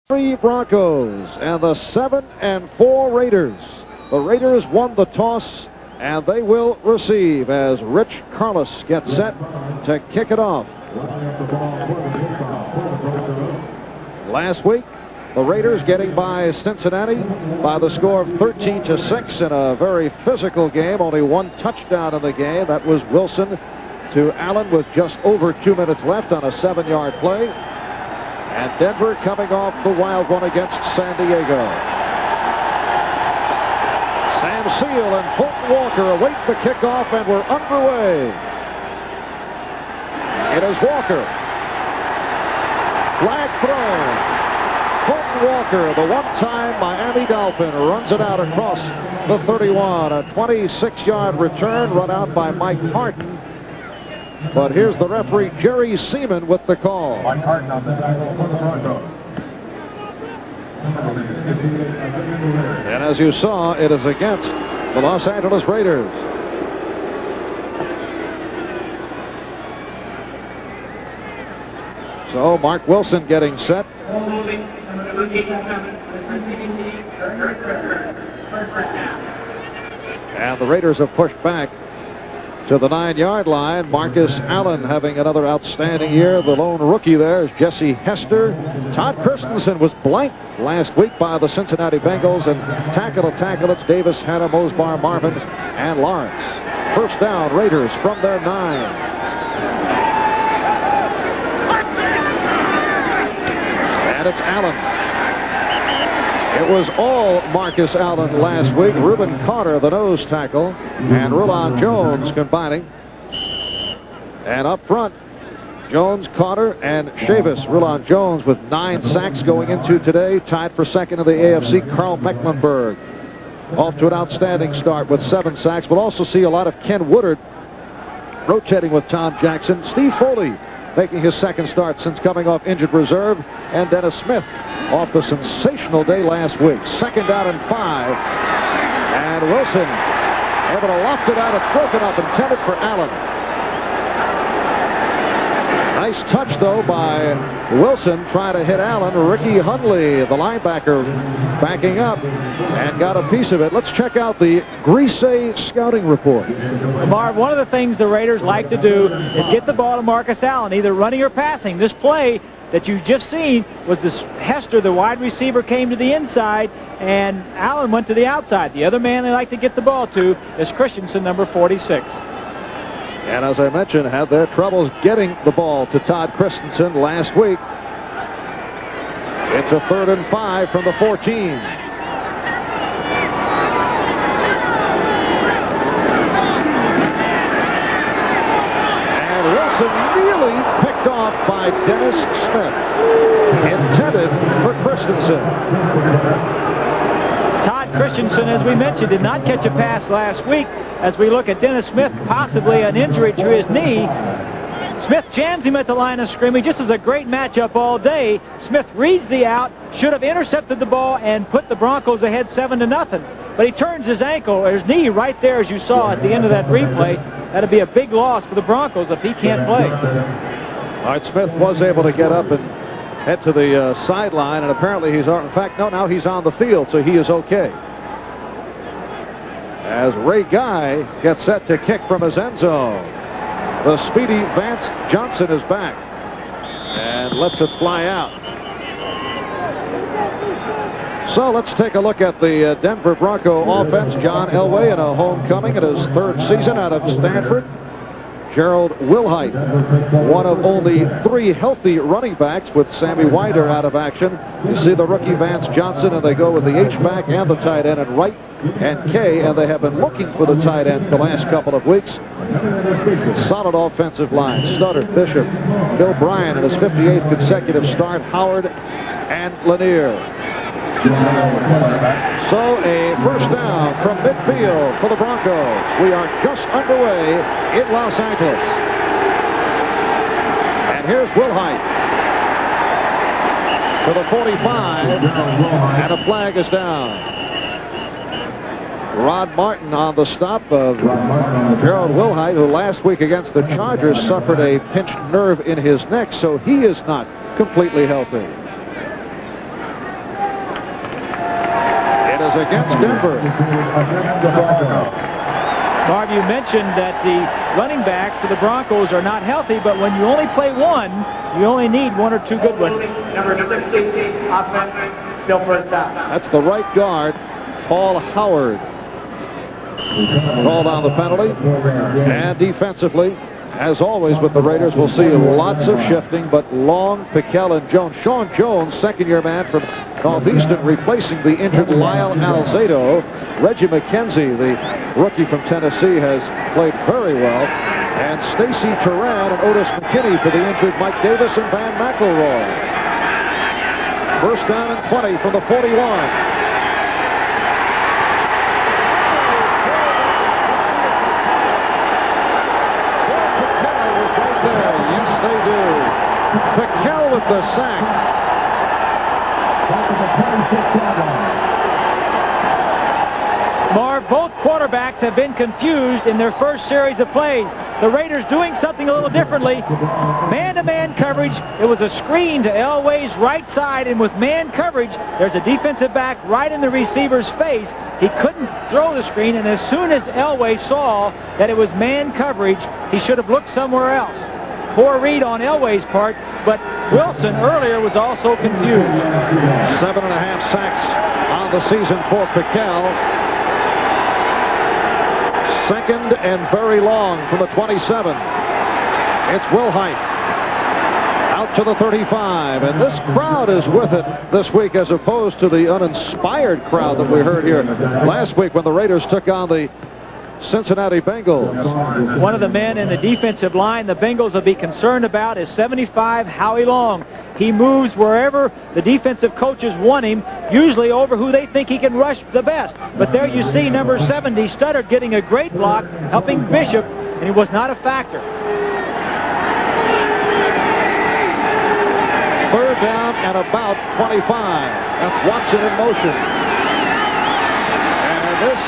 3 Broncos and the 7-4 Raiders. The Raiders won the toss, and they will receive as Rich Carlos gets set to kick it off. Last week, the Raiders getting by Cincinnati by the score of 13-6 in a very physical game. Only one touchdown in the game. That was Wilson to Allen with just over 2 minutes left on a 7-yard play. And Denver coming off the wild one against San Diego. Sam Seal and Fulton Walker await the kickoff, and we're underway. It is Walker. Flag thrown. Fulton Walker, the one-time Miami Dolphin, runs it out across the 31. A 26-yard return run out by Mike Harden. But here's the referee, Jerry Seaman, with the call. Mike Harden on the tackle for the Broncos. And as you saw, it is against the Los Angeles Raiders. So Mark Wilson getting set. And the Raiders have pushed back to the 9-yard line. Marcus Allen having another outstanding year. The lone rookie there is Jesse Hester. Todd Christensen was blanked last week by the Cincinnati Bengals, and tackle to tackle, it's Davis, Hanna, Mosbar, Marvin, and Lawrence. First down, Raiders from their 9. And it's Allen. It was all Marcus Allen last week. Reuben Carter, the nose tackle, and Rulon Jones combining. And up front, Jones, Carter, and Chavis. Rulon Jones with 9 sacks going into today, tied for second in the AFC. Carl Mecklenburg off to an outstanding start with 7 sacks. We'll also see a lot of Ken Woodard rotating with Tom Jackson. Steve Foley making his second start since coming off injured reserve, and Dennis Smith off the sensational day last week. Second down and 5, and Wilson able to loft it out. It's broken up, intended for Allen. Nice touch, though, by Wilson trying to hit Allen. Ricky Hundley, the linebacker, backing up and got a piece of it. Let's check out the Grise scouting report. Marv, one of the things the Raiders like to do is get the ball to Marcus Allen, either running or passing. This play that you've just seen was this Hester, the wide receiver, came to the inside, and Allen went to the outside. The other man they like to get the ball to is Christensen, number 46. And as I mentioned, had their troubles getting the ball to Todd Christensen last week. It's a 3rd and 5 from the 14. And Wilson nearly picked off by Dennis Smith. Intended for Christensen. Todd Christensen, as we mentioned, did not catch a pass last week. As we look at Dennis Smith, possibly an injury to his knee. Smith jams him at the line of scrimmage. This is a great matchup all day. Smith reads the out, should have intercepted the ball and put the Broncos ahead 7-0. But he turns his ankle, or his knee, right there, as you saw at the end of that replay. That'd be a big loss for the Broncos if he can't play. All right, Smith was able to get up and head to the sideline, and apparently he's on. In fact, no, now he's on the field, so he is okay. As Ray Guy gets set to kick from his end zone. The speedy Vance Johnson is back and lets it fly out. So let's take a look at the Denver Bronco offense. John Elway in a homecoming in his 3rd season out of Stanford. Gerald Wilhite, one of only 3 healthy running backs with Sammy Wider out of action. You see the rookie Vance Johnson, and they go with the H-back and the tight end at right and K, and they have been looking for the tight ends the last couple of weeks. Solid offensive line. Studdard, Bishop, Bill Bryan in his 58th consecutive start, Howard, and Lanier. So a first down from midfield for the Broncos. We are just underway in Los Angeles. And here's Wilhite to the 45, and a flag is down. Rod Martin on the stop of Gerald Wilhite, who last week against the Chargers suffered a pinched nerve in his neck, so he is not completely healthy. is against Denver. Marv, you mentioned that the running backs for the Broncos are not healthy, but when you only play one, you only need one or two good ones. Number 60, offense, still first down. That's the right guard, Paul Howard. Called on the penalty. And defensively, as always with the Raiders, we'll see lots of shifting, but Long, Piquel, and Jones. Sean Jones, second-year man from Northeastern, replacing the injured Lyle Alzado. Reggie McKenzie, the rookie from Tennessee, has played very well. And Stacy Turan and Otis McKinney for the injured Mike Davis and Van McElroy. First down and 20 from the 41. Piquel with the sack. Marv, both quarterbacks have been confused in their first series of plays. The Raiders doing something a little differently. Man-to-man coverage. It was a screen to Elway's right side, and with man coverage, there's a defensive back right in the receiver's face. He couldn't throw the screen, and as soon as Elway saw that it was man coverage, he should have looked somewhere else. Poor read on Elway's part, but Wilson earlier was also confused. 7.5 sacks on the season for Piquel. Second and very long from the 27. It's Wilhite out to the 35, and this crowd is with it this week as opposed to the uninspired crowd that we heard here last week when the Raiders took on the Cincinnati Bengals. One of the men in the defensive line the Bengals will be concerned about is 75 Howie Long. He moves wherever the defensive coaches want him, usually over who they think he can rush the best. But there you see number 70 Studdard getting a great block, helping Bishop, and he was not a factor. Third down and about 25. That's Watson in motion. And this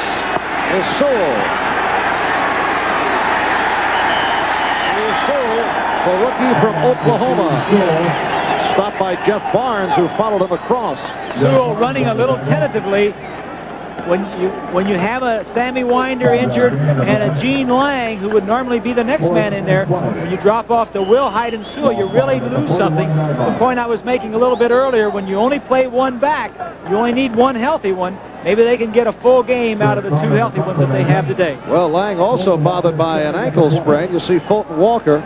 is Sewell. The rookie from Oklahoma. Stopped by Jeff Barnes, who followed him across. Sewell running a little tentatively. When you have a Sammy Winder injured and a Gene Lang, who would normally be the next man in there, when you drop off to Wilhite and Sewell, you really lose something. The point I was making a little bit earlier, when you only play one back, you only need one healthy one. Maybe they can get a full game out of the two healthy ones that they have today. Well, Lang also bothered by an ankle sprain. You see Fulton Walker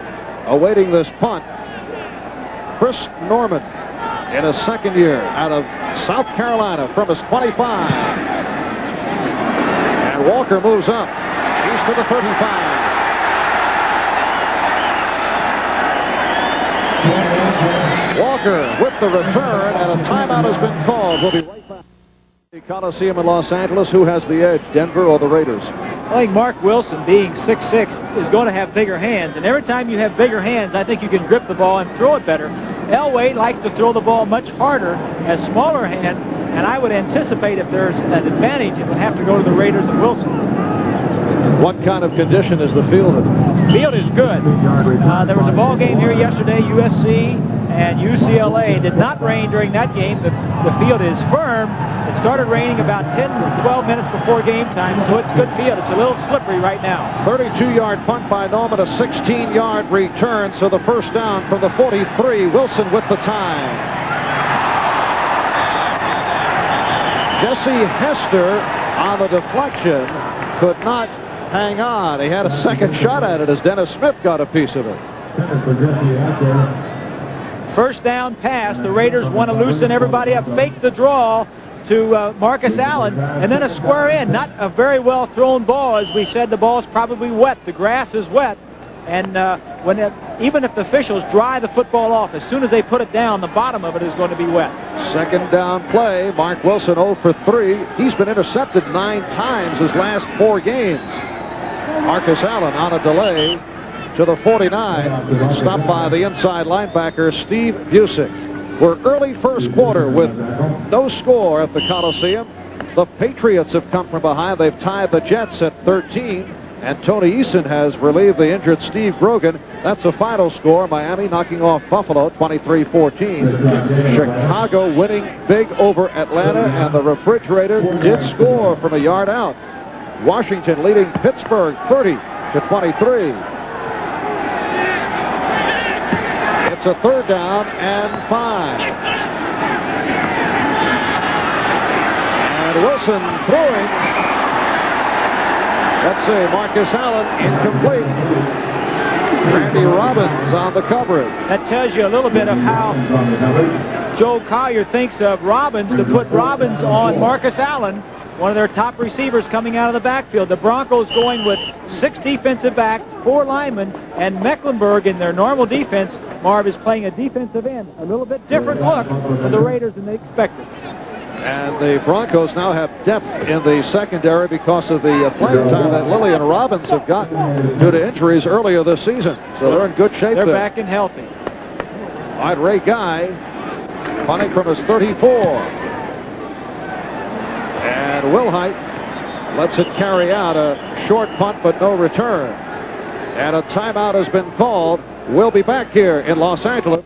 awaiting this punt. Chris Norman in his second year out of South Carolina from his 25. And Walker moves up. He's to the 35. Walker with the return, and a timeout has been called. We'll be right back. The Coliseum in Los Angeles. Who has the edge, Denver or the Raiders? I think Mark Wilson, being 6'6", is going to have bigger hands. And every time you have bigger hands, I think you can grip the ball and throw it better. Elway likes to throw the ball much harder, has smaller hands, and I would anticipate if there's an advantage, it would have to go to the Raiders and Wilson. What kind of condition is the field in? Field is good. There was a ball game here yesterday, USC and UCLA. Did not rain during that game. The field is firm. It started raining about 10-12 minutes before game time, so it's good field. It's a little slippery right now. 32-yard punt by Norman, a 16-yard return, so the first down from the 43. Wilson with the time. Jesse Hester on the deflection could not hang on. He had a second shot at it as Dennis Smith got a piece of it. First down pass. The Raiders want to loosen everybody up, fake the draw to Marcus Allen, and then a square in. Not a very well thrown ball. As we said, the ball is probably wet. The grass is wet. And even if the officials dry the football off, as soon as they put it down, the bottom of it is going to be wet. Second down play. Mark Wilson 0 for 3. He's been intercepted 9 times his last 4 games. Marcus Allen on a delay to the 49. Stopped by the inside linebacker, Steve Busick. We're early first quarter with no score at the Coliseum. The Patriots have come from behind. They've tied the Jets at 13. And Tony Eason has relieved the injured Steve Grogan. That's the final score. Miami knocking off Buffalo 23-14. Chicago winning big over Atlanta, and the Refrigerator did score from a yard out. Washington leading Pittsburgh 30-23. It's a 3rd down and 5. And Wilson throwing. Let's see, Marcus Allen incomplete. Randy Robbins on the coverage. That tells you a little bit of how Joe Collier thinks of Robbins, to put Robbins on Marcus Allen, one of their top receivers coming out of the backfield. The Broncos going with 6 defensive backs, 4 linemen, and Mecklenburg in their normal defense. Marv is playing a defensive end. A little bit different look for the Raiders than they expected. And the Broncos now have depth in the secondary because of the playing time that Lilly and Robbins have gotten due to injuries earlier this season. So they're in good shape. They're back and healthy. All right, Ray Guy punting from his 34. And Wilhite lets it carry out a short punt but no return. And a timeout has been called. We'll be back here in Los Angeles.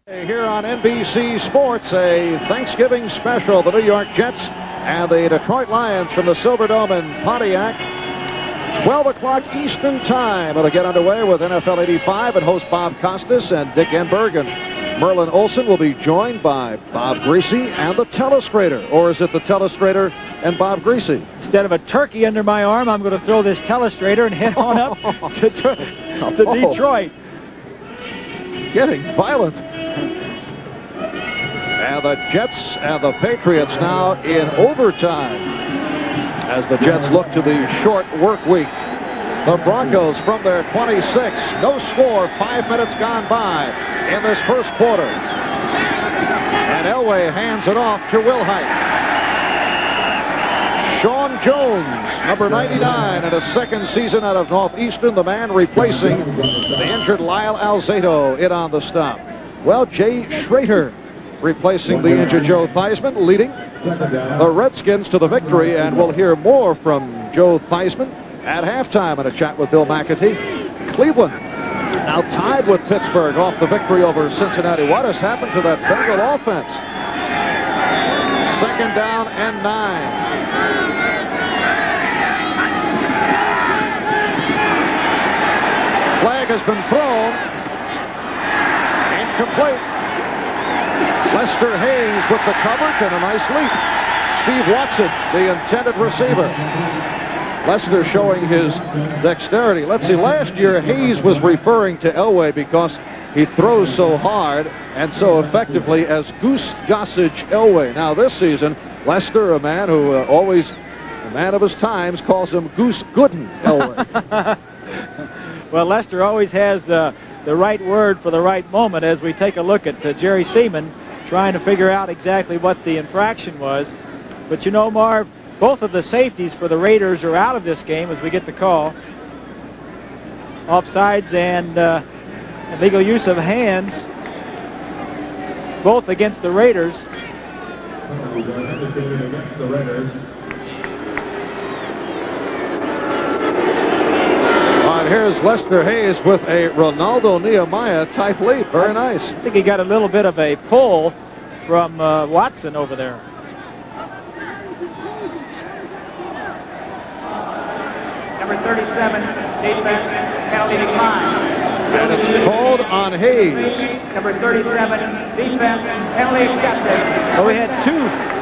Here on NBC Sports, a Thanksgiving special. The New York Jets and the Detroit Lions from the Silverdome in Pontiac. 12 o'clock Eastern Time. It'll get underway with NFL 85 and host Bob Costas and Dick Enberg. And Merlin Olsen will be joined by Bob Greasy and the Telestrator. Or is it the Telestrator and Bob Greasy? Instead of a turkey under my arm, I'm going to throw this Telestrator and head on up to Detroit. Getting violent. And the Jets and the Patriots now in overtime as the Jets look to the short work week. The Broncos from their 26. No score, 5 minutes gone by in this first quarter. And Elway hands it off to Wilhite. Sean Jones, number 99, in his 2nd season out of Northeastern, the man replacing the injured Lyle Alzado in on the stop. Well, Jay Schrader replacing the injured Joe Theismann, leading the Redskins to the victory, and we'll hear more from Joe Theismann at halftime in a chat with Bill McAtee. Cleveland now tied with Pittsburgh off the victory over Cincinnati. What has happened to that Bengal offense? 2nd down and 9. Flag has been thrown. Incomplete. Lester Hayes with the coverage and a nice leap. Steve Watson, the intended receiver. Lester showing his dexterity. Let's see, last year Hayes was referring to Elway because he throws so hard and so effectively as Goose Gossage Elway. Now this season, Lester, a man who always, a man of his times, calls him Goose Gooden Elway. Well, Lester always has the right word for the right moment as we take a look at Jerry Seaman trying to figure out exactly what the infraction was. But you know, Marv, both of the safeties for the Raiders are out of this game as we get the call. Offsides and illegal use of hands, both against the Raiders. Here's Lester Hayes with a Ronaldo Nehemiah type leap. Very nice. I think he got a little bit of a pull from Watson over there. Number 37, defense, penalty decline. And it's called on Hayes. Number 37, defense, penalty accepted. Well, we had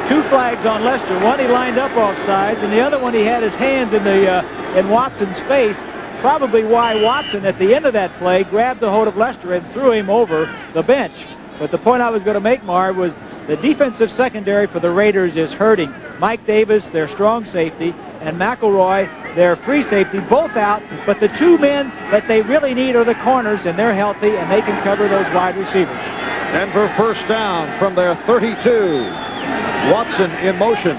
two flags on Lester. One he lined up offsides, and the other one he had his hands in Watson's face. Probably why Watson, at the end of that play, grabbed the hold of Lester and threw him over the bench. But the point I was going to make, Marv, was the defensive secondary for the Raiders is hurting. Mike Davis, their strong safety, and McElroy, their free safety, both out. But the 2 men that they really need are the corners, and they're healthy, and they can cover those wide receivers. Denver first down from their 32. Watson in motion.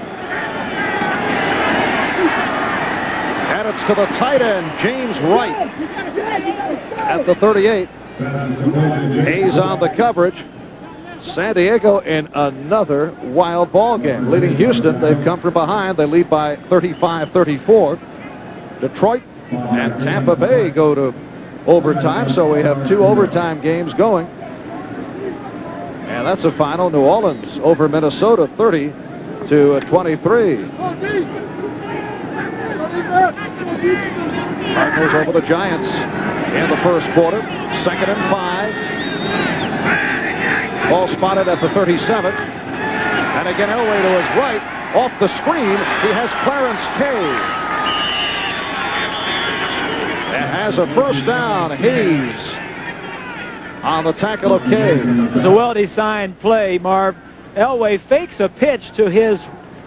And it's to the tight end, James Wright, at the 38. Hayes on the coverage. San Diego in another wild ball game. Leading Houston, they've come from behind. They lead by 35-34. Detroit and Tampa Bay go to overtime, so we have 2 overtime games going. And that's a final. New Orleans over Minnesota 30-23. Cardinals over the Giants in the first quarter. 2nd and 5. Ball spotted at the 37. And again, Elway to his right. Off the screen, he has Clarence Kay. And has a first down. Hayes on the tackle of Kay. It's a well-designed play, Marv. Elway fakes a pitch to his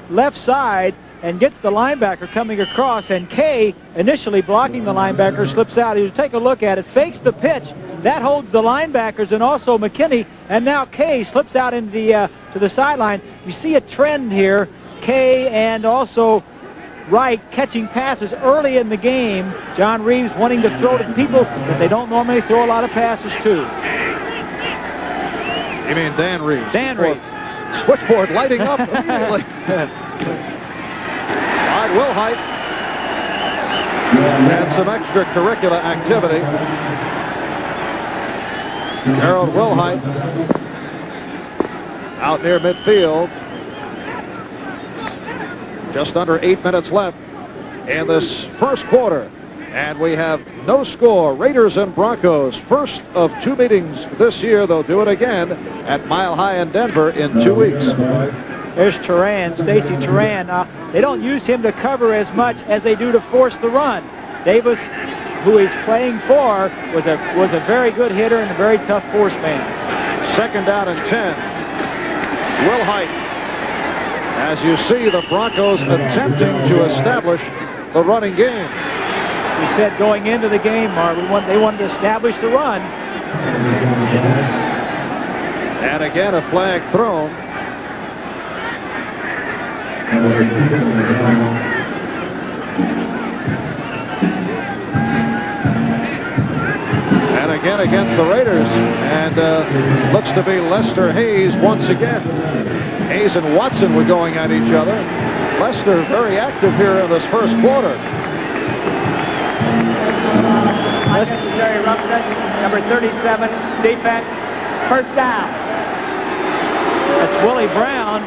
left side and gets the linebacker coming across, and Kay, initially blocking the linebacker, slips out. You take a look at it, fakes the pitch. That holds the linebackers and also McKinney, and now Kay slips out into the to the sideline. You see a trend here. Kay and also Wright catching passes early in the game. John Reeves wanting to throw to people that they don't normally throw a lot of passes to. You mean Dan Reeves? Dan Reeves. Switchboard lighting up immediately. All right, Wilhite had some extracurricular activity. Gerald Wilhite out near midfield. Just under 8 minutes left in this first quarter. And we have no score. Raiders and Broncos, first of 2 meetings this year. They'll do it again at Mile High in Denver in 2 weeks. There's Turan, Stacy Turan. They don't use him to cover as much as they do to force the run. Davis, who he's playing for, was a very good hitter and a very tough force man. 2nd down and 10. Wilhite. As you see, the Broncos attempting to establish the running game. We said going into the game, Mark, they wanted to establish the run. And again, a flag thrown. And again against the Raiders. And looks to be Lester Hayes once again. Hayes and Watson were going at each other. Lester very active here in this first quarter. Unnecessary roughness, number 37, defense, first down. That's Willie Brown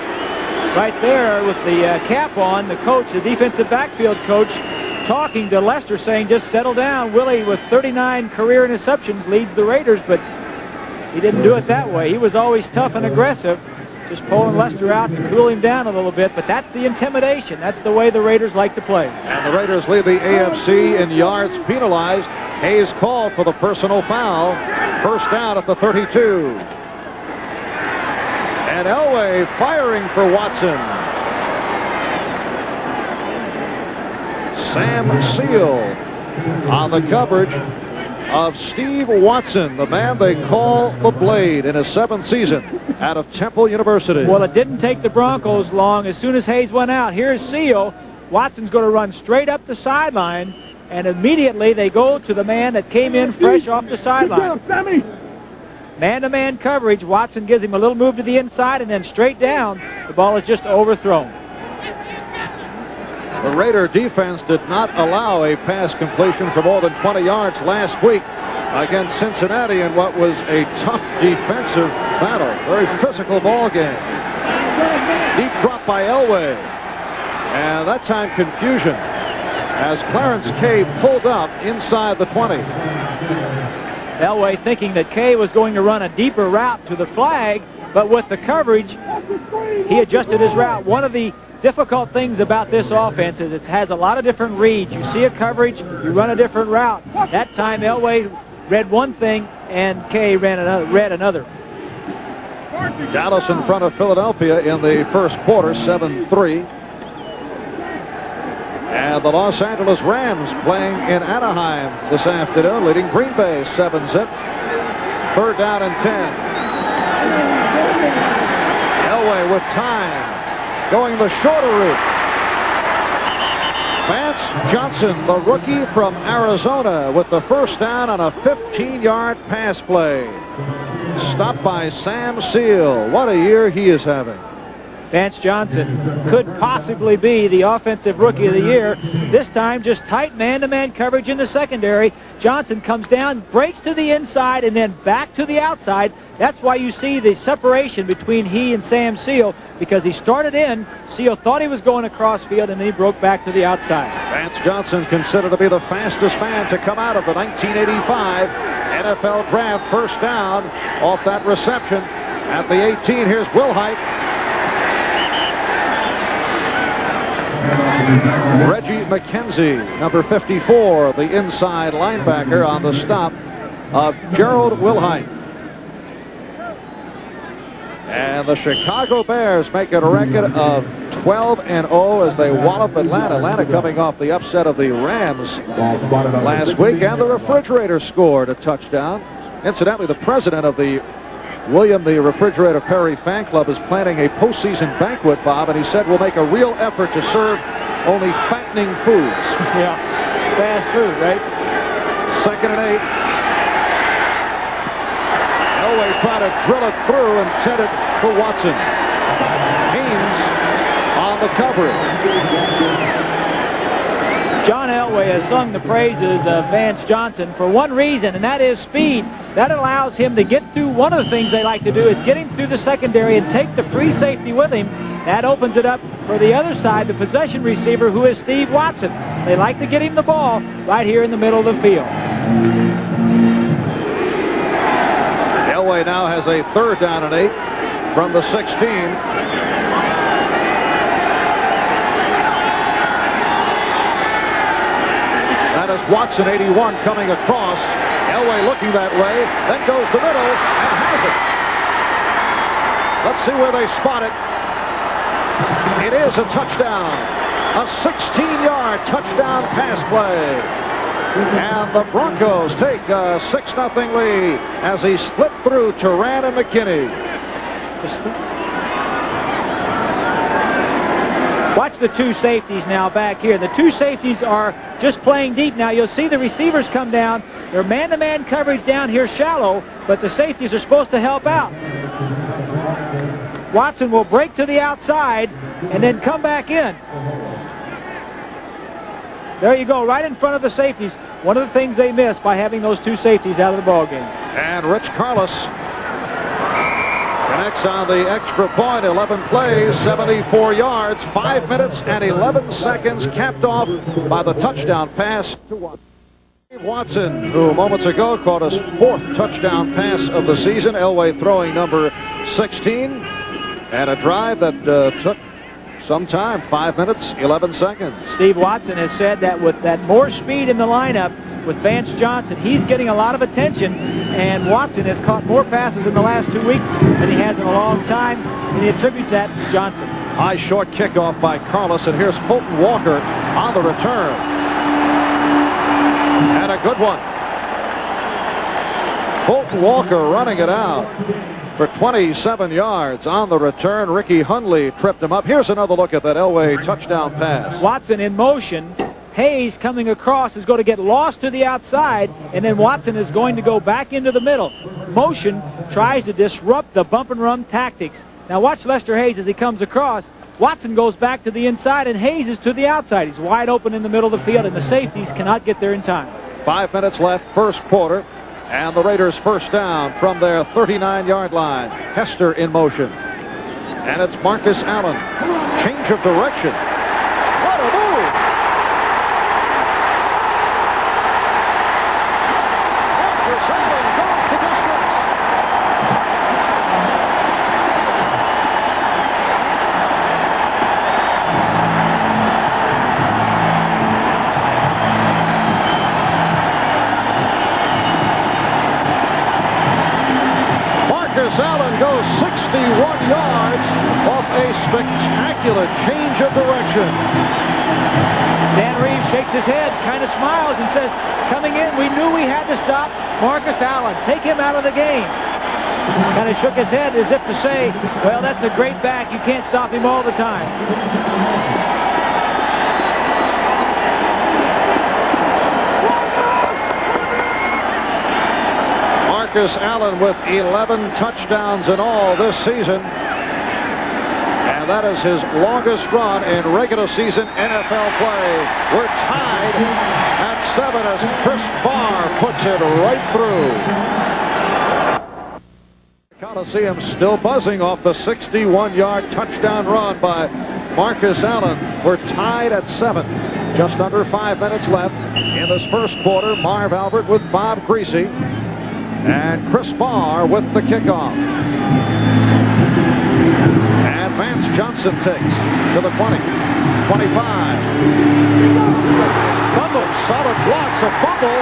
right there with the cap on, the coach, the defensive backfield coach, talking to Lester, saying just settle down. Willie, with 39 career interceptions, leads the Raiders, but he didn't do it that way. He was always tough and aggressive, just pulling Lester out to cool him down a little bit, but that's the intimidation. That's the way the Raiders like to play. And the Raiders lead the AFC in yards penalized. Hayes called for the personal foul. First down at the 32. And Elway firing for Watson. Sam Seal on the coverage of Steve Watson, the man they call the Blade, in his 7th season out of Temple University. Well, it didn't take the Broncos long. As soon as Hayes went out, here's Seal. Watson's going to run straight up the sideline, and immediately they go to the man that came in fresh off the sideline. Man-to-man coverage. Watson gives him a little move to the inside and then straight down. The ball is just overthrown. The Raider defense did not allow a pass completion for more than 20 yards last week against Cincinnati in what was a tough defensive battle. Very physical ball game. Deep drop by Elway. And that time confusion as Clarence Kay pulled up inside the 20. Elway thinking that Kay was going to run a deeper route to the flag, but with the coverage, he adjusted his route. One of the difficult things about this offense is it has a lot of different reads. You see a coverage, you run a different route. That time Elway read one thing and Kay read another. Dallas in front of Philadelphia in the first quarter, 7-3. And the Los Angeles Rams playing in Anaheim this afternoon, leading Green Bay 7-zip. 3rd down and 10. Elway with time, going the shorter route. Vance Johnson, the rookie from Arizona, with the first down on a 15-yard pass play. Stopped by Sam Seal. What a year he is having. Vance Johnson could possibly be the offensive rookie of the year. This time just tight man-to-man coverage in the secondary. Johnson comes down, breaks to the inside, and then back to the outside. That's why you see the separation between he and Sam Seal, because he started in, Seal thought he was going across field, and then he broke back to the outside. Vance Johnson considered to be the fastest man to come out of the 1985 NFL Draft. First down off that reception at the 18. Here's Wilhite. Reggie McKenzie, number 54, the inside linebacker, on the stop of Gerald Wilhite. And the Chicago Bears make it a record of 12-0 as they wallop Atlanta. Atlanta coming off the upset of the Rams last week, and the Refrigerator scored a touchdown. Incidentally, the president of the William the Refrigerator Perry fan club is planning a postseason banquet, Bob, and he said we'll make a real effort to serve only fattening foods. Yeah, fast food, right? 2nd and 8. Elway tried to drill it through, intended for Watson. Haynes on the coverage. John Elway has sung the praises of Vance Johnson for one reason, and that is speed. That allows him to get through. One of the things they like to do is get him through the secondary and take the free safety with him. That opens it up for the other side, the possession receiver, who is Steve Watson. They like to get him the ball right here in the middle of the field. Elway now has a 3rd down and 8 from the 16. That is Watson, 81, coming across. Elway looking that way, then goes the middle and has it. Let's see where they spot it. It is a touchdown. A 16-yard touchdown pass play. And the Broncos take a 6-0 lead as he split through Turan and McKinney. Watch the two safeties now back here. The two safeties are just playing deep now. You'll see the receivers come down. They're man-to-man coverage down here shallow, but the safeties are supposed to help out. Watson will break to the outside and then come back in. There you go, right in front of the safeties. One of the things they missed by having those two safeties out of the ball game. And Rich Carlos connects on the extra point. 11 plays, 74 yards, 5 minutes and 11 seconds, capped off by the touchdown pass to Watson. Watson, who moments ago caught his 4th touchdown pass of the season. Elway throwing number 16, and a drive that took some time, 5 minutes, 11 seconds. Steve Watson has said that with that more speed in the lineup with Vance Johnson, he's getting a lot of attention, and Watson has caught more passes in the last 2 weeks than he has in a long time, and he attributes that to Johnson. High short kickoff by Carlos, and here's Fulton Walker on the return. And a good one. Fulton Walker running it out for 27 yards on the return. Ricky Hundley tripped him up. Here's another look at that Elway touchdown pass. Watson in motion. Hayes coming across is going to get lost to the outside, and then Watson is going to go back into the middle. Motion tries to disrupt the bump and run tactics. Now watch Lester Hayes as he comes across. Watson goes back to the inside, and Hayes is to the outside. He's wide open in the middle of the field, and the safeties cannot get there in time. 5 minutes left, first quarter, and the Raiders first down from their 39-yard line. Hester in motion, and it's Marcus Allen. Change of direction. What a move! Marcus Allen goes the distance. Marcus Allen goes 61 yards off a spectacular change of direction. Dan Reeves shakes his head, kind of smiles, and says, coming in, we knew we had to stop Marcus Allen. Take him out of the game. Kind of shook his head as if to say, well, that's a great back. You can't stop him all the time. Marcus Allen with 11 touchdowns in all this season. And And that is his longest run in regular season NFL play. We're tied at 7 as Chris Barr puts it right through. Coliseum still buzzing off the 61-yard touchdown run by Marcus Allen. We're tied at 7. Just under 5 minutes left in this first quarter. Marv Albert with Bob Greasy. And Chris Barr with the kickoff. And Vance Johnson takes to the 20, 25. Fumble, solid blocks, a fumble.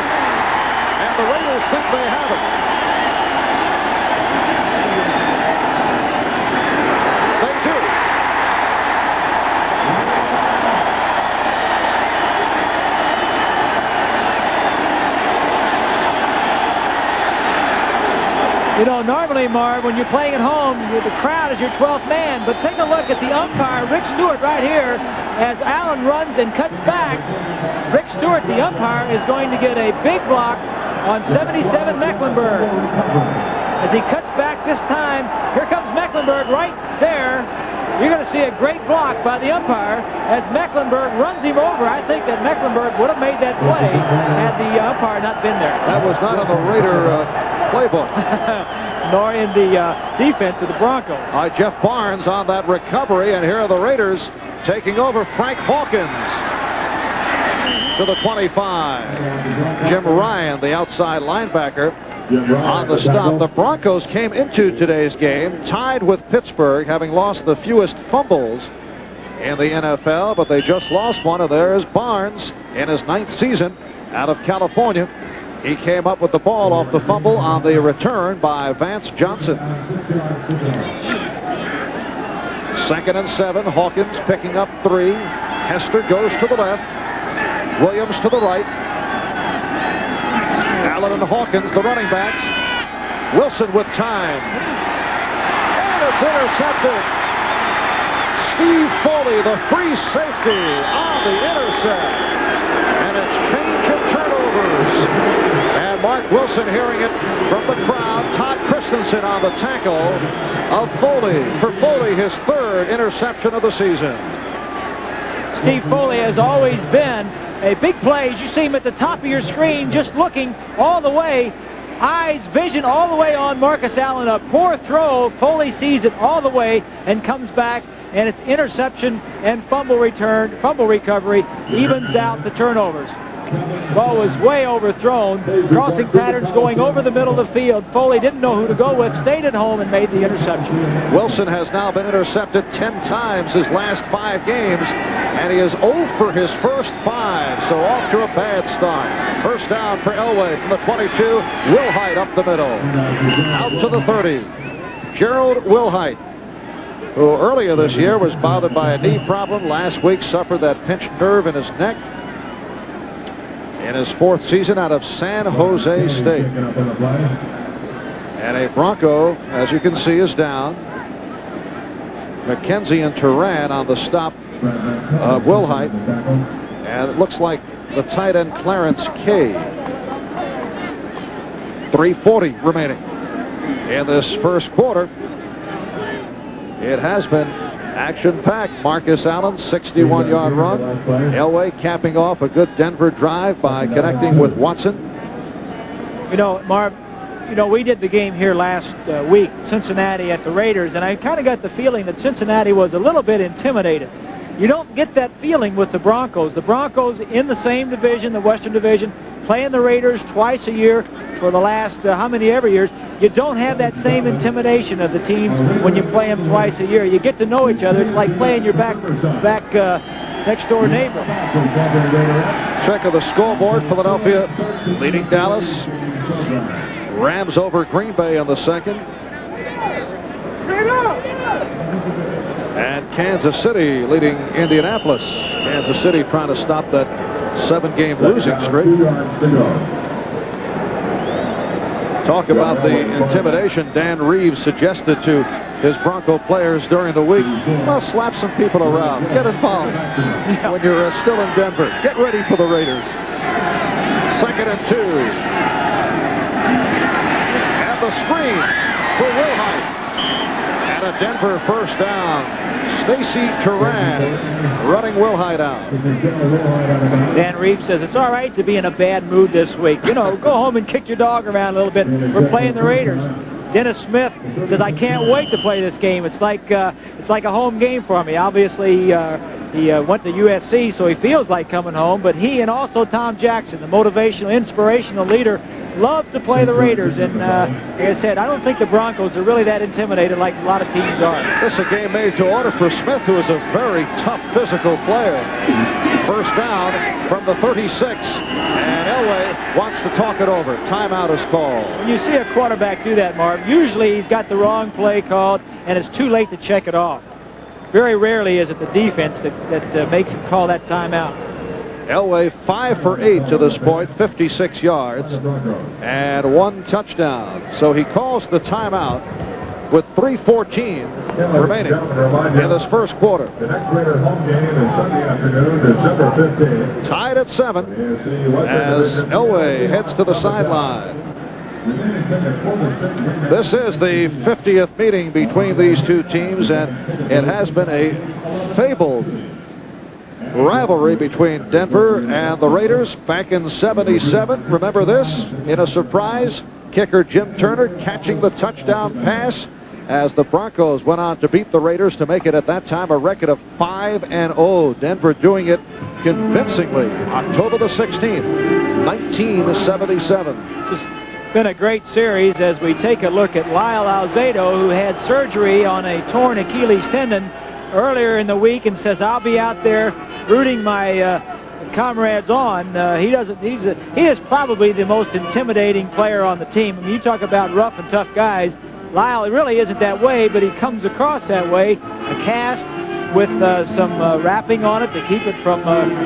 And the Raiders think they have it. You know, normally, Marv, when you're playing at home, the crowd is your 12th man. But take a look at the umpire, Rick Stewart, right here. As Allen runs and cuts back, Rick Stewart, the umpire, is going to get a big block on 77 Mecklenburg. As he cuts back this time, here comes Mecklenburg right there. You're going to see a great block by the umpire as Mecklenburg runs him over. I think that Mecklenburg would have made that play had the umpire not been there. That was not on the Raider playbook. Nor in the defense of the Broncos. All right, Jeff Barnes on that recovery, and here are the Raiders taking over. Frank Hawkins to the 25. Jim Ryan, the outside linebacker, on the stop. The Broncos came into today's game tied with Pittsburgh, having lost the fewest fumbles in the NFL, but they just lost one. And there's Barnes in his 9th season out of California. He came up with the ball off the fumble on the return by Vance Johnson. 2nd and 7. Hawkins picking up 3. Hester goes to the left. Williams to the right. Allen and Hawkins, the running backs. Wilson with time. And it's intercepted. Steve Foley, the free safety, on the intercept. And it's change of turnovers. And Mark Wilson hearing it from the crowd. Todd Christensen on the tackle of Foley. For Foley, his 3rd interception of the season. Steve Foley has always been a big play. You see him at the top of your screen, just looking all the way, eyes, vision all the way on Marcus Allen. A poor throw. Foley sees it all the way and comes back, and it's interception and fumble return, fumble recovery, evens out the turnovers. Ball was way overthrown. Crossing patterns going over the middle of the field. Foley didn't know who to go with, stayed at home and made the interception. Wilson has now been intercepted 10 times his last 5 games, and he is 0 for his first 5, so off to a bad start. First down for Elway from the 22. Wilhite up the middle. Out to the 30. Gerald Wilhite, who earlier this year was bothered by a knee problem. Last week suffered that pinched nerve in his neck. In his 4th season out of San Jose State. And a Bronco, as you can see, is down. McKenzie and Turan on the stop of Wilhite. And it looks like the tight end Clarence K. 3:40 remaining in this first quarter. It has been action-packed. Marcus Allen, 61-yard run. Elway capping off a good Denver drive by connecting with Watson. You know, Marv, we did the game here last week, Cincinnati at the Raiders, and I kind of got the feeling that Cincinnati was a little bit intimidated. You don't get that feeling with the Broncos. The Broncos in the same division, the Western Division, playing the Raiders twice a year for the last how many ever years. You don't have that same intimidation of the teams when you play them twice a year. You get to know each other. It's like playing your back next door neighbor. Check of the scoreboard. Philadelphia leading Dallas. Rams over Green Bay in the 2nd. And Kansas City leading Indianapolis. Kansas City trying to stop that 7-game losing streak. Talk about the intimidation Dan Reeves suggested to his Bronco players during the week. Well, slap some people around. Get involved when you're still in Denver. Get ready for the Raiders. 2nd and 2. And the screen for Wilhite. And a a Denver first down. Stacy Turan running Will Hyde out. Dan Reeves says it's all right to be in a bad mood this week. You know, go home and kick your dog around a little bit. We're playing the Raiders. Dennis Smith says, I can't wait to play this game. It's like a home game for me. Obviously, he went to USC, so he feels like coming home. But he and also Tom Jackson, the motivational, inspirational leader, loves to play the Raiders. And like I said, I don't think the Broncos are really that intimidated like a lot of teams are. This is a game made to order for Smith, who is a very tough physical player. First down from the 36. And Elway wants to talk it over. Timeout is called. When you see a quarterback do that, Marv, usually he's got the wrong play called, and it's too late to check it off. Very rarely is it the defense that makes him call that timeout. Elway 5 for 8 to this point, 56 yards, and 1 touchdown. So he calls the timeout with 3:14 remaining in this first quarter. The next Raiders home game is Sunday afternoon, December 15th. Tied at 7 as Elway heads to the sideline. This is the 50th meeting between these two teams, and it has been a fabled rivalry between Denver and the Raiders back in '77. Remember this? In a surprise, kicker Jim Turner catching the touchdown pass as the Broncos went on to beat the Raiders to make it at that time a record of 5-0. Denver doing it convincingly. October the 16th, 1977. It's been a great series as we take a look at Lyle Alzado, who had surgery on a torn Achilles tendon earlier in the week, and says, I'll be out there rooting my comrades on. He is probably the most intimidating player on the team. I mean, you talk about rough and tough guys. Lyle really isn't that way, but he comes across that way. A cast with some wrapping on it to keep it from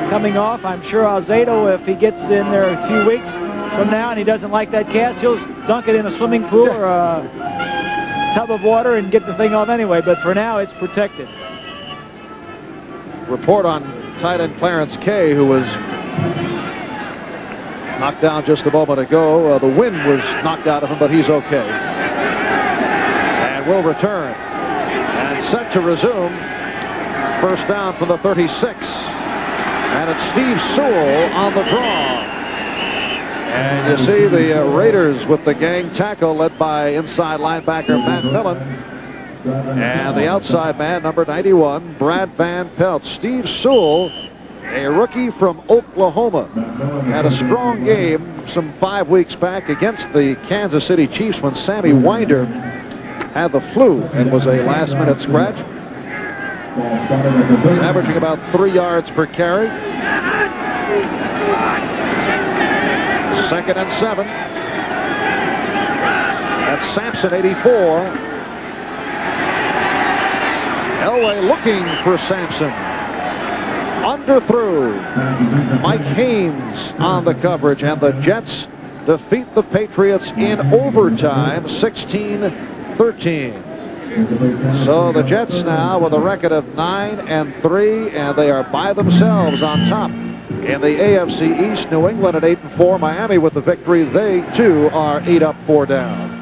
coming off. I'm sure Alzado, if he gets in there a few weeks from now and he doesn't like that cast, he'll dunk it in a swimming pool or a tub of water and get the thing off anyway. But for now, it's protected. Report on tight end Clarence Kay, who was knocked down just a moment ago. The wind was knocked out of him, but he's okay. And will return. And set to resume. First down from the 36. And it's Steve Sewell on the draw. And you see the Raiders with the gang tackle led by inside linebacker Matt Millen. And the outside man, number 91, Brad Van Pelt. Steve Sewell, a rookie from Oklahoma, had a strong game some 5 weeks back against the Kansas City Chiefs when Sammy Winder had the flu and was a last-minute scratch. He's averaging about 3 yards per carry. 2nd and 7. That's Sampson, 84. Elway looking for Sampson. Underthrew. Mike Haynes on the coverage, and the Jets defeat the Patriots in overtime, 16-13. So the Jets now with a record of 9-3, and they are by themselves on top in the AFC East. New England at 8-4. Miami with the victory. They too are 8 up, 4 down.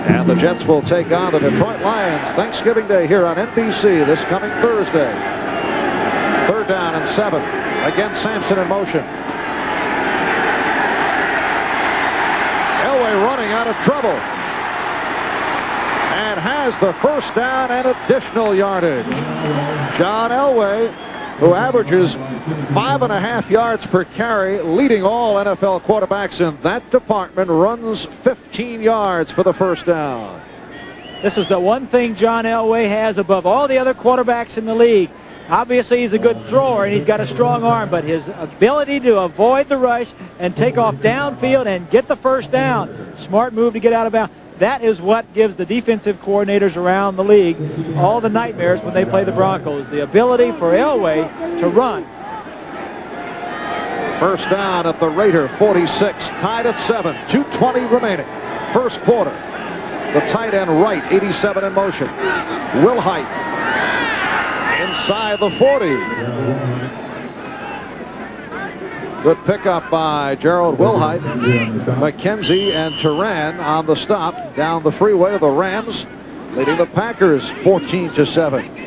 And the Jets will take on the Detroit Lions Thanksgiving Day here on NBC this coming Thursday. 3rd down and 7. Again, Sampson in motion. Elway running out of trouble. And has the first down and additional yardage. John Elway, who averages 5.5 yards per carry, leading all NFL quarterbacks in that department, runs 15 yards for the first down. This is the one thing John Elway has above all the other quarterbacks in the league. Obviously, he's a good thrower and he's got a strong arm, but his ability to avoid the rush and take off downfield and get the first down, smart move to get out of bounds. That is what gives the defensive coordinators around the league all the nightmares when they play the Broncos. The ability for Elway to run. First down at the Raider 46, tied at 7, 2:20 remaining. First quarter. The tight end right, 87 in motion. Will Hyde inside the 40. Good pickup by Gerald Wilhite. McKenzie and Turan on the stop down the freeway. The Rams leading the Packers 14-7.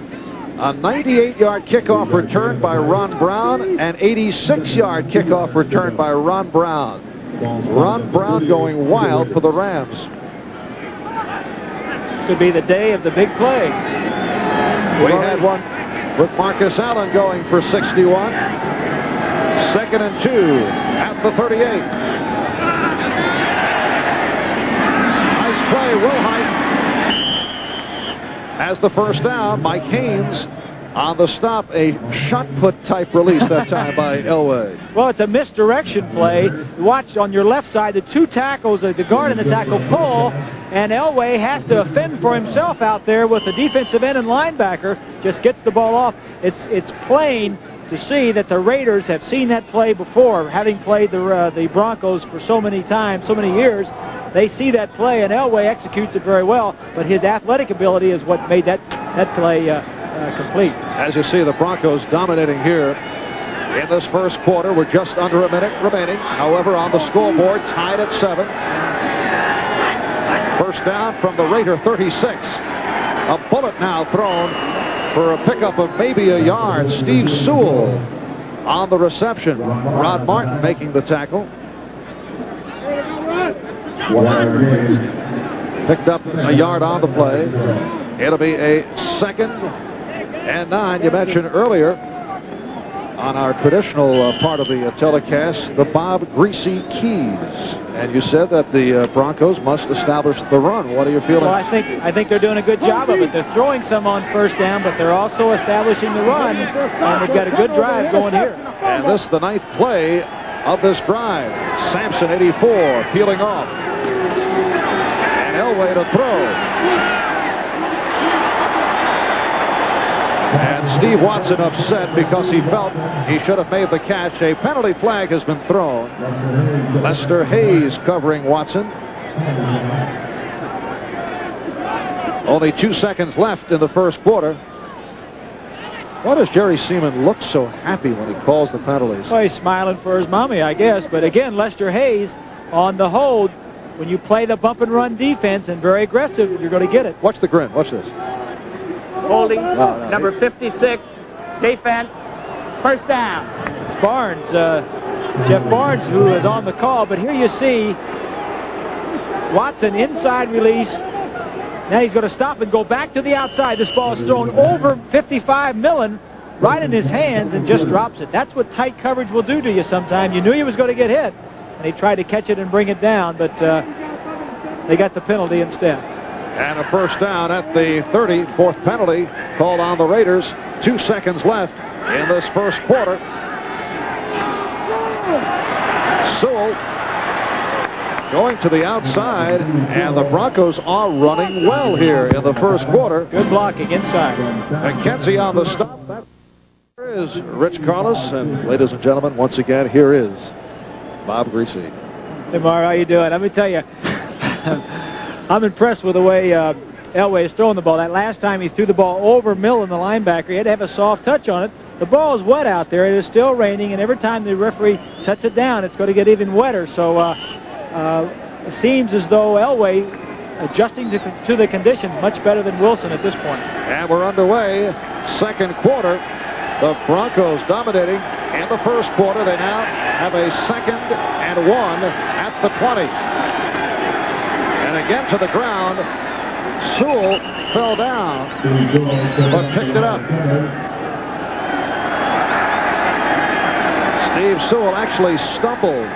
A 98-yard kickoff return by Ron Brown. An 86-yard kickoff return by Ron Brown. Ron Brown going wild for the Rams. Could be the day of the big plays. We had one with Marcus Allen going for 61. 2nd and 2 at the 38. Nice play. Wilhite has the first down. Mike Haynes on the stop. A shot put type release that time by Elway. Well, it's a misdirection play. Watch on your left side, the two tackles, the guard and the tackle pull, and Elway has to fend for himself out there with the defensive end and linebacker. Just gets the ball off. It's plain to see that the Raiders have seen that play before, having played the Broncos for so many times, so many years. They see that play, and Elway executes it very well, but his athletic ability is what made that play complete. As you see, the Broncos dominating here in this first quarter with just under a minute remaining. However, on the scoreboard, tied at 7. First down from the Raider 36. A bullet now thrown for a pickup of maybe a yard. Steve Sewell on the reception. Rod Martin making the tackle. Picked up a yard on the play. It'll be a 2nd and 9. You mentioned earlier on our traditional part of the telecast, the Bob Greasy keys. And you said that the Broncos must establish the run. What are you feeling? Well, I think they're doing a good job of it. They're throwing some on first down, but they're also establishing the run, and they've got a good drive going here. And this is the 9th play of this drive. Sampson, 84, peeling off. And Elway to throw. And Steve Watson upset because he felt he should have made the catch. A penalty flag has been thrown. Lester Hayes covering Watson. Only 2 seconds left in the first why does Jerry Seaman look so happy when he calls the penalties? Well, he's smiling for his mommy, I guess. But again, Lester Hayes on the hold. When you play the bump and run defense and very aggressive, you're going to get it. Watch the grin. Watch this. Holding, number 56, defense, first down. It's Barnes, Jeff Barnes, who is on the call. But here you see Watson inside release. Now he's going to stop and go back to the outside. This ball is thrown over 55 Millen, right in his hands, and just drops it. That's what tight coverage will do to you sometimes. You knew he was going to get hit, and he tried to catch it and bring it down, but they got the penalty instead. And a first down at the 30. 4th penalty called on the Raiders. 2 seconds left in this first quarter. Sewell going to the outside, and the Broncos are running well here in the first quarter. Good blocking inside. McKenzie on the stop. Here is Rich Carlos, and ladies and gentlemen, once again, here is Bob Greasy. Hey, Mar, how you doing? Let me tell you, I'm impressed with the way Elway is throwing the ball. That last time he threw the ball over Millen, the linebacker, he had to have a soft touch on it. The ball is wet out there. It is still raining, and every time the referee sets it down, it's going to get even wetter. So it seems as though Elway adjusting to the conditions much better than Wilson at this point. And we're underway. Second quarter. The Broncos dominating in the first quarter. They now have a 2nd and 1 at the 20. And again to the ground. Sewell fell down, but picked it up. Steve Sewell actually stumbled.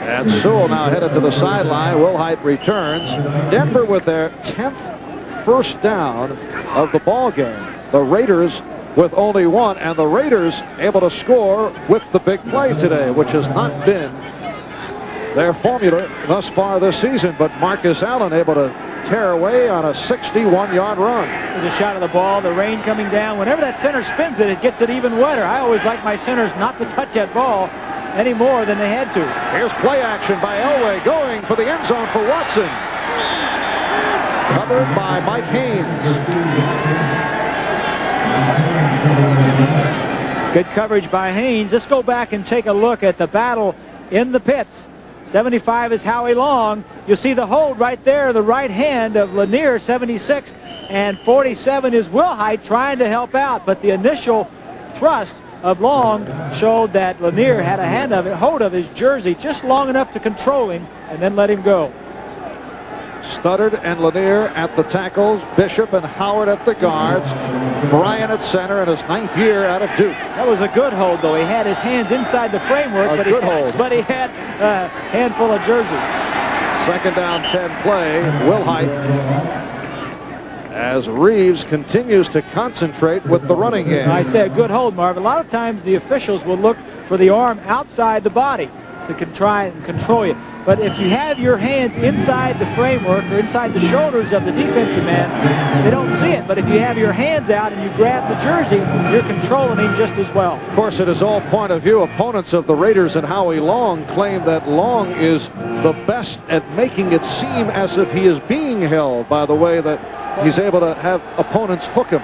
And Sewell now headed to the sideline. Wilhite returns. Denver with their 10th first down of the ball game. The Raiders with only 1, and the Raiders able to score with the big play today, which has not been their formula thus far this season. But Marcus Allen able to tear away on a 61-yard run. There's a shot of the ball, the rain coming down. Whenever that center spins it, it gets it even wetter. I always like my centers not to touch that ball any more than they had to. Here's play action by Elway going for the end zone for Watson. Covered by Mike Haynes. Good coverage by Haynes. Let's go back and take a look at the battle in the pits. 75 is Howie Long. You'll see the hold right there, the right hand of Lanier, 76, and 47 is Wilhite trying to help out, but the initial thrust of Long showed that Lanier had a hold of his jersey just long enough to control him and then let him go. Studdard and Lanier at the tackles, Bishop and Howard at the guards, Bryan at center in his 9th year out of Duke. That was a good hold, though. He had his hands inside the framework, but he had a handful of jersey. 2nd down, 10 play. Wilhite, as Reeves continues to concentrate with the running game. I say a good hold, Marv. A lot of times the officials will look for the arm outside the body to try and control you. But if you have your hands inside the framework or inside the shoulders of the defensive man, they don't see it. But if you have your hands out and you grab the jersey, you're controlling him just as well. Of course, it is all point of view. Opponents of the Raiders and Howie Long claim that Long is the best at making it seem as if he is being held by the way that he's able to have opponents hook him.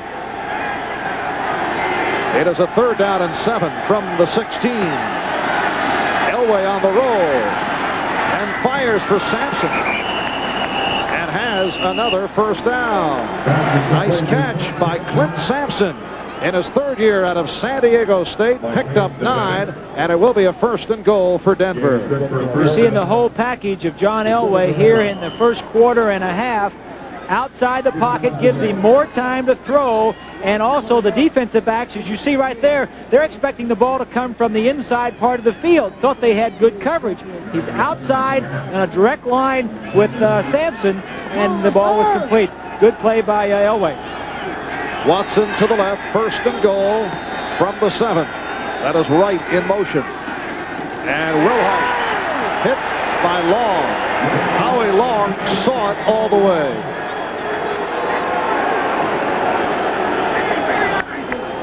It is a 3rd down and 7 from the 16. Elway on the roll. And fires for Sampson. And has another 1st down. Nice catch by Clint Sampson. In his 3rd year out of San Diego State. Picked up 9. And it will be a 1st and goal for Denver. You're seeing the whole package of John Elway here in the 1st quarter and a half. Outside the pocket gives him more time to throw, and also the defensive backs, as you see right there, they're expecting the ball to come from the inside part of the field. Thought they had good coverage. He's outside in a direct line with Sampson, and the ball was complete. Good play by Elway. Watson to the left, 1st and goal from the 7. That is right in motion. And Wilhite hit by Long. Howie Long saw it all the way.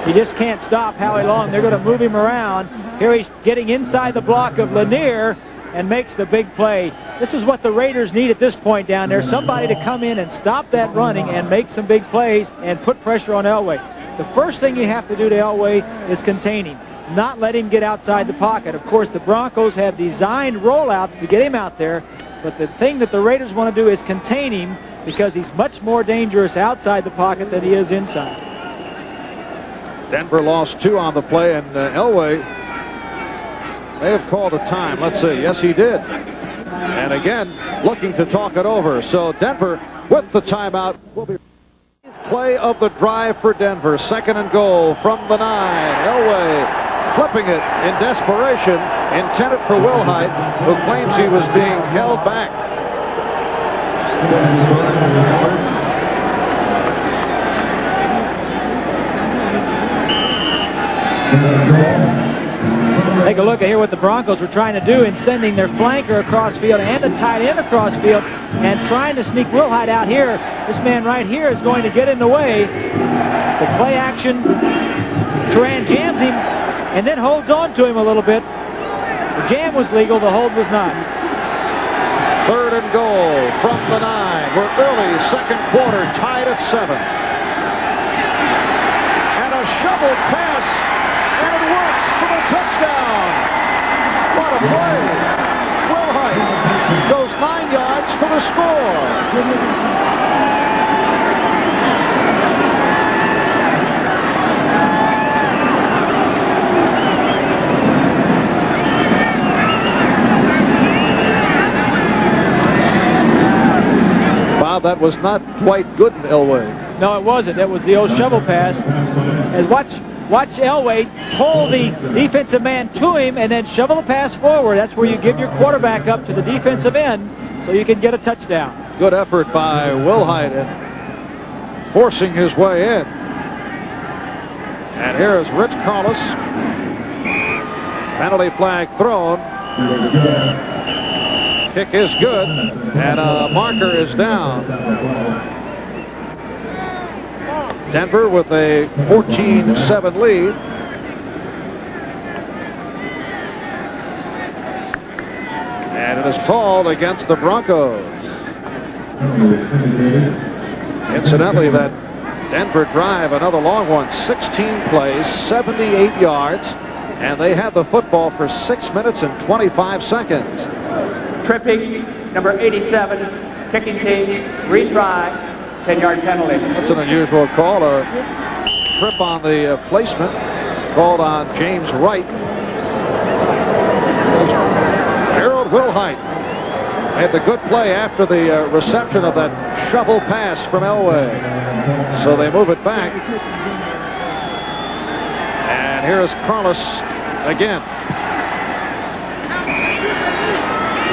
He just can't stop Howie Long. They're going to move him around. Here he's getting inside the block of Lanier and makes the big play. This is what the Raiders need at this point down there. Somebody to come in and stop that running and make some big plays and put pressure on Elway. The first thing you have to do to Elway is contain him, not let him get outside the pocket. Of course, the Broncos have designed rollouts to get him out there, but the thing that the Raiders want to do is contain him because he's much more dangerous outside the pocket than he is inside. Denver lost 2 on the play, and Elway may have called a time. Let's see. Yes, he did. And again, looking to talk it over. So Denver with the timeout will be play of the drive for Denver. 2nd and goal from the 9. Elway flipping it in desperation, intended for Wilhite, who claims he was being held back. Take a look at here what the Broncos were trying to do in sending their flanker across field and a tight end across field and trying to sneak Wilhite out here. This man right here is going to get in the way. The play action, Turan jams him and then holds on to him a little bit. The jam was legal, the hold was not. 3rd and goal from the 9. We're early 2nd quarter, tied at 7. And a shovel pass. And it works for the touchdown. What a play. Wilhite goes 9 yards for the score. Bob, that was not quite good in Elway. No, it wasn't. That was the old shovel pass. As Watch Elway pull the defensive man to him and then shovel the pass forward. That's where you give your quarterback up to the defensive end so you can get a touchdown. Good effort by Wilhite in forcing his way in. And here is Rich Carlos. Penalty flag thrown. Kick is good. And a marker is down. Denver with a 14-7 lead. And it is called against the Broncos. Incidentally, that Denver drive, another long one, 16 plays, 78 yards, and they had the football for 6 minutes and 25 seconds. Tripping, number 87, kicking team, retry, 10-yard penalty. That's an unusual call, a trip on the placement called on James Wright. Harold Wilhite had the good play after the reception of that shovel pass from Elway. So they move it back. And here's Carlos again.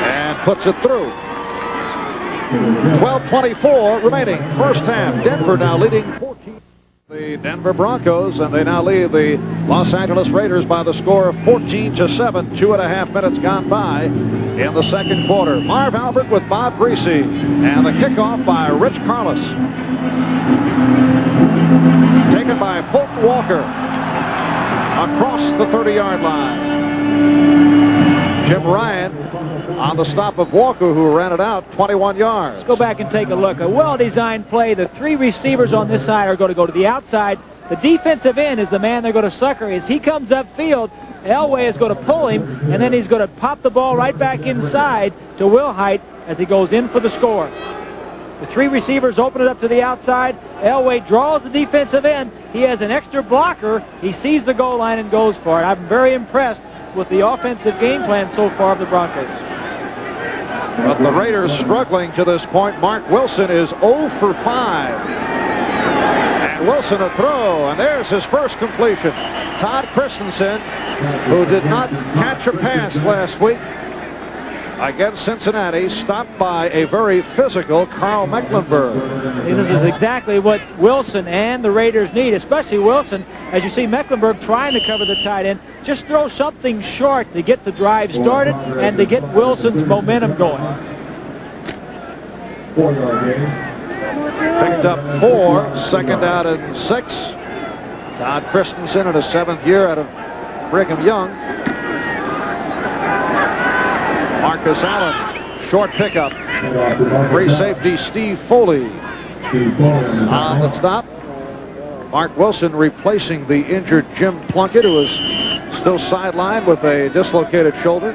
And puts it through. 12:24 remaining. First half. Denver now leading 14. The Denver Broncos, and they now lead the Los Angeles Raiders by the score of 14-7. 2.5 minutes gone by in the second quarter. Marv Albert with Bob Greasy, and the kickoff by Rich Carlos. Taken by Fulton Walker across the 30-yard line. Jim Ryan on the stop of Walker, who ran it out 21 yards. Let's go back and take a look. A well-designed play. The three receivers on this side are going to go to the outside. The defensive end is the man they're going to sucker. As he comes upfield, Elway is going to pull him, and then he's going to pop the ball right back inside to Wilhite as he goes in for the score. The three receivers open it up to the outside. Elway draws the defensive end. He has an extra blocker. He sees the goal line and goes for it. I'm very impressed with the offensive game plan so far of the Broncos. But the Raiders struggling to this point. Mark Wilson is 0 for 5. And Wilson a throw, and there's his first completion. Todd Christensen, who did not catch a pass last week against Cincinnati, stopped by a very physical Carl Mecklenburg. This is exactly what Wilson and the Raiders need, especially Wilson. As you see Mecklenburg trying to cover the tight end, just throw something short to get the drive started and to get Wilson's momentum going. 4-yard gain. Picked up 4, second out and 6. Todd Christensen in his 7th year out of Brigham Young. Marcus Allen, short pickup. Free safety Steve Foley on the stop. Mark Wilson replacing the injured Jim Plunkett, who is still sidelined with a dislocated shoulder.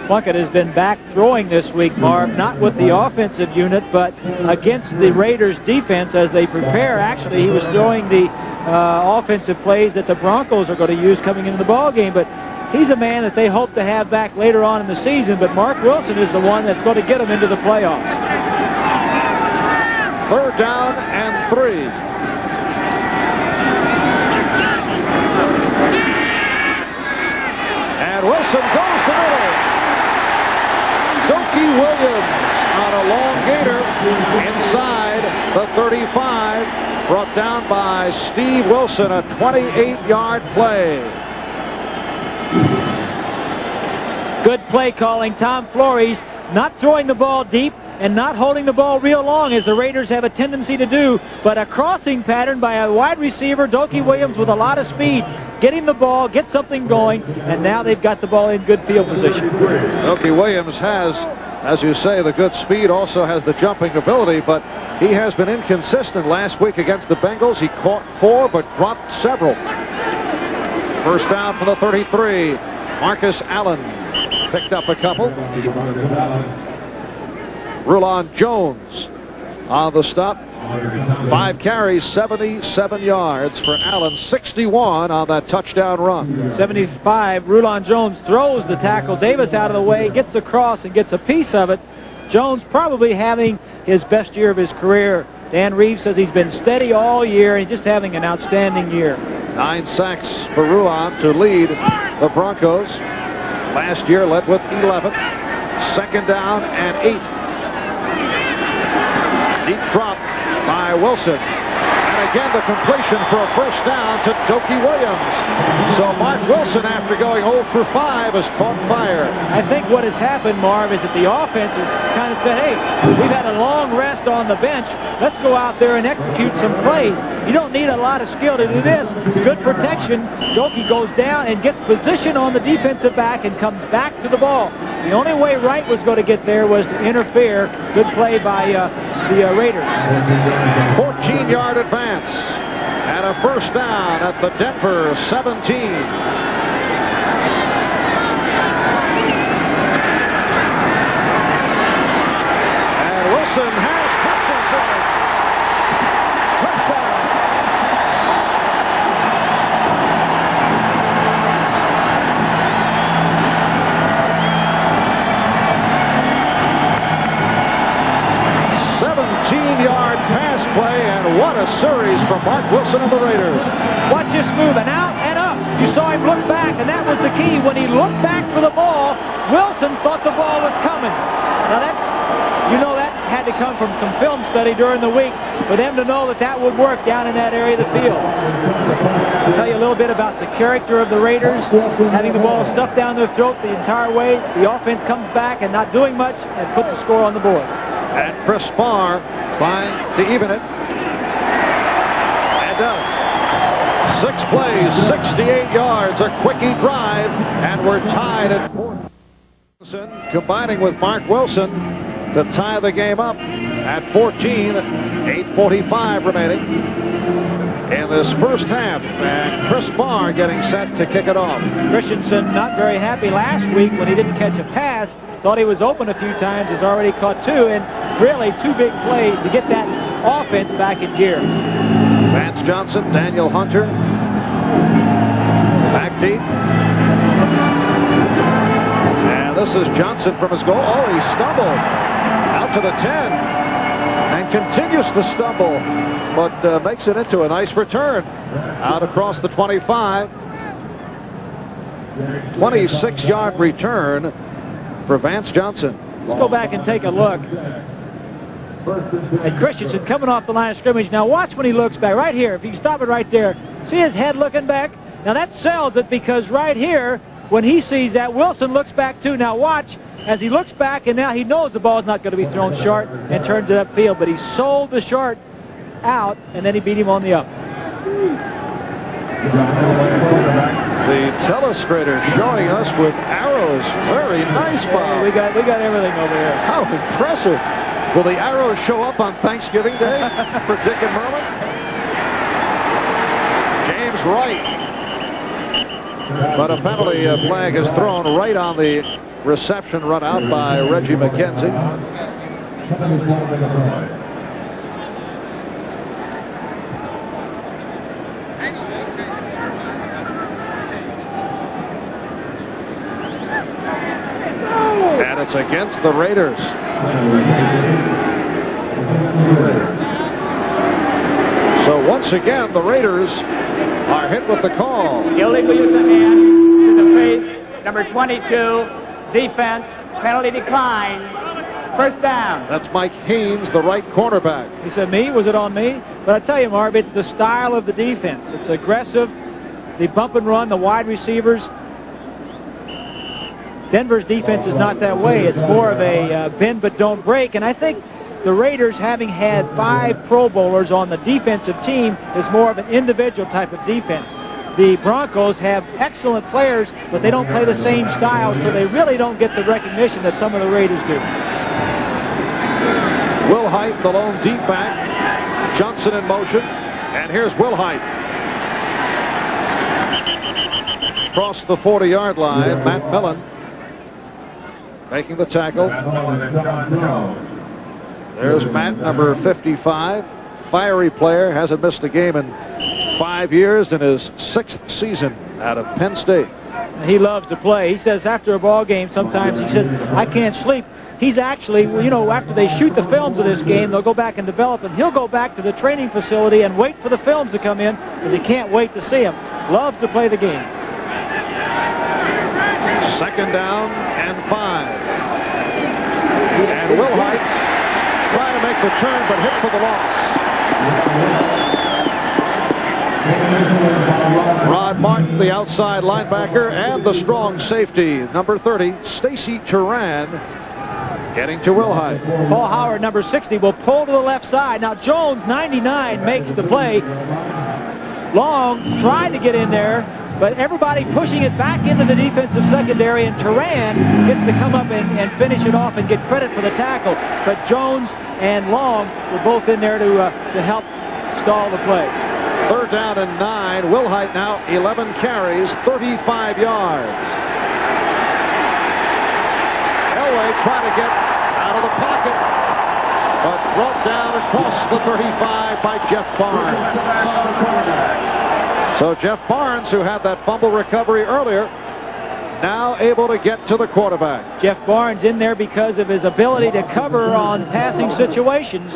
Plunkett has been back throwing this week, Marv, not with the offensive unit, but against the Raiders defense as they prepare. Actually, he was throwing the offensive plays that the Broncos are going to use coming into the ball game, but he's a man that they hope to have back later on in the season, but Mark Wilson is the one that's going to get them into the playoffs. 3rd down and 3. And Wilson goes to middle. Doki Williams on a long gator inside the 35. Brought down by Steve Wilson, a 28-yard play. Good play calling. Tom Flores not throwing the ball deep and not holding the ball real long, as the Raiders have a tendency to do, but a crossing pattern by a wide receiver, Doki Williams, with a lot of speed. Get him the ball, get something going, and now they've got the ball in good field position. Doki Williams has, as you say, the good speed, also has the jumping ability, but he has been inconsistent. Last week against the Bengals, he caught 4 but dropped several. First down for the 33. Marcus Allen picked up a couple. Rulon Jones on the stop. 5 carries, 77 yards for Allen, 61 on that touchdown run. 75, Rulon Jones throws the tackle. Davis out of the way, gets across and gets a piece of it. Jones probably having his best year of his career. Dan Reeves says he's been steady all year and just having an outstanding year. 9 sacks for Rulon to lead the Broncos. Last year led with 11. 2nd down and 8. Deep drop by Wilson. And again the completion for a first down to Doki Williams. So Mark Wilson, after going 0 for 5, has caught fire. I think what has happened, Marv, is that the offense has kind of said, hey, we've had a long rest on the bench. Let's go out there and execute some plays. You don't need a lot of skill to do this. Good protection. Doki goes down and gets position on the defensive back and comes back to the ball. The only way Wright was going to get there was to interfere. Good play by the Raiders. 14-yard advance Vance. And a first down at the Denver 17. Wilson has Hutchinson. Touchdown. Yard pass play, and what a series from Mark Wilson and the Raiders. Watch this move, and out and up. You saw him look back, and that was the key. When he looked back for the ball, Wilson thought the ball was coming. Now that's, that had to come from some film study during the week for them to know that that would work down in that area of the field. I'll tell you a little bit about the character of the Raiders, having the ball stuffed down their throat the entire way. The offense comes back and not doing much and puts a score on the board. And Chris Farr trying to even it. And does. 6 plays, 68 yards, a quickie drive, and we're tied at 4. Combining with Mark Wilson to tie the game up at 14, 8:45 remaining in this first half, and Chris Farr getting set to kick it off. Christensen not very happy last week when he didn't catch a pass. Thought he was open a few times, has already caught 2, and really 2 big plays to get that offense back in gear. Vance Johnson, Daniel Hunter, back deep. And this is Johnson from his goal. Oh, he stumbled out to the 10 and continues to stumble, but makes it into a nice return out across the 25. 26-yard return for Vance Johnson. Let's go back and take a look at Christensen coming off the line of scrimmage. Now watch when he looks back. Right here, if you can stop it right there. See his head looking back? Now that sells it, because right here, when he sees that, Wilson looks back too. Now watch as he looks back, and now he knows the ball's not going to be thrown short and turns it upfield, but he sold the short out, and then he beat him on the up. The telestrator showing us with arrows. Very nice, Bob. Yeah, we got everything over here. How impressive. Will the arrows show up on Thanksgiving Day for Dick and Merlin? James Wright. But a penalty flag is thrown right on the reception run out by Reggie McKenzie. And it's against the Raiders. So once again, the Raiders are hit with the call. Illegal use of hand to the face, number 22, defense, penalty decline, first down. That's Mike Haynes, the right cornerback. He said, me? Was it on me? But I tell you, Marv, it's the style of the defense. It's aggressive, the bump and run, the wide receivers. Denver's defense is not that way. It's more of a bend but don't break. And I think the Raiders, having had 5 Pro Bowlers on the defensive team, is more of an individual type of defense. The Broncos have excellent players, but they don't play the same style, so they really don't get the recognition that some of the Raiders do. Will Height, the lone deep back. Johnson in motion. And here's Will Height. Across the 40-yard line, Matt Millen making the tackle. There's Matt, number 55. Fiery player, hasn't missed a game in 5 years in his 6th season out of Penn State. He loves to play. He says after a ball game, sometimes he says, I can't sleep. He's actually, after they shoot the films of this game, they'll go back and develop, and he'll go back to the training facility and wait for the films to come in, because he can't wait to see them. Loves to play the game. 2nd down and 5. And Will Height trying to make the turn, but hit for the loss. Rod Martin, the outside linebacker, and the strong safety, number 30, Stacy Turan, getting to Will Height. Paul Howard, number 60, will pull to the left side. Now Jones, 99, makes the play. Long tried to get in there, but everybody pushing it back into the defensive secondary, and Turan gets to come up and finish it off and get credit for the tackle. But Jones and Long were both in there to help stall the play. 3rd down and 9. Wilhite now 11 carries, 35 yards. Elway trying to get out of the pocket, but brought down across the 35 by Jeff Barnes. So Jeff Barnes, who had that fumble recovery earlier, now able to get to the quarterback. Jeff Barnes in there because of his ability to cover on passing situations.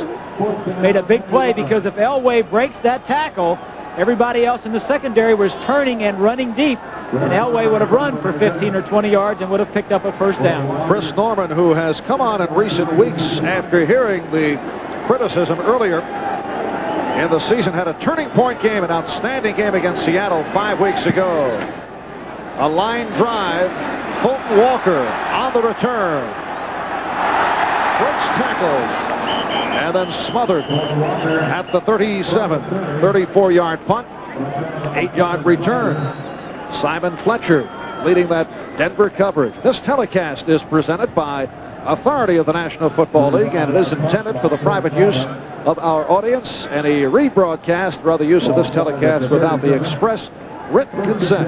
Made a big play because if Elway breaks that tackle, everybody else in the secondary was turning and running deep, and Elway would have run for 15 or 20 yards and would have picked up a first down. Chris Norman, who has come on in recent weeks after hearing the criticism earlier in the season, had a turning point game, an outstanding game against Seattle 5 weeks ago. A line drive, Fulton Walker on the return. Breaks tackles, and then smothered at the 37. 34-yard punt, 8-yard return. Simon Fletcher leading that Denver coverage. This telecast is presented by authority of the National Football League, and it is intended for the private use of our audience. Any rebroadcast or other use of this telecast without the express written consent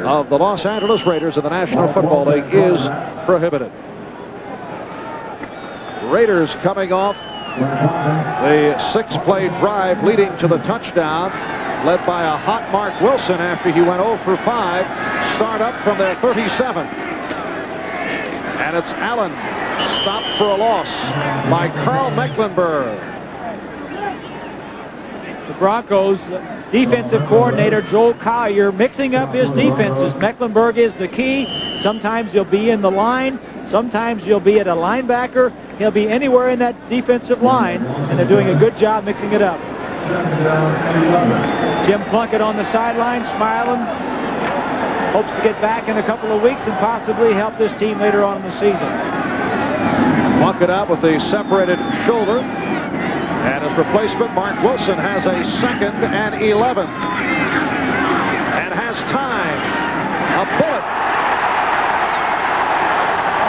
of the Los Angeles Raiders of the National Football League is prohibited. Raiders coming off the 6-play drive leading to the touchdown, led by a hot Mark Wilson after he went 0 for 5. Start up from their 37. And it's Allen, stopped for a loss by Carl Mecklenburg. The Broncos defensive coordinator Joel Collier mixing up his defenses. Mecklenburg is the key. Sometimes he'll be in the line. Sometimes he'll be at a linebacker. He'll be anywhere in that defensive line, and they're doing a good job mixing it up. Jim Plunkett on the sideline, smiling. Hopes to get back in a couple of weeks and possibly help this team later on in the season. Plunkett out with a separated shoulder. And his replacement, Mark Wilson, has a 2nd and 11. And has time. A bullet.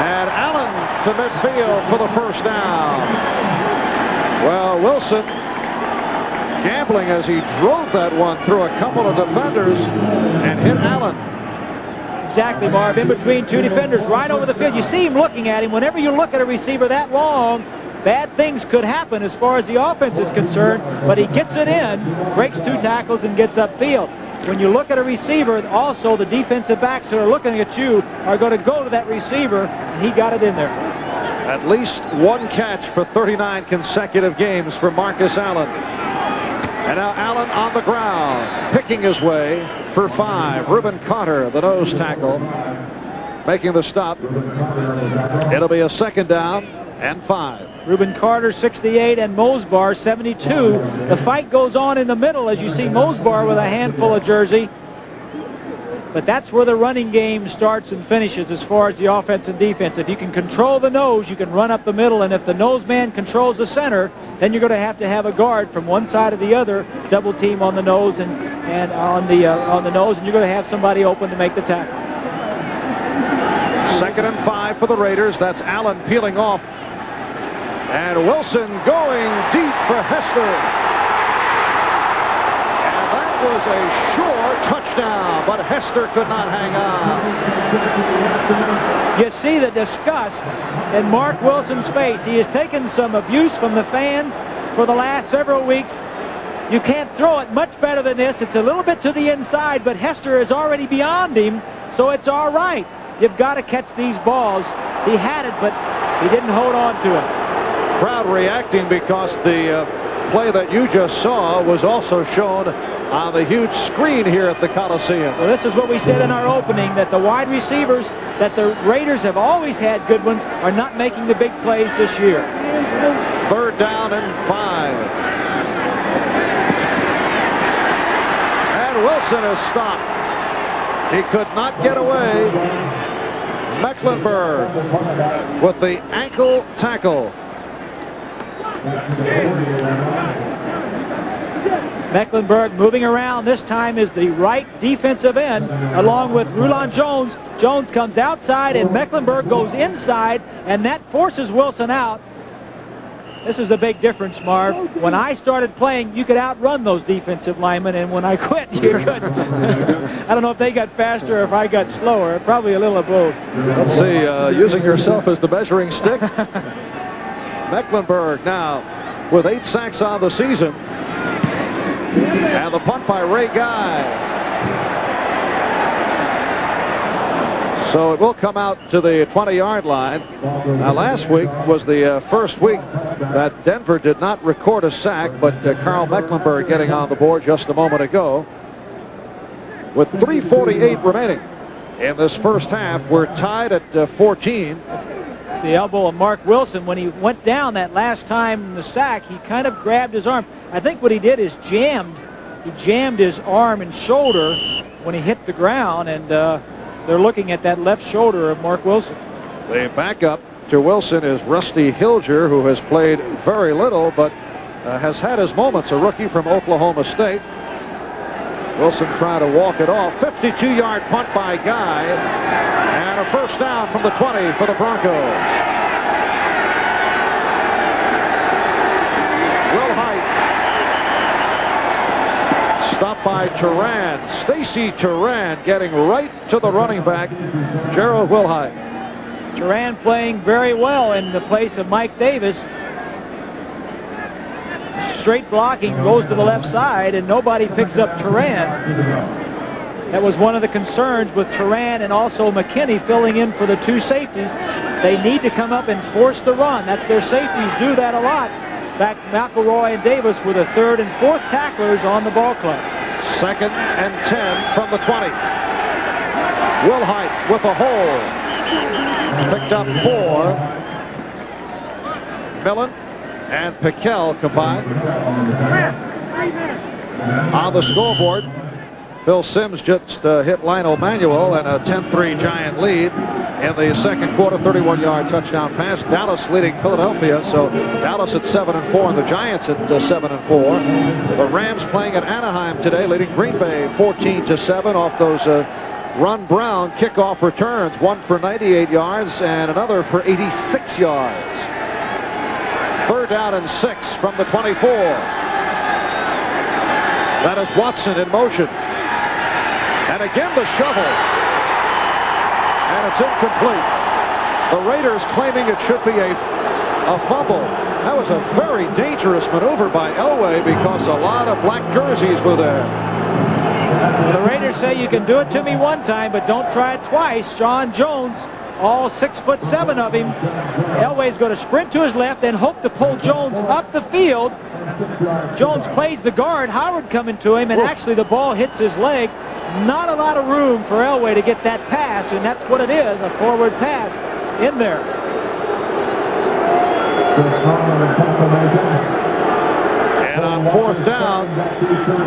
And Allen to midfield for the first down. Well, Wilson gambling as he drove that one through a couple of defenders and hit Allen. Exactly, Marv. In between two defenders, right over the field. You see him looking at him. Whenever you look at a receiver that long, bad things could happen as far as the offense is concerned, but he gets it in, breaks 2 tackles, and gets upfield. When you look at a receiver, also the defensive backs who are looking at you are going to go to that receiver, and he got it in there. At least 1 catch for 39 consecutive games for Marcus Allen. And now Allen on the ground, picking his way for 5. Reuben Carter, the nose tackle, making the stop. It'll be a 2nd down and 5. Reuben Carter, 68, and Mosbar, 72. The fight goes on in the middle as you see Mosbar with a handful of jersey. But that's where the running game starts and finishes as far as the offense and defense. If you can control the nose, you can run up the middle. And if the nose man controls the center, then you're going to have a guard from one side or the other, double team on the nose and on the nose, and you're going to have somebody open to make the tackle. 2nd and 5 for the Raiders. That's Allen peeling off. And Wilson going deep for Hester. And that was a sure touchdown, but Hester could not hang on. You see the disgust in Mark Wilson's face. He has taken some abuse from the fans for the last several weeks. You can't throw it much better than this. It's a little bit to the inside, but Hester is already beyond him, so it's all right. You've got to catch these balls. He had it, but he didn't hold on to it. Crowd reacting because the play that you just saw was also shown on the huge screen here at the Coliseum. Well, this is what we said in our opening, that the wide receivers, that the Raiders have always had good ones, are not making the big plays this year. 3rd down and 5. And Wilson is stopped. He could not get away. Mecklenburg with the ankle tackle. Mecklenburg moving around. This time is the right defensive end along with Rulon Jones. Jones comes outside and Mecklenburg goes inside, and that forces Wilson out. This is the big difference, Marv. When I started playing, you could outrun those defensive linemen, and when I quit, you couldn't. I don't know if they got faster or if I got slower. Probably a little of both. Let's see, using yourself as the measuring stick. Mecklenburg now with 8 sacks on the season. And the punt by Ray Guy. So it will come out to the 20-yard line. Now, last week was the first week that Denver did not record a sack, but Carl Mecklenburg getting on the board just a moment ago. With 3:48 remaining in this first half, we're tied at 14. It's the elbow of Mark Wilson. When he went down that last time in the sack, he kind of grabbed his arm. I think what he did is he jammed his arm and shoulder when he hit the ground, and they're looking at that left shoulder of Mark Wilson. The backup to Wilson is Rusty Hilger, who has played very little, but has had his moments, a rookie from Oklahoma State. Wilson trying to walk it off. 52-yard punt by Guy. And a first down from the 20 for the Broncos. Will Height. Stopped by Turan. Stacy Turan getting right to the running back, Gerald Wilhite. Turan playing very well in the place of Mike Davis. Straight blocking, goes to the left side, and nobody picks up Turan. That was one of the concerns with Turan and also McKinney filling in for the 2 safeties. They need to come up and force the run. That's their safeties do that a lot. In fact, McElroy and Davis were the 3rd and 4th tacklers on the ball club. 2nd and 10 from the 20. Wilhite with a hole. Picked up 4. Millen and Piquel combined. On the scoreboard, Phil Simms just hit Lionel Manuel and a 10-3 Giant lead in the second quarter. 31-yard touchdown pass. Dallas leading Philadelphia, so Dallas at 7-4 and the Giants at 7-4. The Rams playing at Anaheim today, leading Green Bay 14-7 off those Ron Brown kickoff returns. One for 98 yards and another for 86 yards. 3rd down and 6 from the 24. That is Watson in motion. And again the shovel. And it's incomplete. The Raiders claiming it should be a fumble. That was a very dangerous maneuver by Elway because a lot of black jerseys were there. The Raiders say you can do it to me one time, but don't try it twice. Sean Jones, all 6'7" of him. Elway's going to sprint to his left and hope to pull Jones up the field. Jones plays the guard. Howard coming to him, and actually the ball hits his leg. Not a lot of room for Elway to get that pass, and that's what it is, a forward pass in there. And on 4th down,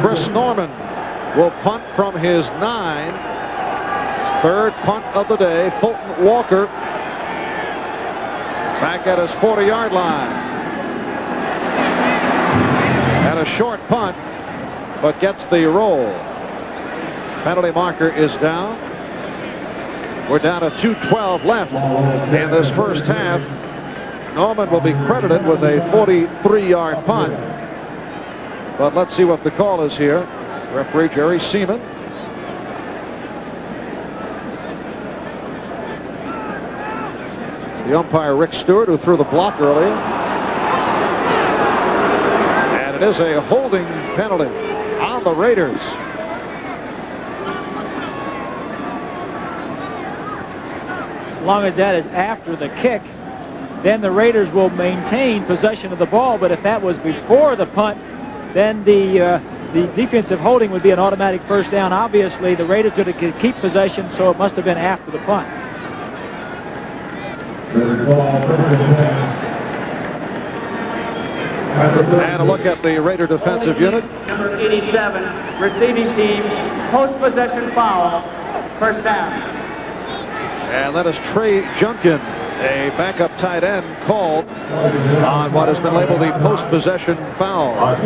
Chris Norman will punt from his 9. 3rd punt of the day. Fulton Walker back at his 40-yard line. And a short punt, but gets the roll. Penalty marker is down. We're down to 2:12 left in this first half. Norman will be credited with a 43-yard punt. But let's see what the call is here. Referee Jerry Seaman. The umpire, Rick Stewart, who threw the block earlier. And it is a holding penalty on the Raiders. As long as that is after the kick, then the Raiders will maintain possession of the ball. But if that was before the punt, then the defensive holding would be an automatic first down. Obviously, the Raiders are to keep possession, so it must have been after the punt. And a look at the Raider defensive unit. Number 87, receiving team, post-possession foul, first down. And that is Trey Junkin, a backup tight end, called on what has been labeled the post-possession foul. I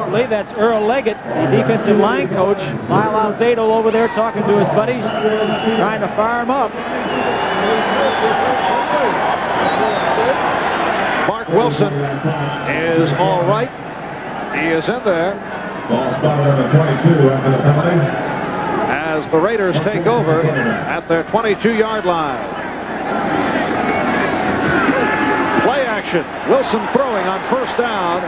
believe that's Earl Leggett, the defensive line coach. Lyle Alzado over there talking to his buddies, trying to fire him up. Mark Wilson is all right. He is in there. Ball spotted on the 22 after the penalty. As the Raiders take over at their 22-yard line. Play action. Wilson throwing on first down.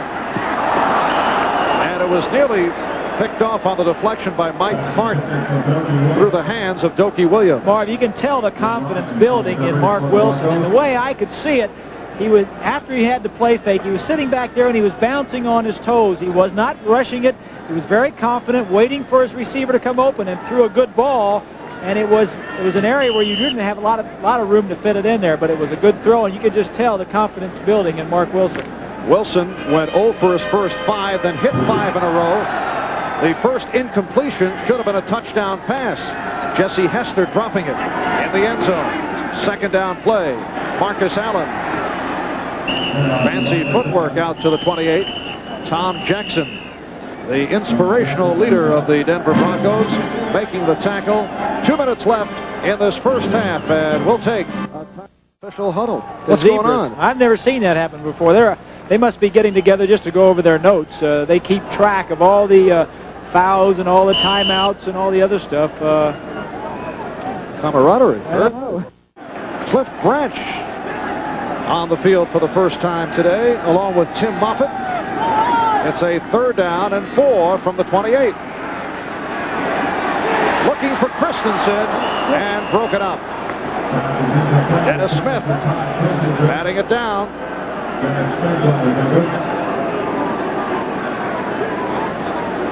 And it was nearly picked off on the deflection by Mike Martin through the hands of Dokie Williams. Marv, you can tell the confidence building in Mark Wilson. And the way I could see it, he was, after he had the play fake, he was sitting back there and he was bouncing on his toes. He was not rushing it. He was very confident, waiting for his receiver to come open, and threw a good ball. And it was an area where you didn't have a lot of room to fit it in there, but it was a good throw, and you could just tell the confidence building in Mark Wilson. Wilson went 0 for his first 5, then hit 5 in a row. The first incompletion should have been a touchdown pass. Jesse Hester dropping it in the end zone. Second down play. Marcus Allen. Fancy footwork out to the 28. Tom Jackson, the inspirational leader of the Denver Broncos, making the tackle. 2 minutes left in this first half, and we'll take a official huddle. What's going on? I've never seen that happen before. They must be getting together just to go over their notes. They keep track of all the fouls and all the timeouts and all the other stuff. Camaraderie. Cliff Branch on the field for the first time today, along with Tim Moffitt. It's a 3rd down and 4 from the 28. Looking for Christensen and broke it up. Dennis Smith batting it down.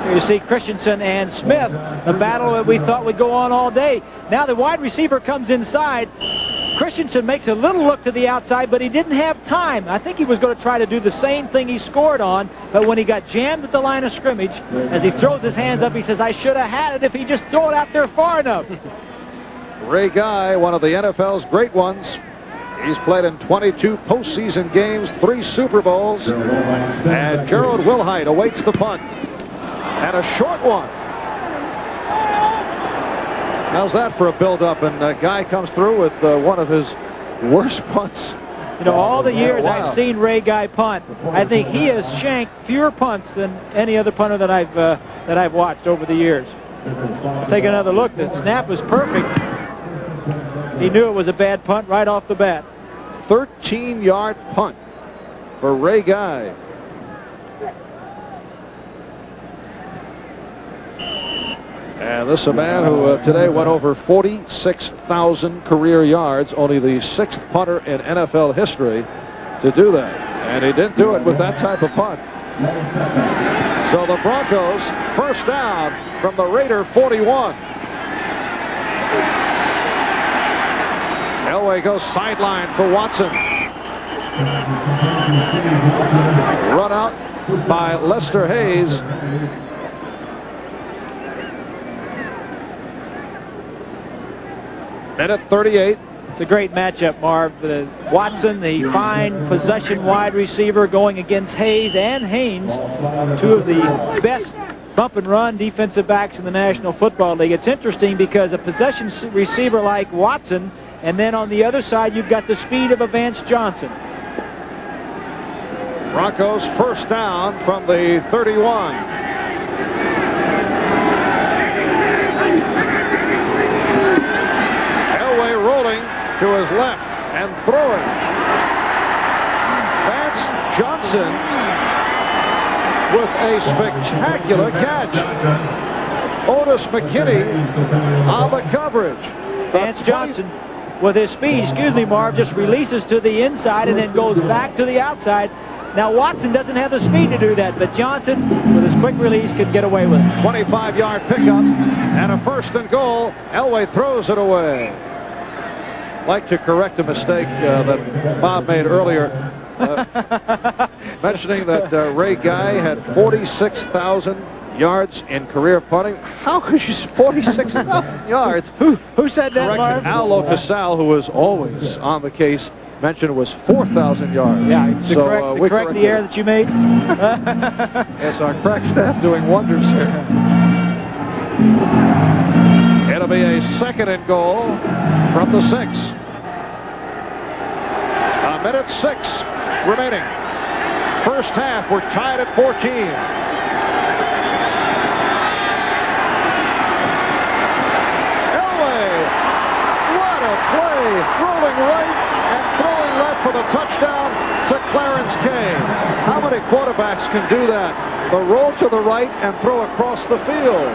Here you see Christensen and Smith, the battle that we thought would go on all day. Now the wide receiver comes inside. Christensen makes a little look to the outside, but he didn't have time. I think he was going to try to do the same thing he scored on, but when he got jammed at the line of scrimmage, as he throws his hands up, he says, I should have had it if he just threw it out there far enough. Ray Guy, one of the NFL's great ones. He's played in 22 postseason games, 3 Super Bowls. And Gerald Wilhite awaits the punt. And a short one. How's that for a build-up? And a guy comes through with one of his worst punts. You know, all the years I've seen Ray Guy punt, I think he has shanked fewer punts than any other punter that I've watched over the years. Take another look. The snap was perfect. He knew it was a bad punt right off the bat. 13-yard punt for Ray Guy. And this is a man who today went over 46,000 career yards, only the 6th punter in NFL history to do that. And he didn't do it with that type of punt. So the Broncos, first down from the Raider 41. Elway goes sideline for Watson. Run out by Lester Hayes. Minute 38. It's a great matchup, Marv. Watson, the fine possession wide receiver, going against Hayes and Haynes, 2 of the best bump and run defensive backs in the National Football League. It's interesting because a possession receiver like Watson, and then on the other side you've got the speed of a Vance Johnson. Broncos first down from the 31. Rolling to his left and throwing. Vance Johnson with a spectacular catch. Otis McKinney on the coverage. Vance Johnson with his speed, Marv, just releases to the inside and then goes back to the outside. Now Watson doesn't have the speed to do that, but Johnson, with his quick release, could get away with it. 25-yard pickup and a 1st and goal. Elway throws it away. I'd like to correct a mistake that Bob made earlier, mentioning that Ray Guy had 46,000 yards in career punting. How could you 46,000 yards? Who said that, Marv? Al Locasal, who was always on the case, mentioned it was 4,000 yards. Yeah, to correct the error that you made. Yes, our crack staff doing wonders here. It'll be a 2nd and goal from the 6. A minute 6 remaining. First half, we're tied at 14. Elway, what a play! Rolling right and throwing left for the touchdown to Clarence Kane. How many quarterbacks can do that? The roll to the right and throw across the field.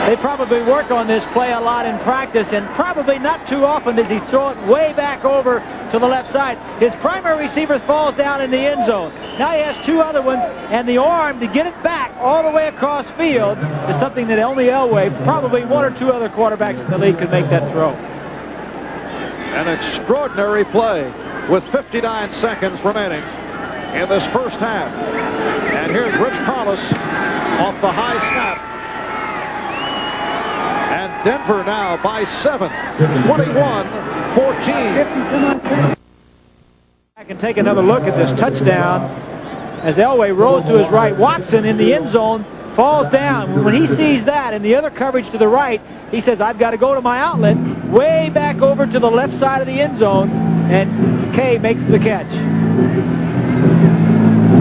They probably work on this play a lot in practice, and probably not too often does he throw it way back over to the left side. His primary receiver falls down in the end zone. Now he has two other ones, and the arm to get it back all the way across field is something that only Elway, probably one or two other quarterbacks in the league, could make that throw. An extraordinary play with 59 seconds remaining in this first half. And here's Rich Carlos off the high snap. And Denver now by 7, 21-14. I can take another look at this touchdown as Elway rolls to his right. Watson in the end zone falls down. When he sees that and the other coverage to the right, he says, I've got to go to my outlet, way back over to the left side of the end zone, and Kay makes the catch.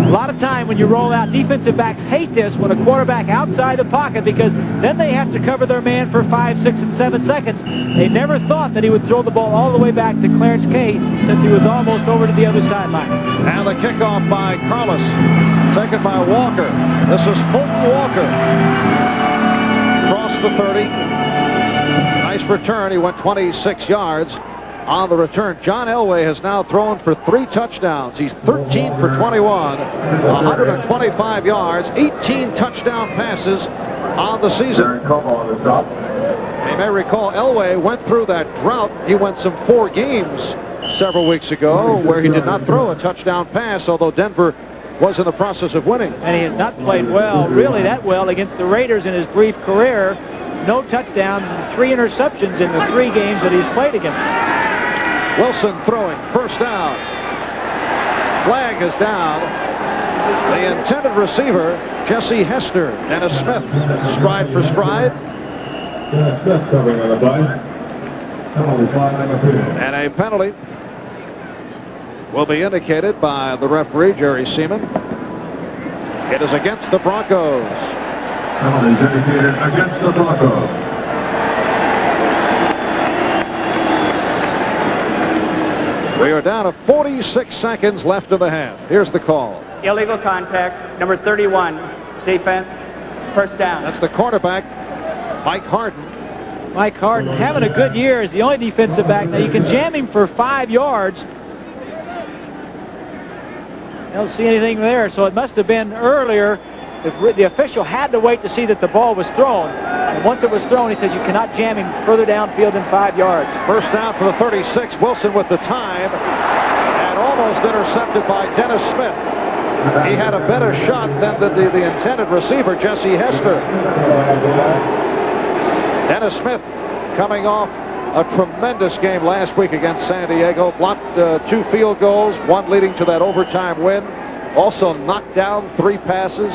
A lot of time when you roll out, defensive backs hate this when a quarterback outside the pocket, because then they have to cover their man for 5, 6, and 7 seconds. They never thought that he would throw the ball all the way back to Clarence Kay since he was almost over to the other sideline. And the kickoff by Carlos, taken by Walker. This is Fulton Walker. Across the 30. Nice return. He went 26 yards on the return. John Elway has now thrown for 3 touchdowns. He's 13 for 21, 125 yards, 18 touchdown passes on the season. You may recall Elway went through that drought. He went some 4 games several weeks ago where he did not throw a touchdown pass, although Denver was in the process of winning. And he has not played well, really that well, against the Raiders in his brief career. No touchdowns and 3 interceptions in the 3 games that he's played against them. Wilson throwing, first down. Flag is down. The intended receiver, Jesse Hester. Dennis Smith, stride for stride. Dennis Smith covering on the play. Penalty flag number 2. And a penalty will be indicated by the referee, Jerry Seaman. It is against the Broncos. Penalty is indicated against the Broncos. We are down to 46 seconds left of the half. Here's the call. Illegal contact, number 31, defense, first down. That's the quarterback, Mike Harden. Mike Harden having a good year as the only defensive back. Now you can jam him for 5 yards. Don't see anything there, so it must have been earlier. The official had to wait to see that the ball was thrown. And once it was thrown, he said you cannot jam him further downfield than 5 yards. First down for the 36. Wilson with the time. And almost intercepted by Dennis Smith. He had a better shot than the intended receiver, Jesse Hester. Dennis Smith coming off a tremendous game last week against San Diego. Blocked 2 field goals, 1 leading to that overtime win. Also knocked down 3 passes.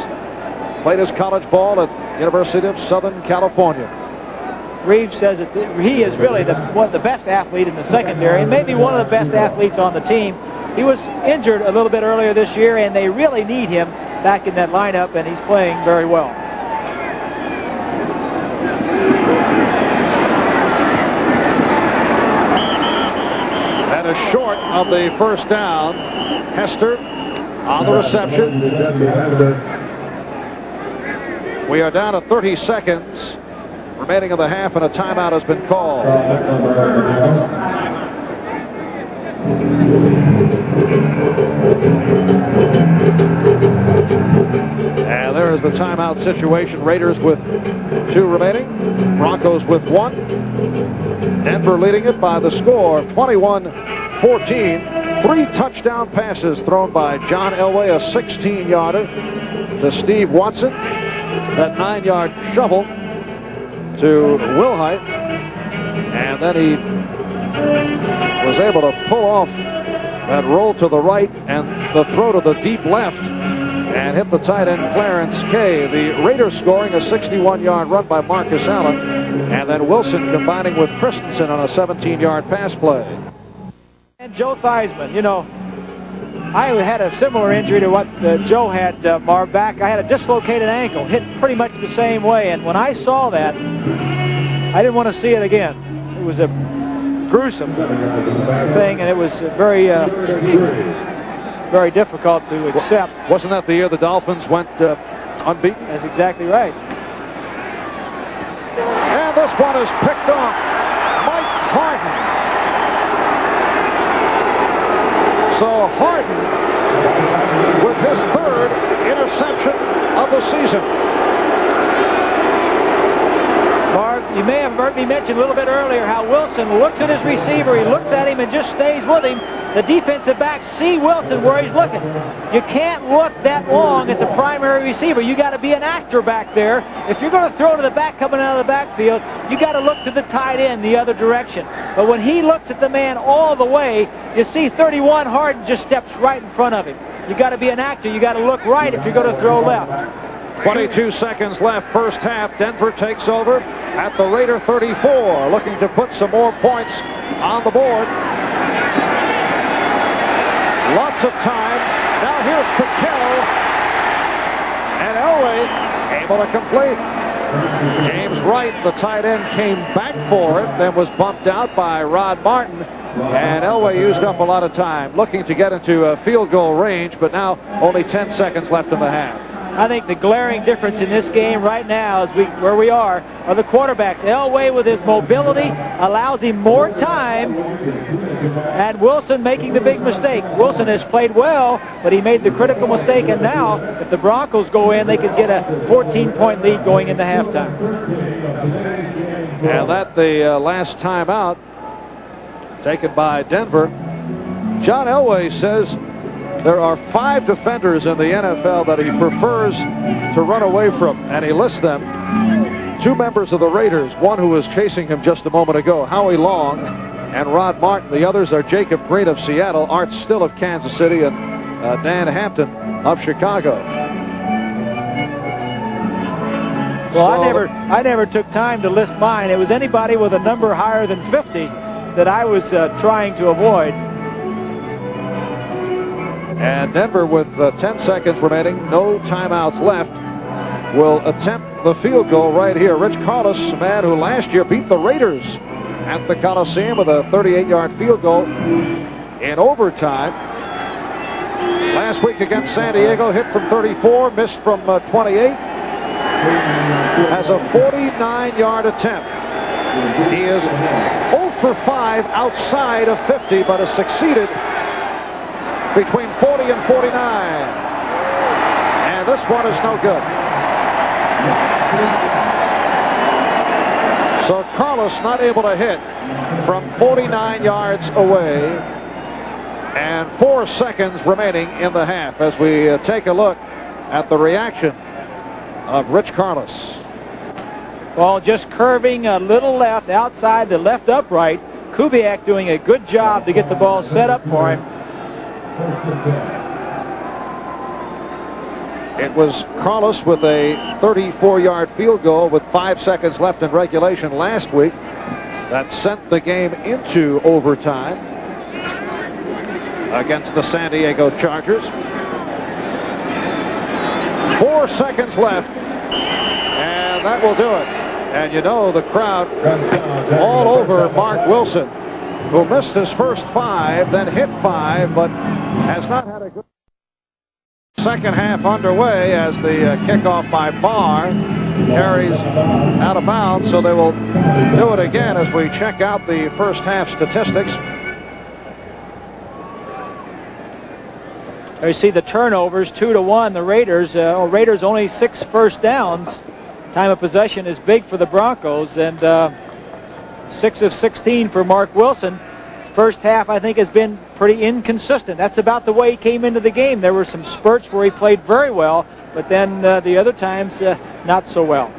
Played his college ball at University of Southern California. Reeves says that he is really the best athlete in the secondary, and maybe one of the best athletes on the team. He was injured a little bit earlier this year, and they really need him back in that lineup, and he's playing very well. That is short of the first down. Hester on the reception. We are down to 30 seconds remaining in the half, and a timeout has been called. And there is the timeout situation. Raiders with 2 remaining. Broncos with 1. Denver leading it by the score of 21-14. 3 touchdown passes thrown by John Elway, a 16-yarder to Steve Watson. That 9-yard shovel to Wilhite. And then he was able to pull off that roll to the right, and the throw to the deep left and hit the tight end Clarence Kay. The Raiders scoring a 61-yard run by Marcus Allen, and then Wilson combining with Christensen on a 17-yard pass play. And Joe Theismann, you know, I had a similar injury to what Joe had, Marv, back. I had a dislocated ankle, hit pretty much the same way, and when I saw that, I didn't want to see it again. It was a gruesome thing, and it was very, very difficult to accept. Wasn't that the year the Dolphins went unbeaten? That's exactly right. And this one is picked off. Mike Harden. So Harden with his third interception of the season. Marv, you may have heard me mention a little bit earlier how Wilson looks at his receiver. He looks at him and just stays with him. The defensive backs see Wilson where he's looking. You can't look that long at the primary receiver. You got to be an actor back there. If you're going to throw to the back coming out of the backfield, you got to look to the tight end the other direction. But when he looks at the man all the way, you see 31 Harden just steps right in front of him. You got to be an actor. You got to look right if you're going to throw left. 22 seconds left, first half. Denver takes over at the Raider 34, looking to put some more points on the board. Lots of time. Now here's Paquette, and Elway able to complete. James Wright, the tight end, came back for it, then was bumped out by Rod Martin, and Elway used up a lot of time, looking to get into field goal range, but now only 10 seconds left in the half. I think the glaring difference in this game right now, where we are the quarterbacks. Elway with his mobility allows him more time, and Wilson making the big mistake. Wilson has played well, but he made the critical mistake, and now if the Broncos go in, they could get a 14-point lead going into halftime. And that the last timeout taken by Denver. John Elway says there are 5 defenders in the NFL that he prefers to run away from, and he lists them. 2 members of the Raiders, one who was chasing him just a moment ago, Howie Long and Rod Martin. The others are Jacob Green of Seattle, Art Still of Kansas City, and Dan Hampton of Chicago. Well, I never took time to list mine. It was anybody with a number higher than 50 that I was trying to avoid. And Denver, with 10 seconds remaining, no timeouts left, will attempt the field goal right here. Rich Carlos, a man who last year beat the Raiders at the Coliseum with a 38-yard field goal in overtime. Last week against San Diego, hit from 34, missed from 28. Has a 49-yard attempt. He is 0 for 5 outside of 50, but has succeeded between 40 and 49. And this one is no good. So Carlos not able to hit from 49 yards away. And 4 seconds remaining in the half as we take a look at the reaction of Rich Carlos. Well, just curving a little left outside the left upright. Kubiak doing a good job to get the ball set up for him. It was Carlos with a 34-yard field goal with 5 seconds left in regulation last week that sent the game into overtime against the San Diego Chargers. 4 seconds left, and that will do it. And you know the crowd all over Mark Wilson, who missed his first 5, then hit 5, but has not had a good second half underway as the kickoff by Barr carries out of bounds. So they will do it again as we check out the first half statistics. You see the turnovers, 2-1. The Raiders only 6 first downs. Time of possession is big for the Broncos, and 6 of 16 for Mark Wilson. First half, I think, has been pretty inconsistent. That's about the way he came into the game. There were some spurts where he played very well, but then the other times, not so well.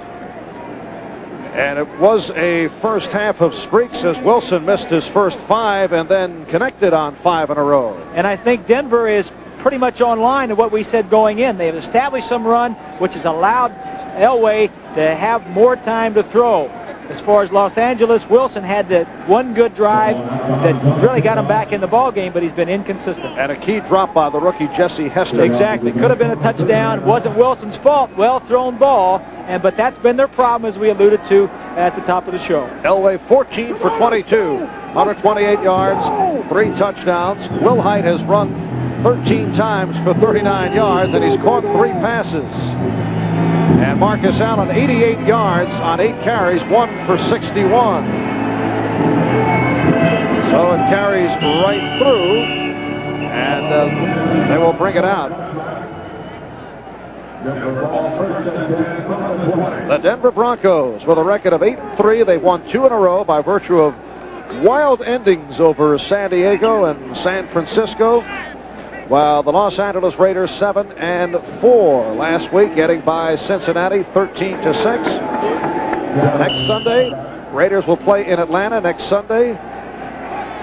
And it was a first half of streaks as Wilson missed his first 5 and then connected on 5 in a row. And I think Denver is pretty much on line to what we said going in. They've established some run, which has allowed Elway to have more time to throw. As far as Los Angeles, Wilson had that one good drive that really got him back in the ball game, but he's been inconsistent. And a key drop by the rookie Jesse Hester. Exactly. Could have been a touchdown. Wasn't Wilson's fault. Well thrown ball. But that's been their problem, as we alluded to at the top of the show. Elway 14 for 22, 128 yards, 3 touchdowns. Will Height has run 13 times for 39 yards, and he's caught 3 passes. And Marcus Allen, 88 yards on 8 carries, 1 for 61. So it carries right through, and they will bring it out. The Denver Broncos, with a record of 8-3, they've won 2 in a row by virtue of wild endings over San Diego and San Francisco. While the Los Angeles Raiders 7-4 last week, getting by Cincinnati 13-6. Next Sunday, Raiders will play in Atlanta next Sunday.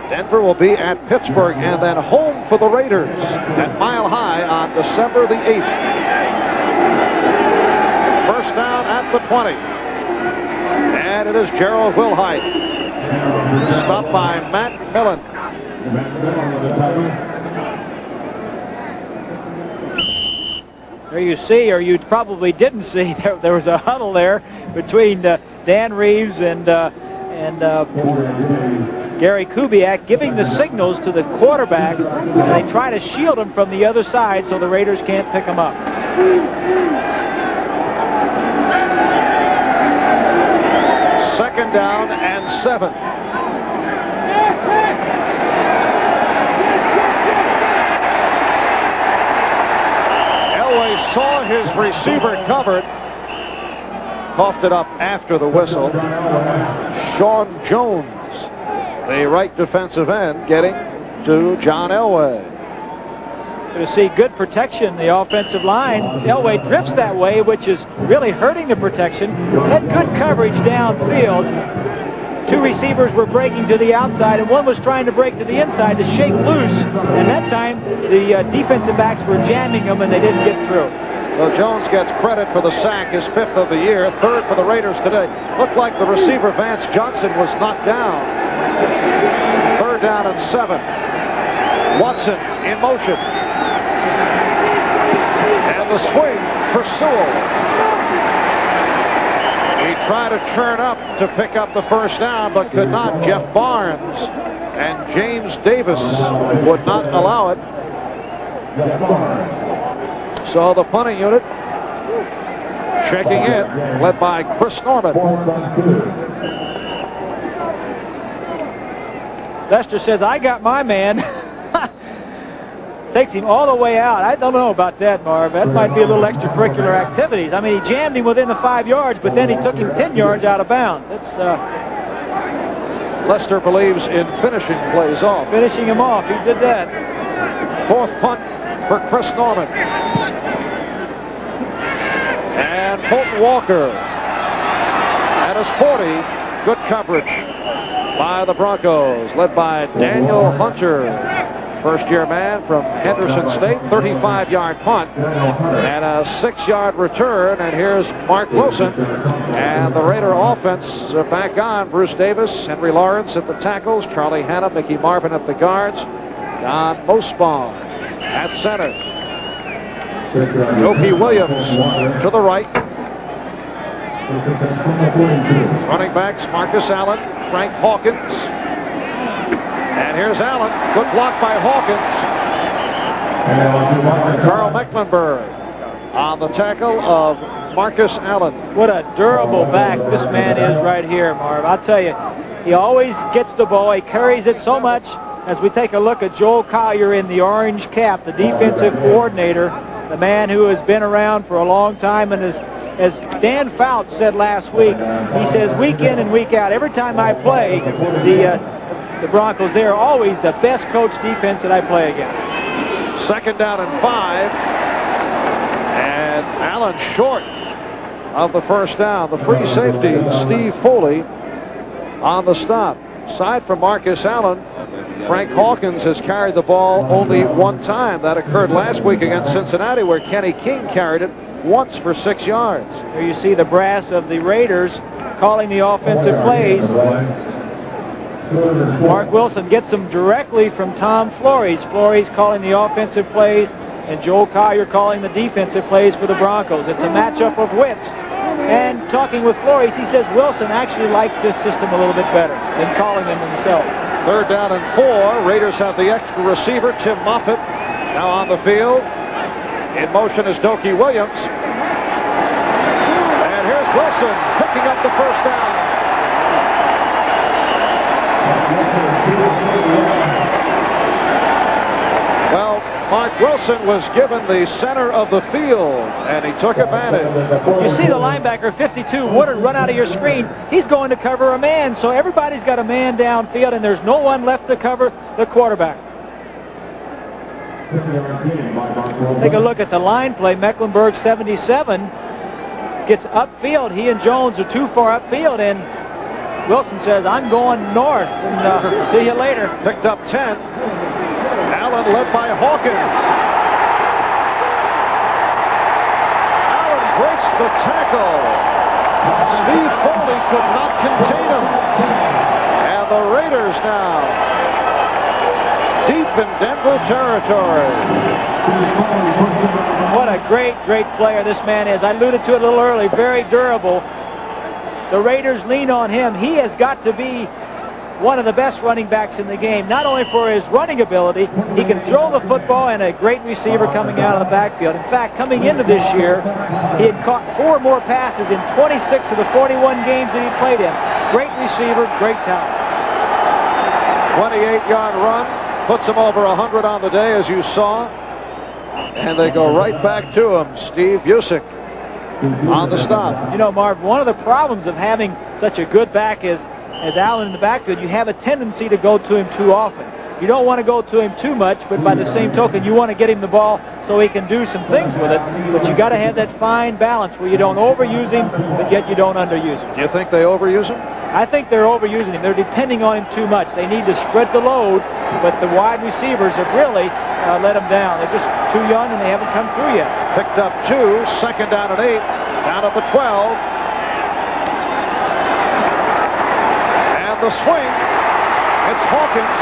Denver will be at Pittsburgh, and then home for the Raiders at Mile High on December the 8th. First down at the 20. And it is Gerald Wilhite. Stopped by Matt Millen. There you see, or you probably didn't see, there was a huddle there between Dan Reeves and Gary Kubiak, giving the signals to the quarterback, and they try to shield him from the other side so the Raiders can't pick him up. Second down and 7. Saw his receiver covered, coughed it up after the whistle. Sean Jones, the right defensive end, getting to John Elway. To see good protection in the offensive line. Elway drifts that way, which is really hurting the protection. Had good coverage downfield. 2 receivers were breaking to the outside, and one was trying to break to the inside to shake loose. And that time, the defensive backs were jamming him, and they didn't get through. Well, Jones gets credit for the sack, his 5th of the year, 3rd for the Raiders today. Looked like the receiver, Vance Johnson, was knocked down. 3rd down and 7. Watson in motion. And the swing for Sewell. He tried to turn up to pick up the first down, but could not. Jeff Barnes and James Davis would not allow it. So the punting unit checking in, led by Chris Norman. Lester says, I got my man. Takes him all the way out. I don't know about that, Marv. That might be a little extracurricular activities. I mean, he jammed him within the 5 yards, but then he took him 10 yards out of bounds. That's Lester believes in finishing plays off. Finishing him off. He did that. 4th punt for Chris Norman. And Fulton Walker at his 40. Good coverage by the Broncos, led by Daniel Hunter. First-year man from Henderson State, 35-yard punt and a 6-yard return. And here's Mark Wilson. And the Raider offense are back on. Bruce Davis, Henry Lawrence at the tackles, Charlie Hanna, Mickey Marvin at the guards, Don Mosbaum at center. Yoki Williams to the right. Running backs, Marcus Allen, Frank Hawkins. And here's Allen. Good block by Hawkins. Carl Mecklenburg on the tackle of Marcus Allen. What a durable back this man is right here, Marv. I'll tell you, he always gets the ball. He carries it so much. As we take a look at Joel Collier in the orange cap, the defensive coordinator, the man who has been around for a long time, and as Dan Fouts said last week, he says week in and week out, every time I play the Broncos, they are always the best coached defense that I play against. 2nd down and 5. And Allen short of the first down. The free safety, Steve Foley, on the stop. Aside from Marcus Allen, Frank Hawkins has carried the ball only one time. That occurred last week against Cincinnati, where Kenny King carried it once for 6 yards. Here you see the brass of the Raiders calling the offensive plays. Mark Wilson gets them directly from Tom Flores. Flores calling the offensive plays, and Joel Collier calling the defensive plays for the Broncos. It's a matchup of wits. And talking with Flores, he says Wilson actually likes this system a little bit better than calling them himself. 3rd down and 4. Raiders have the extra receiver, Tim Moffitt, now on the field. In motion is Dokie Williams. And here's Wilson picking up the first down. Well, Mark Wilson was given the center of the field, and he took advantage. You see the linebacker, 52, Woodard, run out of your screen. He's going to cover a man, so everybody's got a man downfield, and there's no one left to cover the quarterback. Take a look at the line play. Mecklenburg, 77, gets upfield. He and Jones are too far upfield, and Wilson says, I'm going north, and see you later. Picked up 10. Allen led by Hawkins. Allen breaks the tackle. Steve Foley could not contain him. And the Raiders now deep in Denver territory. What a great, great player this man is. I alluded to it a little early. Very durable. The Raiders lean on him. He has got to be one of the best running backs in the game, not only for his running ability, he can throw the football, and a great receiver coming out of the backfield. In fact, coming into this year, he had caught 4 more passes in 26 of the 41 games that he played in. Great receiver, great talent. 28-yard run, puts him over 100 on the day, as you saw. And they go right back to him. Steve Busick on the stop. You know, Marv, one of the problems of having such a good back is, as Allen in the backfield, you have a tendency to go to him too often. You don't want to go to him too much, but by the same token, you want to get him the ball so he can do some things with it. But you got to have that fine balance where you don't overuse him, but yet you don't underuse him. Do you think they overuse him? I think they're overusing him. They're depending on him too much. They need to spread the load, but the wide receivers have really let him down. They're just too young, and they haven't come through yet. Picked up 2, 2nd down and 8, down at the 12. The swing, it's Hawkins.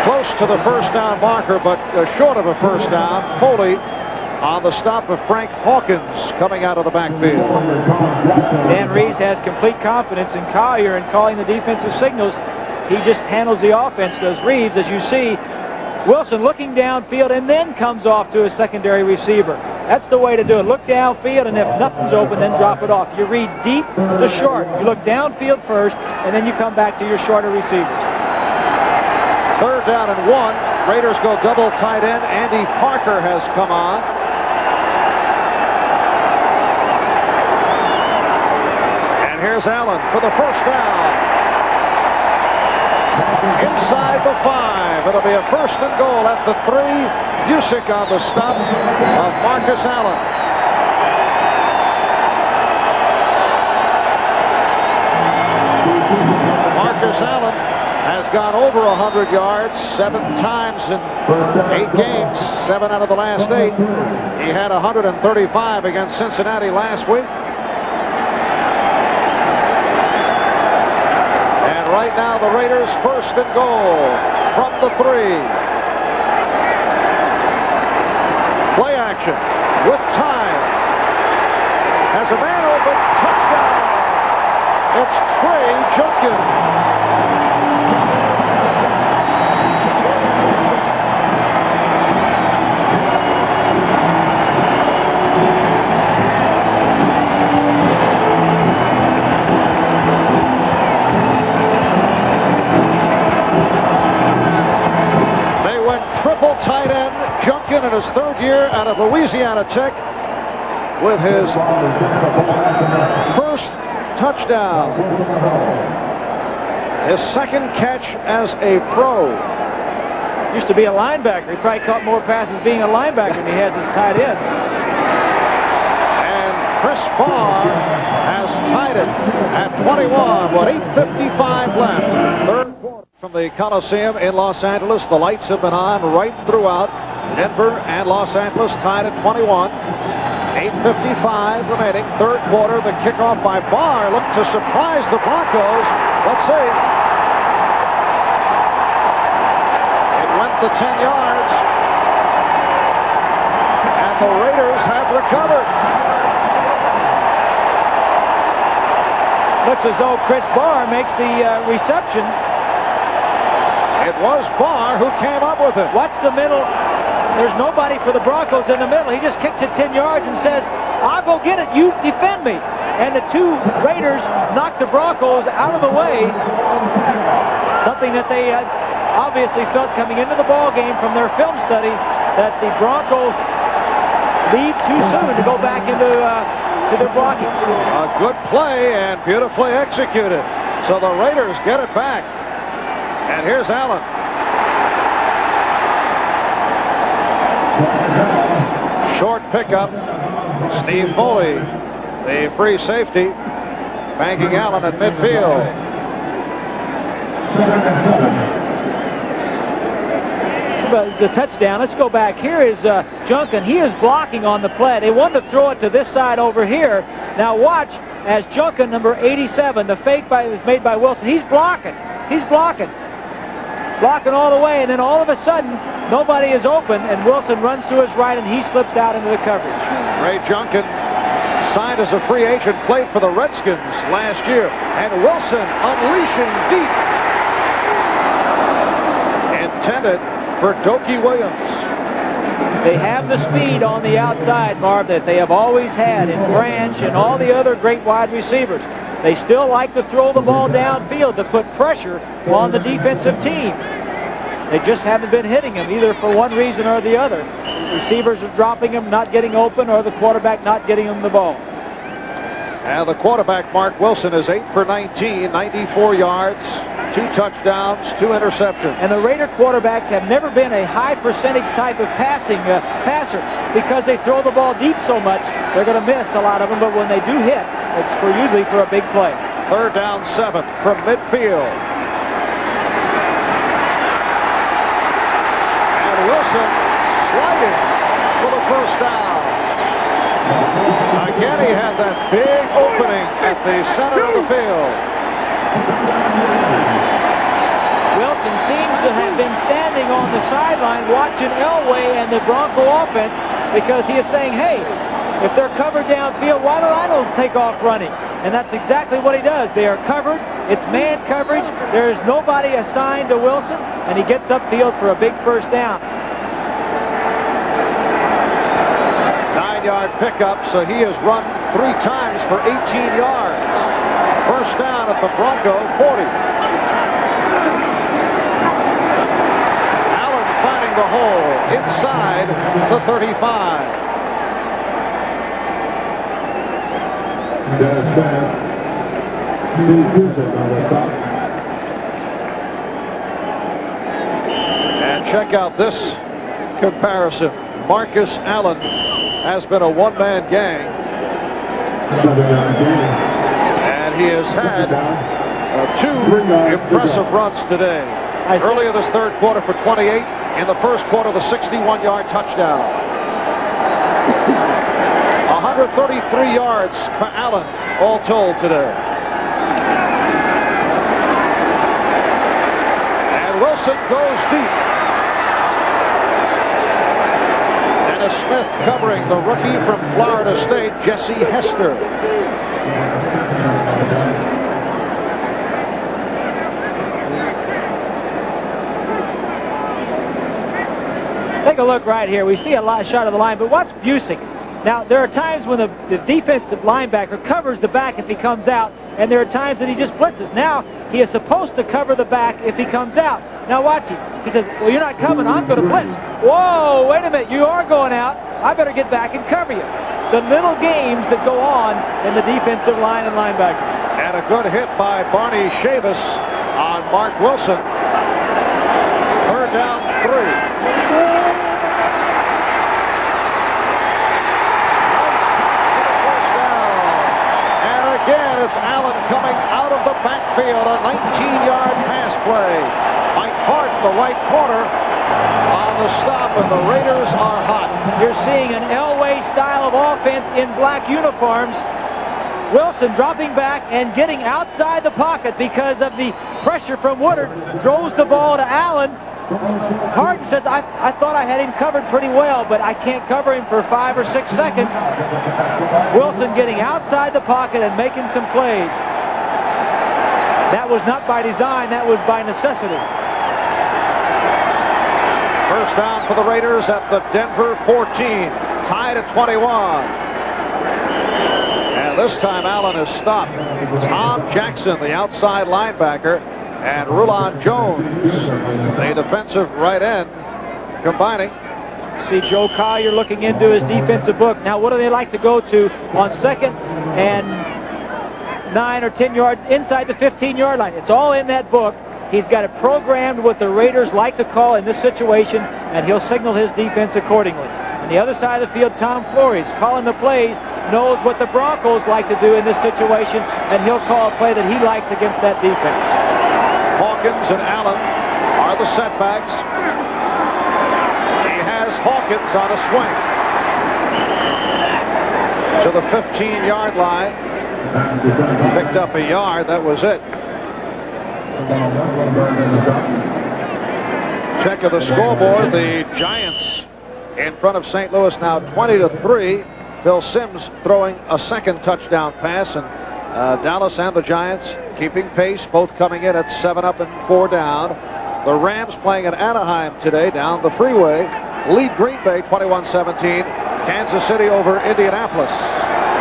Close to the first down marker, but short of a first down. Foley on the stop of Frank Hawkins coming out of the backfield. Dan Reeves has complete confidence in Collier in calling the defensive signals. He just handles the offense, does Reeves, as you see. Wilson looking downfield and then comes off to a secondary receiver. That's the way to do it. Look downfield, and if nothing's open, then drop it off. You read deep to short. You look downfield first, and then you come back to your shorter receivers. 3rd down and 1. Raiders go double tight end. Andy Parker has come on. And here's Allen for the first down. Inside the 5. It'll be a 1st and goal at the 3. Busick on the stop of Marcus Allen. Marcus Allen has gone over 100 yards 7 times in 8 games, 7 out of the last 8. He had 135 against Cincinnati last week. Right now, the Raiders 1st and goal from the 3. Play action with time. Has a man open. Touchdown. It's Trey Junkin. Tight end Junkin in his 3rd year out of Louisiana Tech with his 1st touchdown. His 2nd catch as a pro. Used to be a linebacker. He probably caught more passes being a linebacker than he has as tight end. And Chris Barr has tied it at 21 with 8:55 left. Third quarter from the Coliseum in Los Angeles. The lights have been on right throughout. Denver and Los Angeles tied at 21. 8:55 remaining. Third quarter. The kickoff by Barr looked to surprise the Broncos. Let's see. It went the 10 yards. And the Raiders have recovered. Looks as though Chris Barr makes the reception. It was Barr who came up with it. Watch the middle. There's nobody for the Broncos in the middle. He just kicks it 10 yards and says, I'll go get it. You defend me. And the two Raiders knocked the Broncos out of the way. Something that they obviously felt coming into the ball game from their film study, that the Broncos leave too soon to go back into to their blocking. A good play and beautifully executed. So the Raiders get it back. And here's Allen. Short pickup. Steve Foley, the free safety, banking Allen at midfield. The touchdown. Let's go back. Here is Junkin. He is blocking on the play. They wanted to throw it to this side over here. Now watch as Junkin, number 87, the fake was made by Wilson. He's blocking. He's blocking. Blocking all the way, and then all of a sudden, nobody is open, and Wilson runs to his right, and he slips out into the coverage. Ray Junkin, signed as a free agent, played for the Redskins last year, and Wilson unleashing deep. Intended for Dokie Williams. They have the speed on the outside, Marv, that they have always had in Branch and all the other great wide receivers. They still like to throw the ball downfield to put pressure on the defensive team. They just haven't been hitting him either for one reason or the other. Receivers are dropping him, not getting open, or the quarterback not getting him the ball. And the quarterback, Mark Wilson, is 8 for 19, 94 yards, 2 touchdowns, 2 interceptions. And the Raider quarterbacks have never been a high percentage type of passer because they throw the ball deep so much. They're going to miss a lot of them, but when they do hit, it's usually for a big play. Third down, 7 from midfield. And Wilson sliding for the first down. Again, he had that big opening at the center of the field. Wilson seems to have been standing on the sideline watching Elway and the Bronco offense because he is saying, hey, if they're covered downfield, why don't I take off running? And that's exactly what he does. They are covered. It's man coverage. There is nobody assigned to Wilson, and he gets upfield for a big first down. 9-yard pickup, so he has run 3 times for 18 yards. First down at the Bronco 40. Allen finding the hole inside the 35. And check out this comparison. Marcus Allen has been a one-man gang. And he has had 2 impressive runs today. Earlier this third quarter for 28. In the first quarter, the 61-yard touchdown. 133 yards for Allen, all told today. And Wilson goes deep. Dennis Smith covering the rookie from Florida State, Jesse Hester. Take a look right here. We see a shot of the line, but watch Busick. Now, there are times when the defensive linebacker covers the back if he comes out, and there are times that he just blitzes. Now, he is supposed to cover the back if he comes out. Now, watch him. He says, well, you're not coming. I'm going to blitz. Whoa, wait a minute. You are going out. I better get back and cover you. The little games that go on in the defensive line and linebacker. And a good hit by Barney Chavis on Mark Wilson. Third down, 3. Again, it's corner on the stop, and the Raiders are hot. You're seeing an Elway style of offense in black uniforms. Wilson dropping back and getting outside the pocket because of the pressure from Woodard. Throws the ball to Allen. Harden says, I thought I had him covered pretty well, but I can't cover him for 5 or 6 seconds. Wilson getting outside the pocket and making some plays. That was not by design, that was by necessity. First down for the Raiders at the Denver 14. Tied at 21. And this time Allen is stopped. Tom Jackson, the outside linebacker, and Rulon Jones, the defensive right end, combining. See Joe Collier looking into his defensive book. Now, what do they like to go to on second and 9 or 10 yards inside the 15-yard line? It's all in that book. He's got it programmed what the Raiders like to call in this situation, and he'll signal his defense accordingly. On the other side of the field, Tom Flores, calling the plays, knows what the Broncos like to do in this situation, and he'll call a play that he likes against that defense. Hawkins and Allen are the setbacks. He has Hawkins on a swing to the 15-yard line. Picked up a yard. That was it. Check of the scoreboard. The Giants in front of St. Louis now 20-3. Phil Simms throwing a second touchdown pass, and Dallas and the Giants keeping pace, both coming in at 7 up and 4 down. The Rams playing at Anaheim today down the freeway. Lead Green Bay 21-17. Kansas City over Indianapolis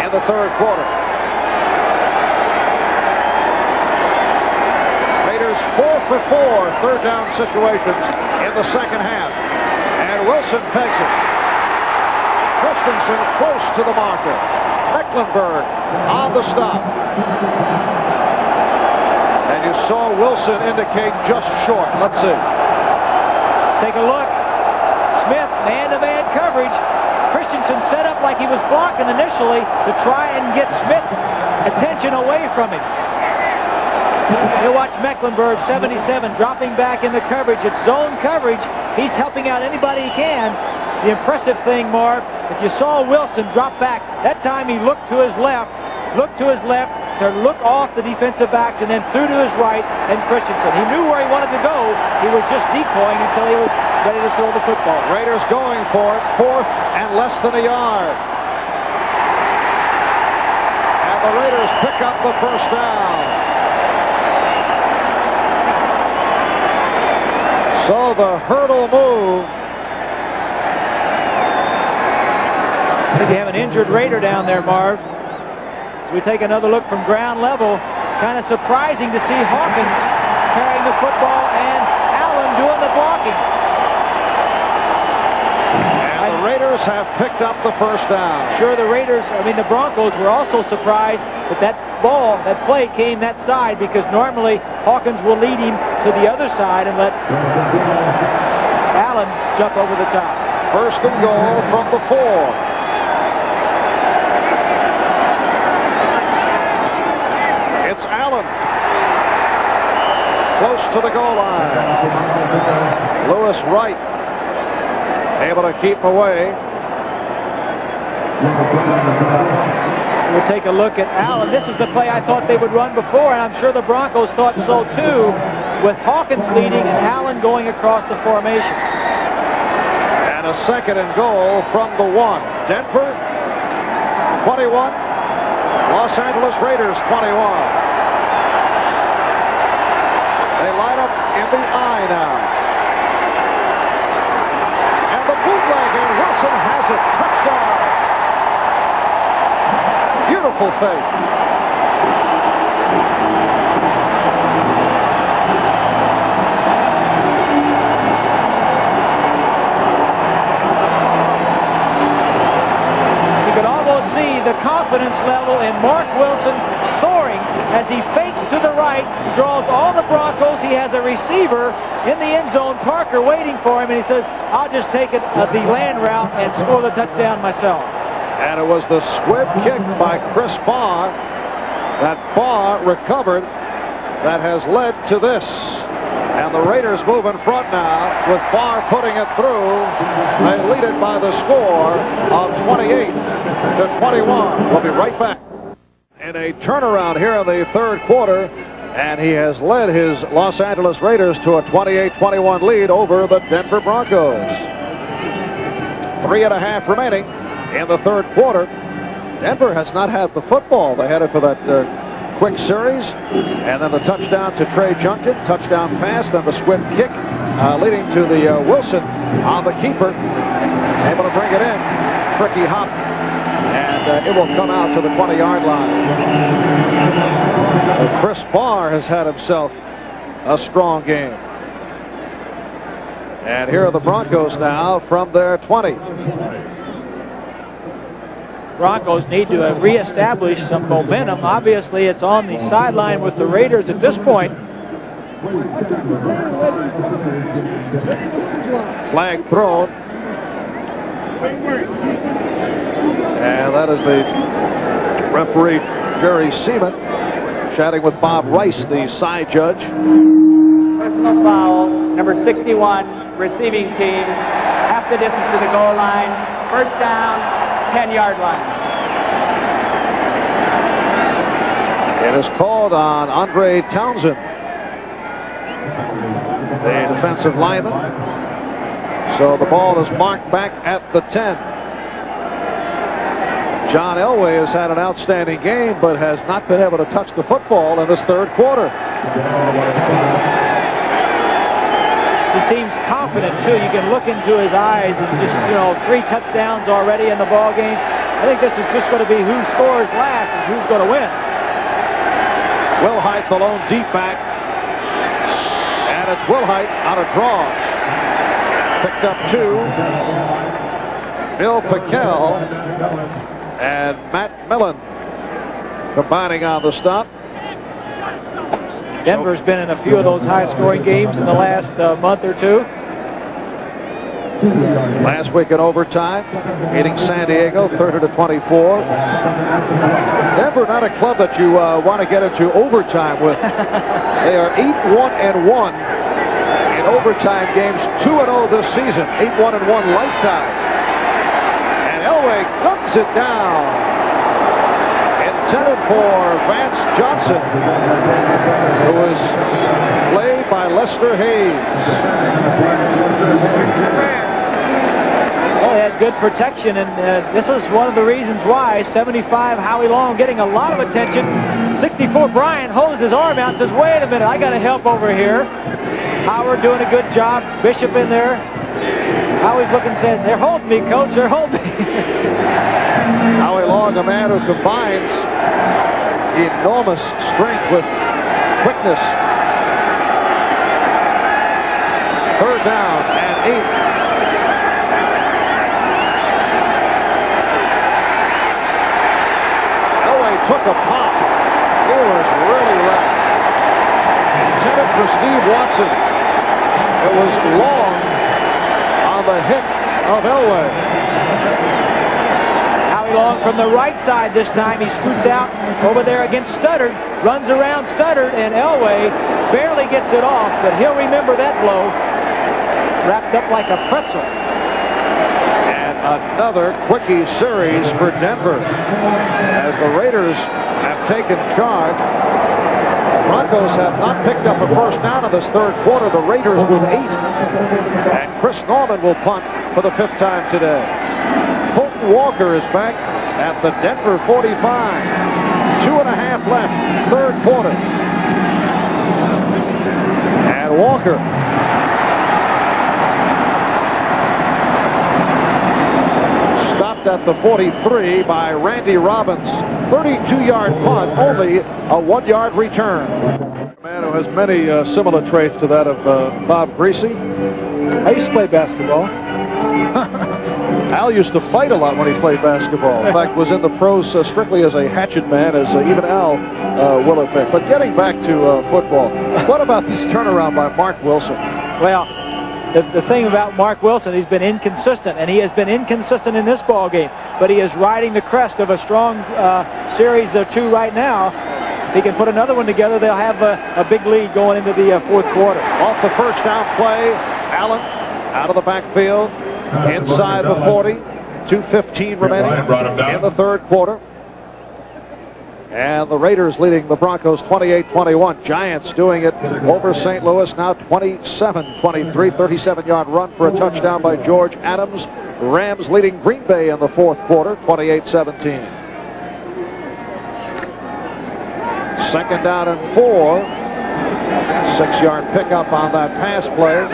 in the third quarter. Raiders 4 for 4 third down situations in the second half. And Wilson pegs it. Christensen close to the marker. Mecklenburg on the stop. And you saw Wilson indicate just short. Let's see. Take a look. Smith, man-to-man coverage. Christensen set up like he was blocking initially to try and get Smith's attention away from him. You'll watch Mecklenburg, 77, dropping back in the coverage. It's zone coverage. He's helping out anybody he can. The impressive thing, Marv, if you saw Wilson drop back, that time he looked to his left to look off the defensive backs and then through to his right and Christensen. He knew where he wanted to go. He was just decoying until he was ready to throw the football. Raiders going for it, 4th and less than a yard. And the Raiders pick up the first down. So the hurdle move. I think you have an injured Raider down there, Marv. As we take another look from ground level, kind of surprising to see Hawkins carrying the football and Allen doing the blocking. And the Raiders have picked up the first down. Sure, the Broncos were also surprised that that play came that side, because normally Hawkins will lead him to the other side and let Allen jump over the top. First and goal from the 4. It's Allen. Close to the goal line. Lewis Wright able to keep away. We'll take a look at Allen. This is the play I thought they would run before, and I'm sure the Broncos thought so too, with Hawkins leading and Allen going across the formation. And a second and goal from the 1. Denver 21. Los Angeles Raiders 21. They line up in the I now. And the bootleg, and Wilson has it. Touchdown. Beautiful fake. You can almost see the confidence level in Mark Wilson soaring as he fakes to the right, draws all the Broncos. He has a receiver in the end zone, Parker, waiting for him, and he says, I'll just take it the land route and score the touchdown myself. And it was the squib kick by Chris Barr that Barr recovered that has led to this. And the Raiders move in front now with Barr putting it through. They lead it by the score of 28-21. We'll be right back. In a turnaround here in the third quarter, and he has led his Los Angeles Raiders to a 28-21 lead over the Denver Broncos. 3.5 remaining in the third quarter. Denver has not had the football. They had it for that quick series, and then the touchdown to Trey Junkin, touchdown pass, then the swift kick, leading to the Wilson on the keeper, able to bring it in. Tricky hop, and it will come out to the 20-yard line. Chris Barr has had himself a strong game. And here are the Broncos now from their 20. Broncos need to reestablish some momentum. Obviously, it's on the sideline with the Raiders at this point. Flag thrown. And that is the referee, Jerry Seaman, chatting with Bob Rice, the side judge. Personal foul, number 61, receiving team, half the distance to the goal line, first down, 10-yard line. It is called on Andre Townsend, the defensive lineman. So the ball is marked back at the 10. John Elway has had an outstanding game, but has not been able to touch the football in this third quarter. He seems confident, too. You can look into his eyes and just, 3 touchdowns already in the ball game. I think this is just going to be who scores last and who's going to win. Wilhite, the lone deep back. And it's Wilhite on a draw. Picked up 2. Bill Piquel and Matt Millen combining on the stop. Denver's been in a few of those high-scoring games in the last month or two. Last week in overtime, beating San Diego 30-24. Denver, not a club that you want to get into overtime with. They are 8-1-1 in overtime games, 2-0 this season, 8-1-1 lifetime. And Elway guns it down. Intended for Vance Johnson, who was played by Lester Hayes. Well, they had good protection, and this was one of the reasons why 75 Howie Long getting a lot of attention. 64 Bryant holds his arm out and says, wait a minute, I got to help over here. Howard doing a good job. Bishop in there. Howie's looking, saying, they're holding me, coach, they're holding me. Howie Long, a man who combines enormous strength with quickness. Third down and 8. Took a pop. He was really rough. Intended for Steve Watson. It was Long on the hit of Elway. Howie Long from the right side this time. He scoots out over there against Studdard. Runs around Studdard, and Elway barely gets it off, but he'll remember that blow. Wrapped up like a pretzel. Another quickie series for Denver as the Raiders have taken charge. Broncos have not picked up a first down in this third quarter. The Raiders with 8. And Chris Norman will punt for the 5th time today. Fulton Walker is back at the Denver 45. 2.5 left, third quarter. And Walker at the 43 by Randy Robbins. 32-yard punt, only a 1-yard return. A man who has many similar traits to that of Bob Greasy. I used to play basketball. Al used to fight a lot when he played basketball. In fact, was in the pros strictly as a hatchet man, as even Al will admit. But getting back to football, what about this turnaround by Mark Wilson? Well, the thing about Mark Wilson, he's been inconsistent, and he has been inconsistent in this ball game. But he is riding the crest of a strong series of 2 right now. If he can put another one together, they'll have a big lead going into the fourth quarter. Off the first down play, Allen out of the backfield, inside the 40, 2:15 remaining in the third quarter. And the Raiders leading the Broncos 28-21. Giants doing it over St. Louis now 27-23. 37-yard run for a touchdown by George Adams. Rams leading Green Bay in the fourth quarter 28-17. Second down and 4. 6-yard pickup on that pass play.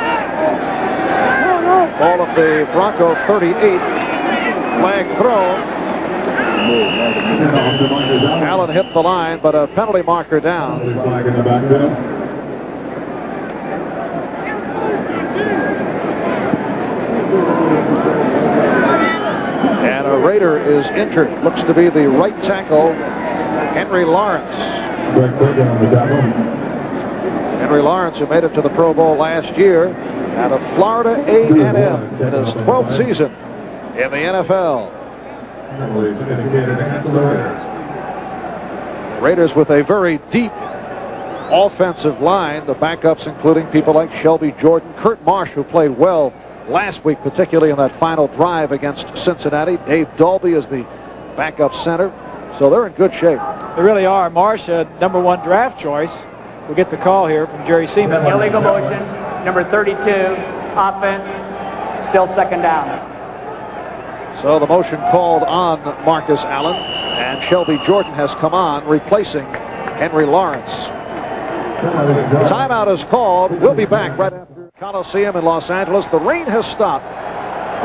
Ball at the Bronco 38. Flag thrown. Allen hit the line, but a penalty marker down. And a Raider is injured. Looks to be the right tackle, Henry Lawrence. Henry Lawrence, who made it to the Pro Bowl last year out of Florida A&M in his 12th season in the NFL. Raiders with a very deep offensive line. The backups including people like Shelby Jordan, Kurt Marsh, who played well last week, particularly in that final drive against Cincinnati. Dave Dalby is the backup center. So they're in good shape. They really are. Marsh, number 1 draft choice. We'll get the call here from Jerry Seaman. Illegal motion, number 32, offense, still second down. So the motion called on Marcus Allen, and Shelby Jordan has come on, replacing Henry Lawrence. Timeout is called. We'll be back right after Coliseum in Los Angeles. The rain has stopped.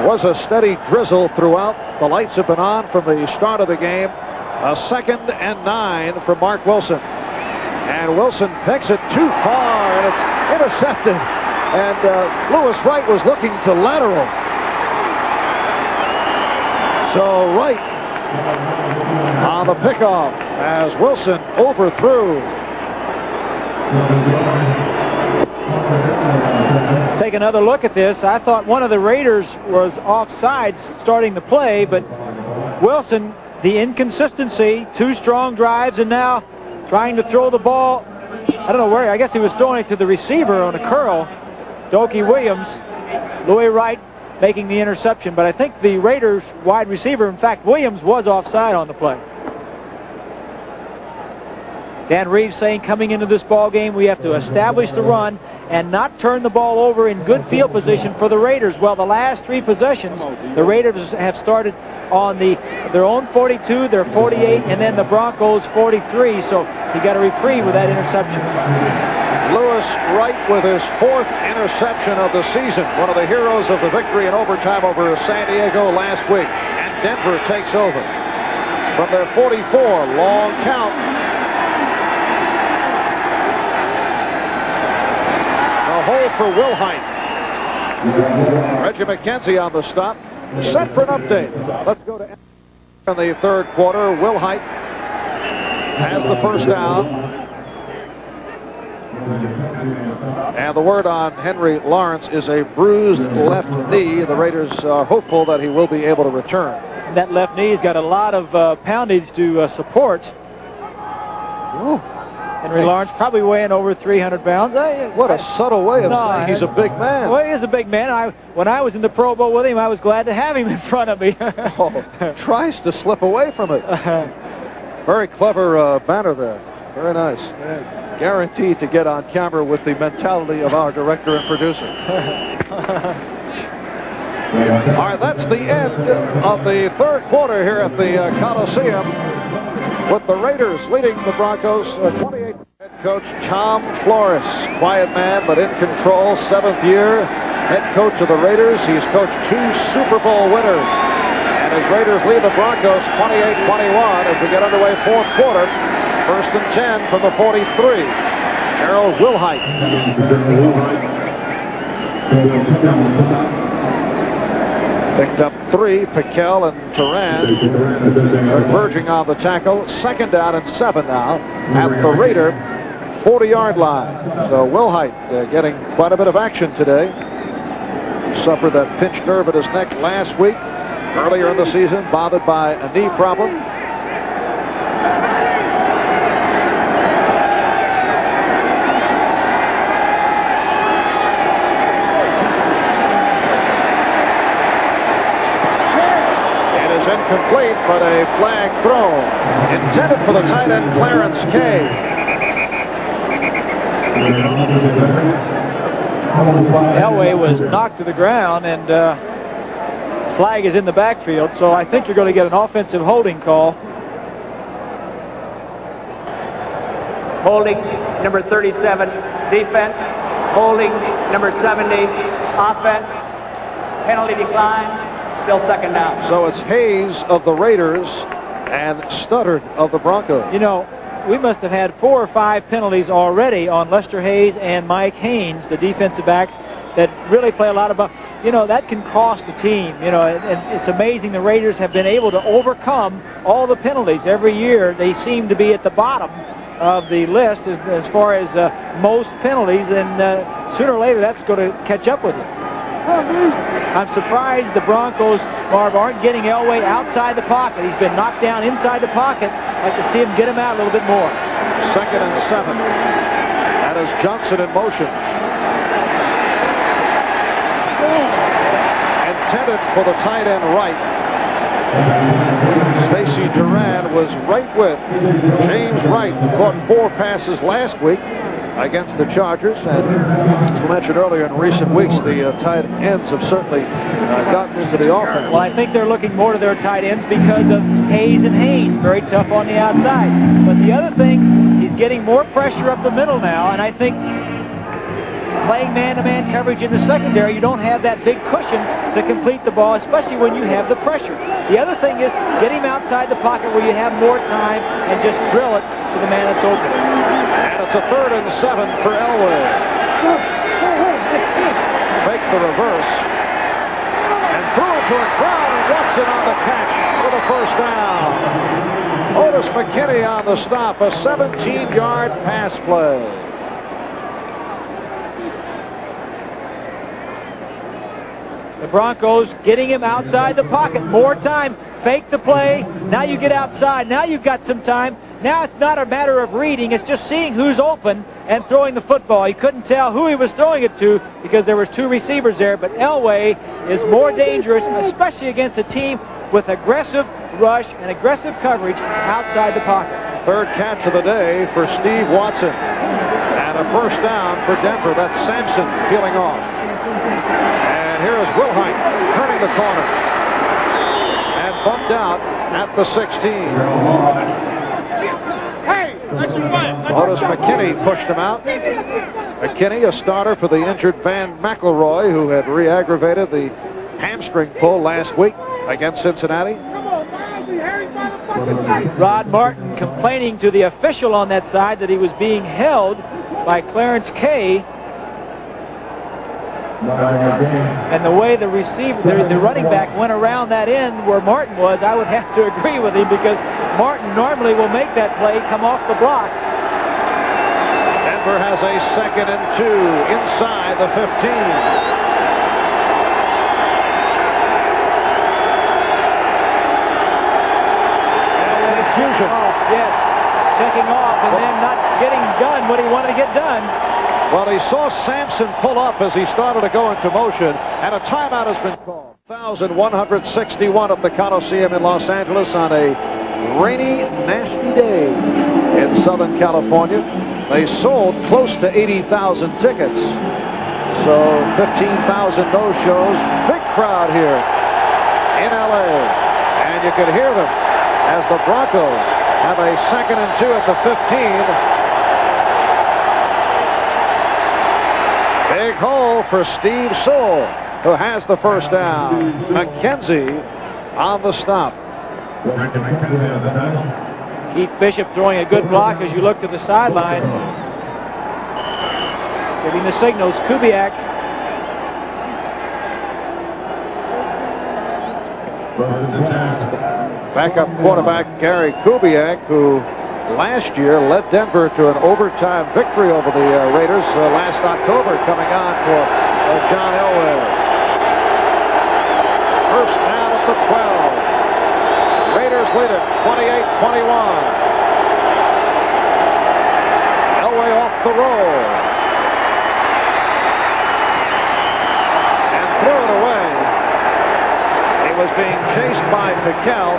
It was a steady drizzle throughout. The lights have been on from the start of the game. A 2nd and 9 for Mark Wilson. And Wilson picks it too far, and it's intercepted. And Lewis Wright was looking to lateral. So Wright on the pickoff as Wilson overthrew. Take another look at this. I thought one of the Raiders was offsides starting the play, but Wilson, the inconsistency, 2 strong drives, and now trying to throw the ball. I don't know where. I guess he was throwing it to the receiver on a curl. Dokie Williams, Louis Wright making the interception, but I think the Raiders wide receiver, in fact, Williams, was offside on the play. Dan Reeves saying coming into this ball game, we have to establish the run and not turn the ball over in good field position for the Raiders. Well, the last 3 possessions, the Raiders have started on their own 42, their 48, and then the Broncos 43. So he got a reprieve with that interception. Lewis Wright with his 4th interception of the season. One of the heroes of the victory in overtime over San Diego last week. And Denver takes over from their 44. Long count. A hole for Wilhite. Reggie McKenzie on the stop. Set for an update. Let's go to in the third quarter. Wilhite has the first down. And the word on Henry Lawrence is a bruised left knee. The Raiders are hopeful that he will be able to return. That left knee's got a lot of poundage to support. Ooh. Henry Lawrence probably weighing over 300 pounds. What a subtle way of saying he's a big man. Well, he is a big man. When I was in the Pro Bowl with him, I was glad to have him in front of me. Tries to slip away from it. Very clever banner there. Very nice. Yes. Guaranteed to get on camera with the mentality of our director and producer. All right, that's the end of the third quarter here at the Coliseum, with the Raiders leading the Broncos 28. Head coach Tom Flores, quiet man but in control, 7th year head coach of the Raiders. He's coached 2 Super Bowl winners. And as Raiders lead the Broncos 28-21 as we get underway fourth quarter. 1st and 10 from the 43. Gerald Wilhite. Picked up 3. Piquel and Turan converging on the tackle. 2nd down and 7 now at the Raider 40-yard line. So Wilhite getting quite a bit of action today. Suffered that pinched nerve at his neck last week. Earlier in the season, bothered by a knee problem. is incomplete, but a flag thrown. Intended for the tight end, Clarence Kay. Elway was knocked to the ground, and flag is in the backfield, so I think you're going to get an offensive holding call. Holding number 37, defense. Holding number 70, offense. Penalty decline. Still second down. So it's Hayes of the Raiders and Studdard of the Broncos. You know, we must have had 4 or 5 penalties already on Lester Hayes and Mike Haynes, the defensive backs, that really play a lot of... You know, that can cost a team. You know, and it's amazing the Raiders have been able to overcome all the penalties. Every year they seem to be at the bottom of the list as far as most penalties, and sooner or later that's going to catch up with you. I'm surprised the Broncos, Marv, aren't getting Elway outside the pocket. He's been knocked down inside the pocket. I'd like to see him get him out a little bit more. 2nd and 7. That is Johnson in motion. Intended for the tight end right. Stacy Duran was right with James Wright, who caught 4 passes last week against the Chargers. And as we mentioned earlier, in recent weeks, the tight ends have certainly gotten into the offense. Well, I think they're looking more to their tight ends because of Hayes and Haynes, very tough on the outside. But the other thing, he's getting more pressure up the middle now, and I think playing man-to-man coverage in the secondary, you don't have that big cushion to complete the ball, especially when you have the pressure. The other thing is get him outside the pocket where you have more time and just drill it to the man that's open. And it's a 3rd and 7 for Elway. Make the reverse. And throw to it. Brown and Watson on the catch for the first down. Otis McKinney on the stop. A 17-yard pass play. The Broncos getting him outside the pocket. More time. Fake the play. Now you get outside. Now you've got some time. Now it's not a matter of reading. It's just seeing who's open and throwing the football. He couldn't tell who he was throwing it to because there was 2 receivers there. But Elway is more dangerous, especially against a team with aggressive rush and aggressive coverage outside the pocket. 3rd catch of the day for Steve Watson. And a first down for Denver. That's Sampson peeling off. And here is Wilhite turning the corner. And bumped out at the 16. Otis McKinney pushed him out. McKinney, a starter for the injured Van McElroy, who had re-aggravated the hamstring pull last week against Cincinnati. Rod Martin complaining to the official on that side that he was being held by Clarence Kay. And the way the running back went around that end where Martin was, I would have to agree with him because Martin normally will make that play come off the block. Denver has a 2nd and 2 inside the 15. Confusion. Yes, taking off and then not getting done what he wanted to get done. Well, he saw Sampson pull up as he started to go into motion, and a timeout has been called. 1,161 at the Coliseum in Los Angeles on a rainy, nasty day in Southern California. They sold close to 80,000 tickets. So 15,000 no-shows. Big crowd here in L.A. And you can hear them as the Broncos have a 2nd and 2 at the 15. Big hole for Steve Sewell, who has the first down. McKenzie on the stop. Keith Bishop throwing a good block as you look to the sideline. Giving the signals. Kubiak. Backup quarterback Gary Kubiak, who last year led Denver to an overtime victory over the Raiders last October, coming on for John Elway. First down at the 12. Raiders lead it 28-21. Elway off the roll. And threw it away. He He was being chased by Piquel.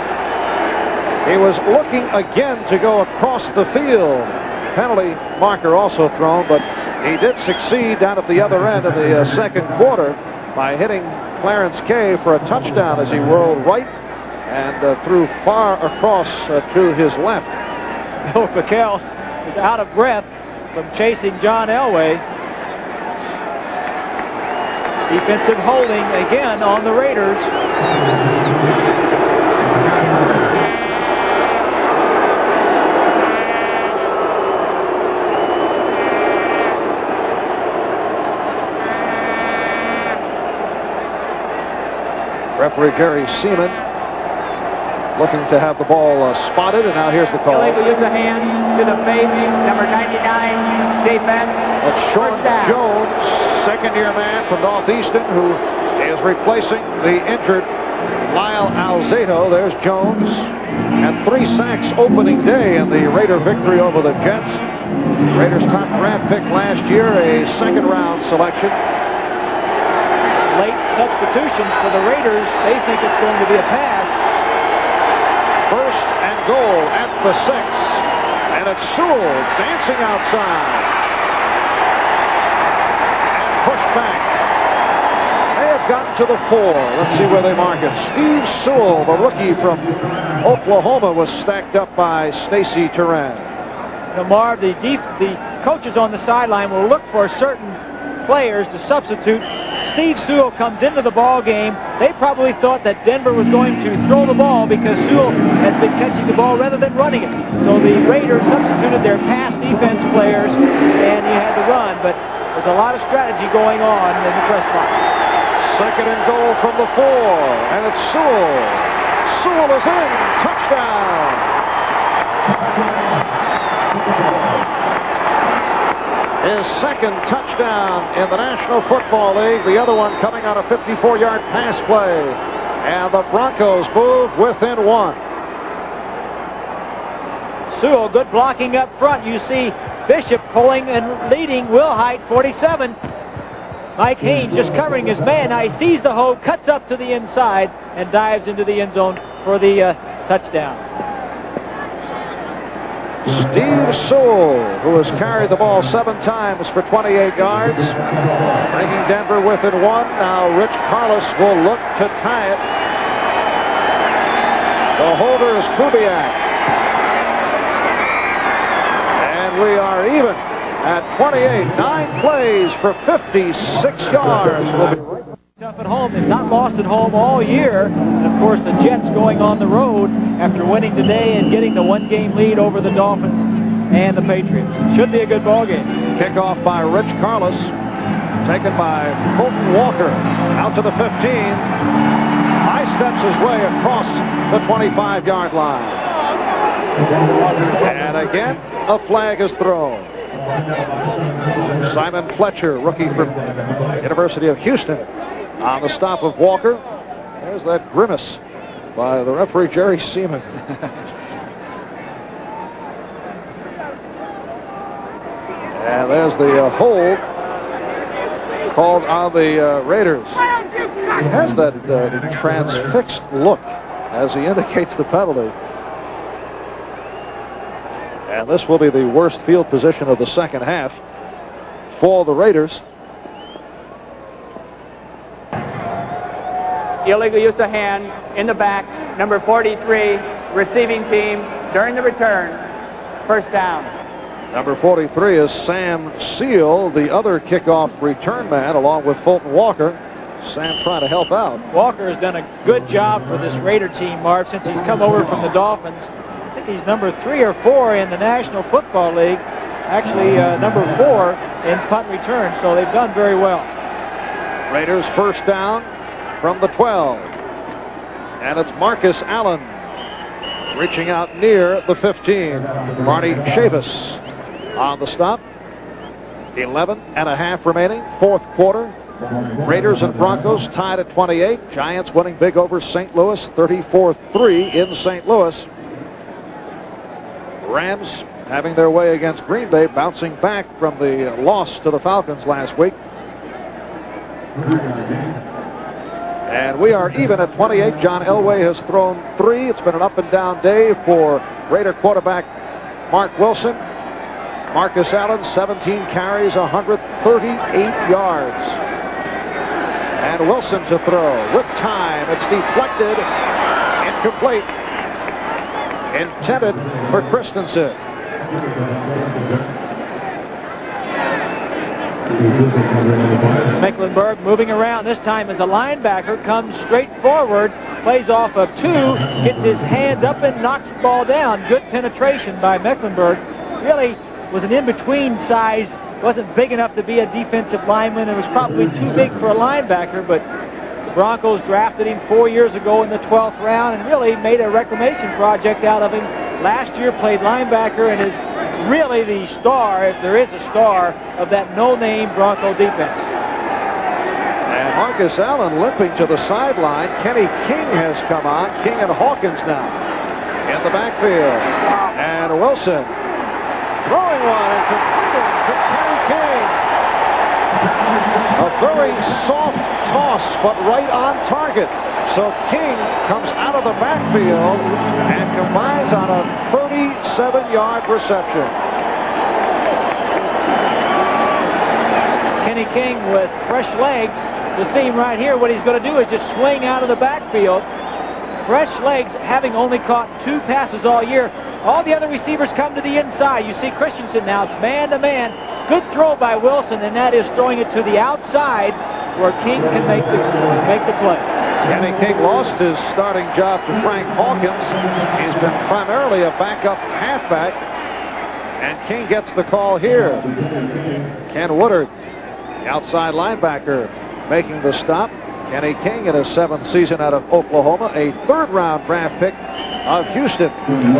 He was looking again to go across the field. Penalty marker also thrown, but he did succeed down at the other end of the second quarter by hitting Clarence Kay for a touchdown as he rolled right and threw far across to his left. Bill Piquel is out of breath from chasing John Elway. Defensive holding again on the Raiders. Referee Gary Seaman looking to have the ball spotted, and now here's the call. Illegal use of hands to the face, number 99, defense. It's Sean Jones, second-year man from Northeastern, who is replacing the injured Lyle Alzado. There's Jones, and 3 sacks opening day in the Raider victory over the Jets. Raiders' top draft pick last year, a second-round selection. Late substitutions for the Raiders. They think it's going to be a pass. First and goal at the 6. And it's Sewell dancing outside. And pushed back. They have gotten to the 4. Let's see where they mark it. Steve Sewell, the rookie from Oklahoma, was stacked up by Stacy Turan. Marv, the coaches on the sideline will look for certain players to substitute. Steve Sewell comes into the ball game. They probably thought that Denver was going to throw the ball because Sewell has been catching the ball rather than running it. So the Raiders substituted their pass defense players, and he had to run. But there's a lot of strategy going on in the press box. Second and goal from the 4, and it's Sewell. Sewell is in. Touchdown. His second touchdown in the National Football League. The other one coming on a 54-yard pass play. And the Broncos move within 1. Sewell, good blocking up front. You see Bishop pulling and leading Wilhite, 47. Mike Haynes just covering his man. Now he sees the hole, cuts up to the inside, and dives into the end zone for the touchdown. Steve Sewell, who has carried the ball 7 times for 28 yards, bringing Denver within 1. Now Rich Carlos will look to tie it. The holder is Kubiak. And we are even at 28. 9 plays for 56 yards. We'll be right back. Tough at home. They've not lost at home all year. And of course the Jets going on the road after winning today and getting the 1-game lead over the Dolphins and the Patriots. Should be a good ball game. Kickoff by Rich Carlos, taken by Fulton Walker out to the 15. High steps his way across the 25-yard line. And again, a flag is thrown. Simon Fletcher, rookie from University of Houston, on the stop of Walker. There's that grimace by the referee, Jerry Seaman. And there's the hold called on the Raiders. He has that transfixed look as he indicates the penalty. And this will be the worst field position of the second half for the Raiders. Illegal use of hands in the back, number 43, receiving team during the return. First down. Number 43 is Sam Seal, the other kickoff return man, along with Fulton Walker. Sam trying to help out. Walker has done a good job for this Raider team, Marv, since he's come over from the Dolphins. I think he's number 3 or 4 in the National Football League. Actually, number 4 in punt return, so they've done very well. Raiders first down from the 12. And it's Marcus Allen reaching out near the 15. Marty Chavis on the stop. 11 and a half remaining, fourth quarter. Raiders and Broncos tied at 28. Giants winning big over St. Louis, 34-3 in St. Louis. Rams having their way against Green Bay, bouncing back from the loss to the Falcons last week. And we are even at 28. John Elway has thrown 3. It's been an up and down day for Raider quarterback Mark Wilson. Marcus Allen, 17 carries, 138 yards. And Wilson to throw with time. It's deflected. Incomplete. Intended for Christensen. Mecklenburg moving around this time as a linebacker, comes straight forward, plays off of 2, gets his hands up and knocks the ball down. Good penetration by Mecklenburg. Really was an in-between size, wasn't big enough to be a defensive lineman, and was probably too big for a linebacker, but the Broncos drafted him 4 years ago in the 12th round and really made a reclamation project out of him. Last year played linebacker and is really the star, if there is a star, of that no-name Bronco defense. And Marcus Allen limping to the sideline. Kenny King has come on. King and Hawkins now in the backfield. And Wilson throwing one and completing to Kenny King. A very soft toss, but right on target. So King comes out of the backfield and combines on a 37-yard reception. Kenny King with fresh legs. You see him right here. What he's going to do is just swing out of the backfield. Fresh legs, having only caught 2 passes all year. All the other receivers come to the inside. You see Christensen now. It's man-to-man. Good throw by Wilson, and that is throwing it to the outside where King can make the play. Kenny King lost his starting job to Frank Hawkins. He's been primarily a backup halfback, and King gets the call here. Ken Woodard, the outside linebacker, making the stop. Kenny King in his 7th season out of Oklahoma, a 3rd-round draft pick of Houston.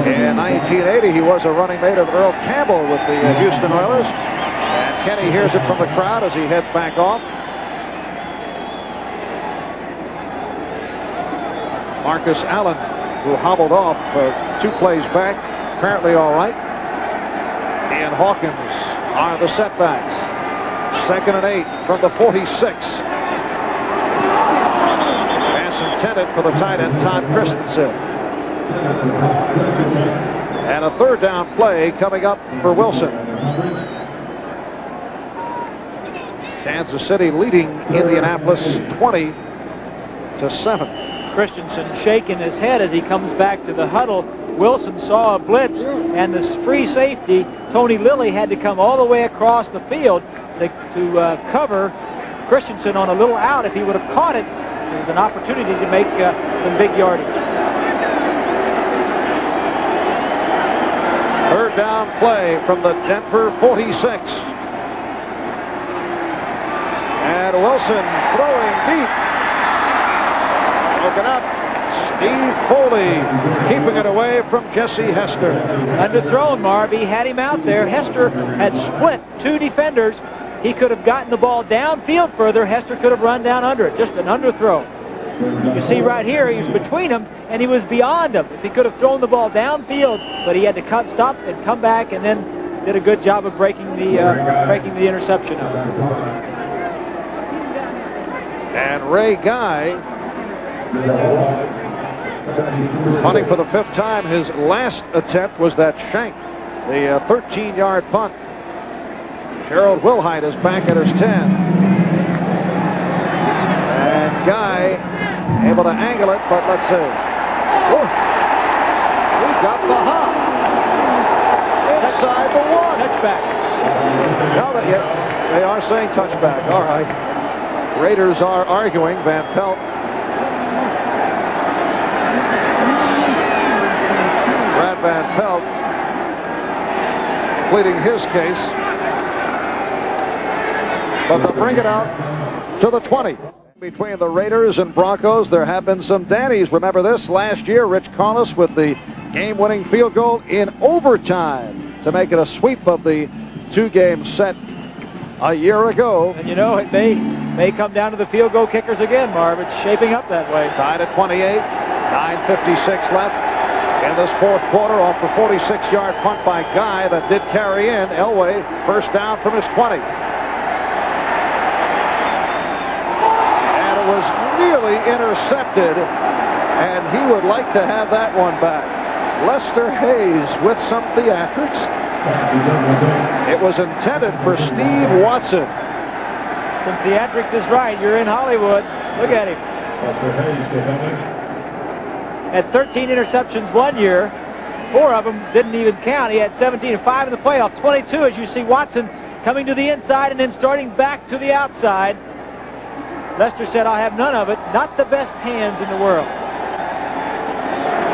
In 1980, he was a running mate of Earl Campbell with the Houston Oilers. And Kenny hears it from the crowd as he heads back off. Marcus Allen, who hobbled off 2 plays back, apparently all right. And Hawkins are the setbacks. 2nd and 8 from the 46. Pass intended for the tight end, Todd Christensen. And a 3rd down play coming up for Wilson. Kansas City leading Indianapolis 20-7. Christensen shaking his head as he comes back to the huddle. Wilson saw a blitz, and the free safety, Tony Lilly, had to come all the way across the field to cover Christensen on a little out. If he would have caught it, there was an opportunity to make some big yardage. 3rd down play from the Denver 46. And Wilson throwing deep. Broken up. Steve Foley keeping it away from Jesse Hester. Underthrown, Marv. He had him out there. Hester had split 2 defenders. He could have gotten the ball downfield further. Hester could have run down under it. Just an underthrow. You see right here, he was between them, and he was beyond him. If he could have thrown the ball downfield, but he had to stop and come back, and then did a good job of breaking the interception up. And Ray Guy punting for the 5th time. His last attempt was that shank, the 13-yard punt. Gerald Wilhite is back at his 10. And Guy able to angle it, but let's see. Oh, he got the hop inside the 1. Touchback. No, they are saying touchback. All right. Raiders are arguing. Van Pelt. Brad Van Pelt pleading his case. But they'll bring it out to the 20. Between the Raiders and Broncos, there have been some Dannies. Remember this? Last year, Rich Collis with the game-winning field goal in overtime to make it a sweep of the 2-game set a year ago. And you know, it may come down to the field goal kickers again, Marv. It's shaping up that way. Tied at 28. 9:56 left in this 4th quarter off the 46-yard punt by Guy that did carry in. Elway, 1st down from his 20. And it was nearly nearly intercepted, and he would like to have that one back. Lester Hayes with some theatrics. It was intended for Steve Watson. Some theatrics is right. You're in Hollywood. Look at him. Had 13 interceptions one year. 4 of them didn't even count. He had 17 and 5 in the playoff. 22 as you see Watson coming to the inside and then starting back to the outside. Lester said, I'll have none of it. Not the best hands in the world.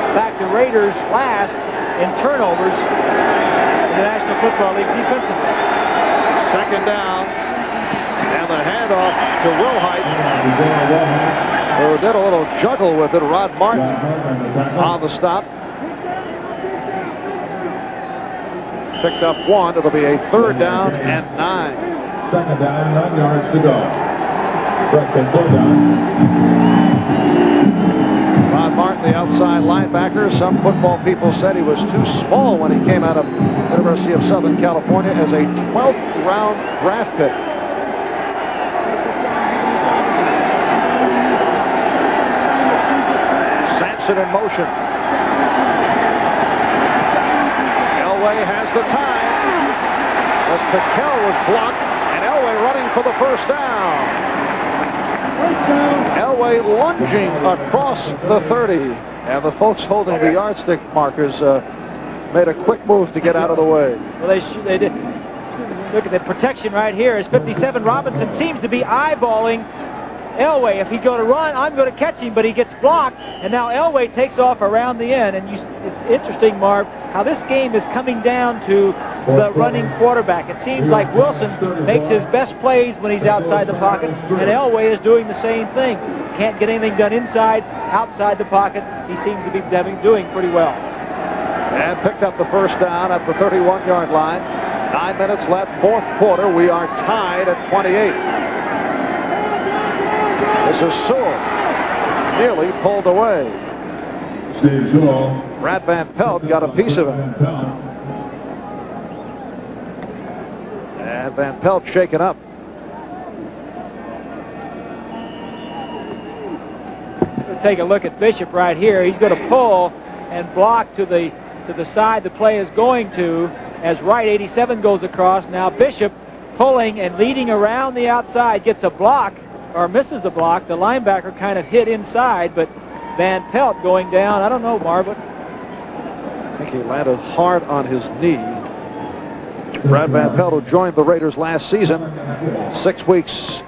In fact, the Raiders last in turnovers in the National Football League defensively. Second down, and the handoff to Wilhite, who did a little juggle with it. Rod Martin on the stop. Picked up 1. It'll be a 3rd down and 9. Second down, 9 yards to go. Broncos 4 down. Rod Martin, the outside linebacker. Some football people said he was too small when he came out of University of Southern California as a 12th round draft pick. Sampson in motion. Elway has the time as Piquel was blocked, and Elway running for the first down. Elway lunging across the 30, and the folks holding the yardstick markers made a quick move to get out of the way. Well, they did. Look at the protection right here. As 57 Robinson seems to be eyeballing Elway. If he'd go to run, I'm going to catch him, but he gets blocked, and now Elway takes off around the end. And it's interesting, Marv, how this game is coming down to the running quarterback. It seems like Wilson makes his best plays when he's outside the pocket, and Elway is doing the same thing. Can't get anything done inside, outside the pocket. He seems to be doing pretty well. And picked up the first down at the 31-yard line. 9 minutes left, 4th quarter. We are tied at 28. This is Sewell. Nearly pulled away. Steve Sewell. Brad Van Pelt got a piece of it. And Van Pelt shaken up. Let's take a look at Bishop right here. He's going to pull and block to the side the play is going to as right 87 goes across. Now Bishop pulling and leading around the outside, gets a block or misses the block. The linebacker kind of hit inside, but Van Pelt going down. I don't know, Marvin. I think he landed hard on his knee. Brad Van Pelt, who joined the Raiders last season, 6 weeks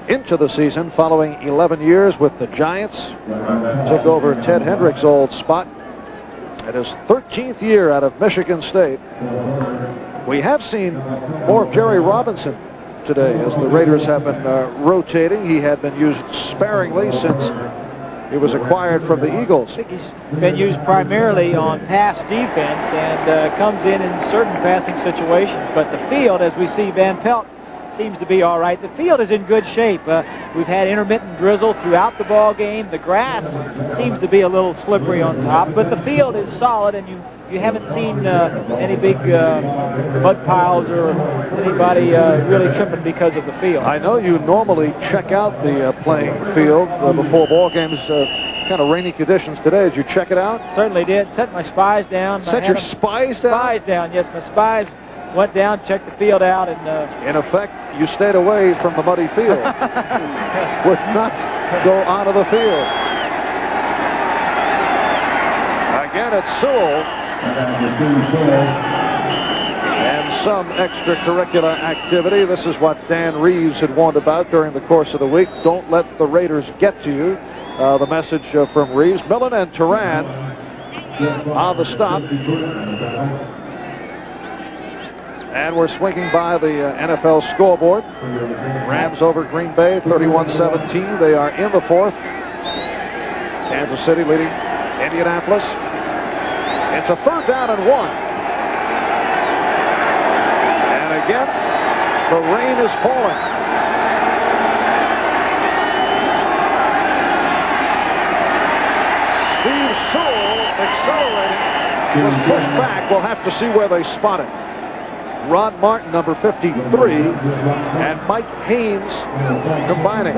into the season, following 11 years with the Giants, took over Ted Hendricks' old spot at his 13th year out of Michigan State. We have seen more of Jerry Robinson today as the Raiders have been rotating. He had been used sparingly since he was acquired from the Eagles. I think he's been used primarily on pass defense and comes in certain passing situations. But the field, as we see, Van Pelt seems to be all right. The field is in good shape. We've had intermittent drizzle throughout the ball game. The grass seems to be a little slippery on top, but the field is solid, and you haven't seen any big mud piles or anybody really tripping because of the field. I know you normally check out the playing field before ball games. Kind of rainy conditions today. Did you check it out? Certainly did. Set my spies down. Set your spies down? Spies down, yes. My spies went down, checked the field out, and in effect, you stayed away from the muddy field. Would not go onto the field. Again, it's Sewell. And some extracurricular activity. This is what Dan Reeves had warned about during the course of the week. Don't let the Raiders get to you. The message from Reeves. Millen and Turan on the stop. And we're swinging by the NFL scoreboard. Rams over Green Bay, 31-17. They are in the 4th. Kansas City leading Indianapolis. It's a 3rd down and 1. And again, the rain is falling. Steve Sewell accelerating. Was pushed back. We'll have to see where they spot it. Rod Martin, number 53, and Mike Haynes combining.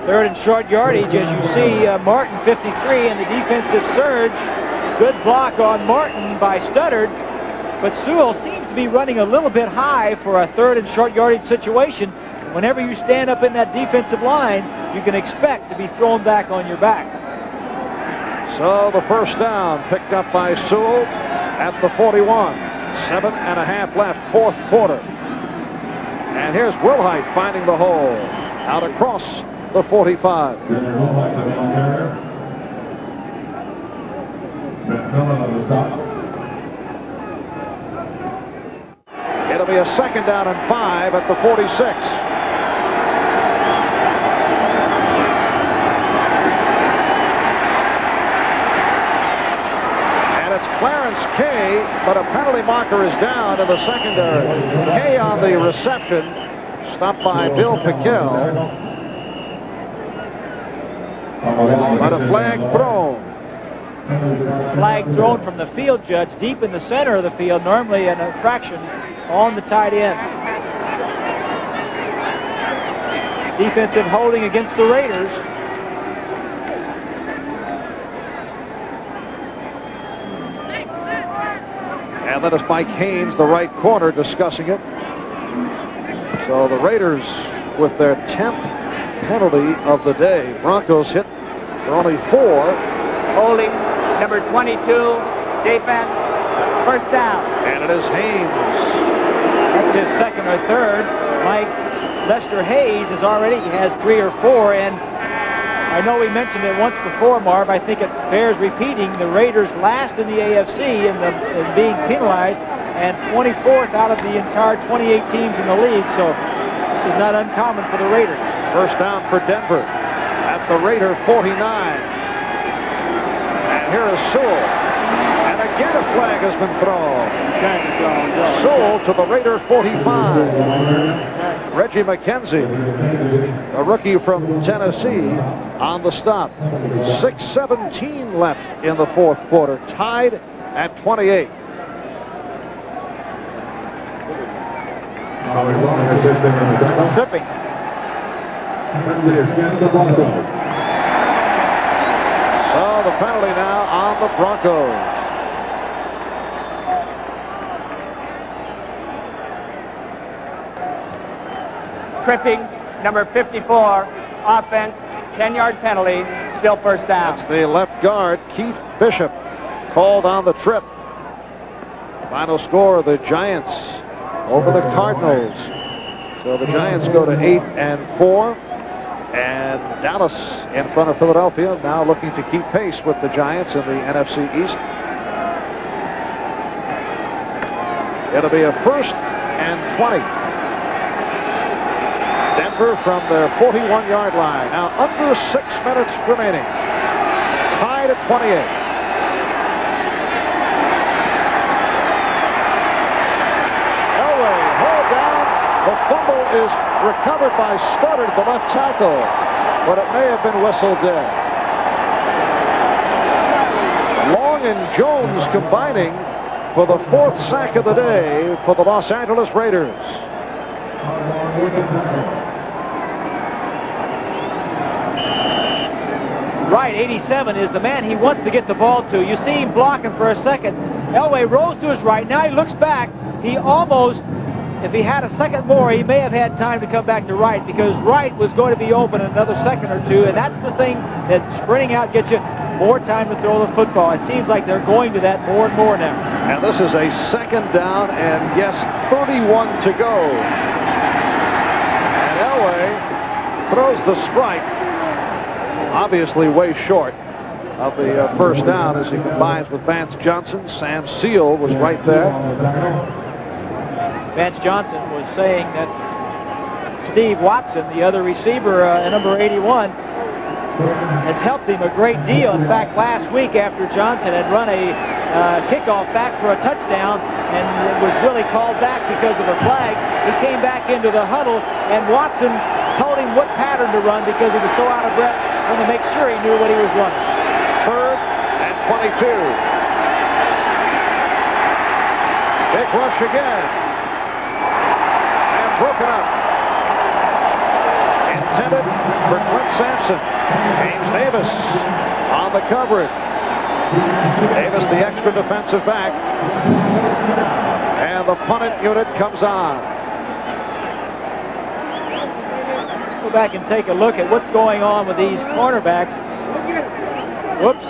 Third and short yardage, as you see Martin 53 in the defensive surge. Good block on Martin by Studdard, but Sewell seems to be running a little bit high for a third and short yardage situation. Whenever you stand up in that defensive line, you can expect to be thrown back on your back. So the first down picked up by Sewell at the 41. 7.5 left, fourth quarter. And here's Wilhite finding the hole out across the 45. It'll be a second down and 5 at the 46. Clarence Kay, but a penalty marker is down in the secondary. Kay on the reception, stopped by Bill Piquel. But a flag thrown. Flag thrown from the field judge deep in the center of the field, normally an infraction on the tight end. Defensive holding against the Raiders. And that is Mike Haynes, the right corner, discussing it. So the Raiders with their 10th penalty of the day. Broncos hit for only 4. Holding, number 22, defense, first down. And it is Haynes. That's his second or third. Lester Hayes has 3 or 4, and I know we mentioned it once before, Marv. I think it bears repeating. The Raiders last in the AFC in being penalized, and 24th out of the entire 28 teams in the league. So this is not uncommon for the Raiders. First down for Denver at the Raider 49. And here is Sewell. And again a flag has been thrown. Sewell to the Raider 45. Reggie McKenzie, a rookie from Tennessee, on the stop. 6:17 left in the fourth quarter, tied at 28. Tripping. So the penalty now on the Broncos. Tripping, number 54, offense, 10-yard penalty, still first down. That's the left guard, Keith Bishop, called on the trip. Final score, the Giants over the Cardinals. So the Giants go to 8-4, and Dallas in front of Philadelphia, now looking to keep pace with the Giants in the NFC East. It'll be a 1st and 20. Denver from their 41-yard line. Now under 6 minutes remaining. Tied at 28. Elway hauled down. The fumble is recovered by Studdard, the left tackle, but it may have been whistled dead. Long and Jones combining for the 4th sack of the day for the Los Angeles Raiders. Right, 87 is the man he wants to get the ball to. You see him blocking for a second. Elway rose to his right. Now he looks back. He almost, if he had a second more, he may have had time to come back to right, because right was going to be open in another second or two, and that's the thing that sprinting out gets you more time to throw the football. It seems like they're going to that more and more now. And this is a second down, and yes, 31 to go. And Elway throws the strike. Obviously way short of the first down as he combines with Vance Johnson. Sam Seal was right there. Vance Johnson was saying that Steve Watson, the other receiver, number 81, has helped him a great deal. In fact, last week after Johnson had run a kickoff back for a touchdown and it was really called back because of a flag, he came back into the huddle and Watson told him what pattern to run because he was so out of breath, and to make sure he knew what he was running. 3rd and 22. Big rush again. And broken up. intended for Clint Sampson. James Davis on the coverage. Davis, the extra defensive back. And the punted unit comes on. Let's go back and take a look at what's going on with these cornerbacks. Whoops.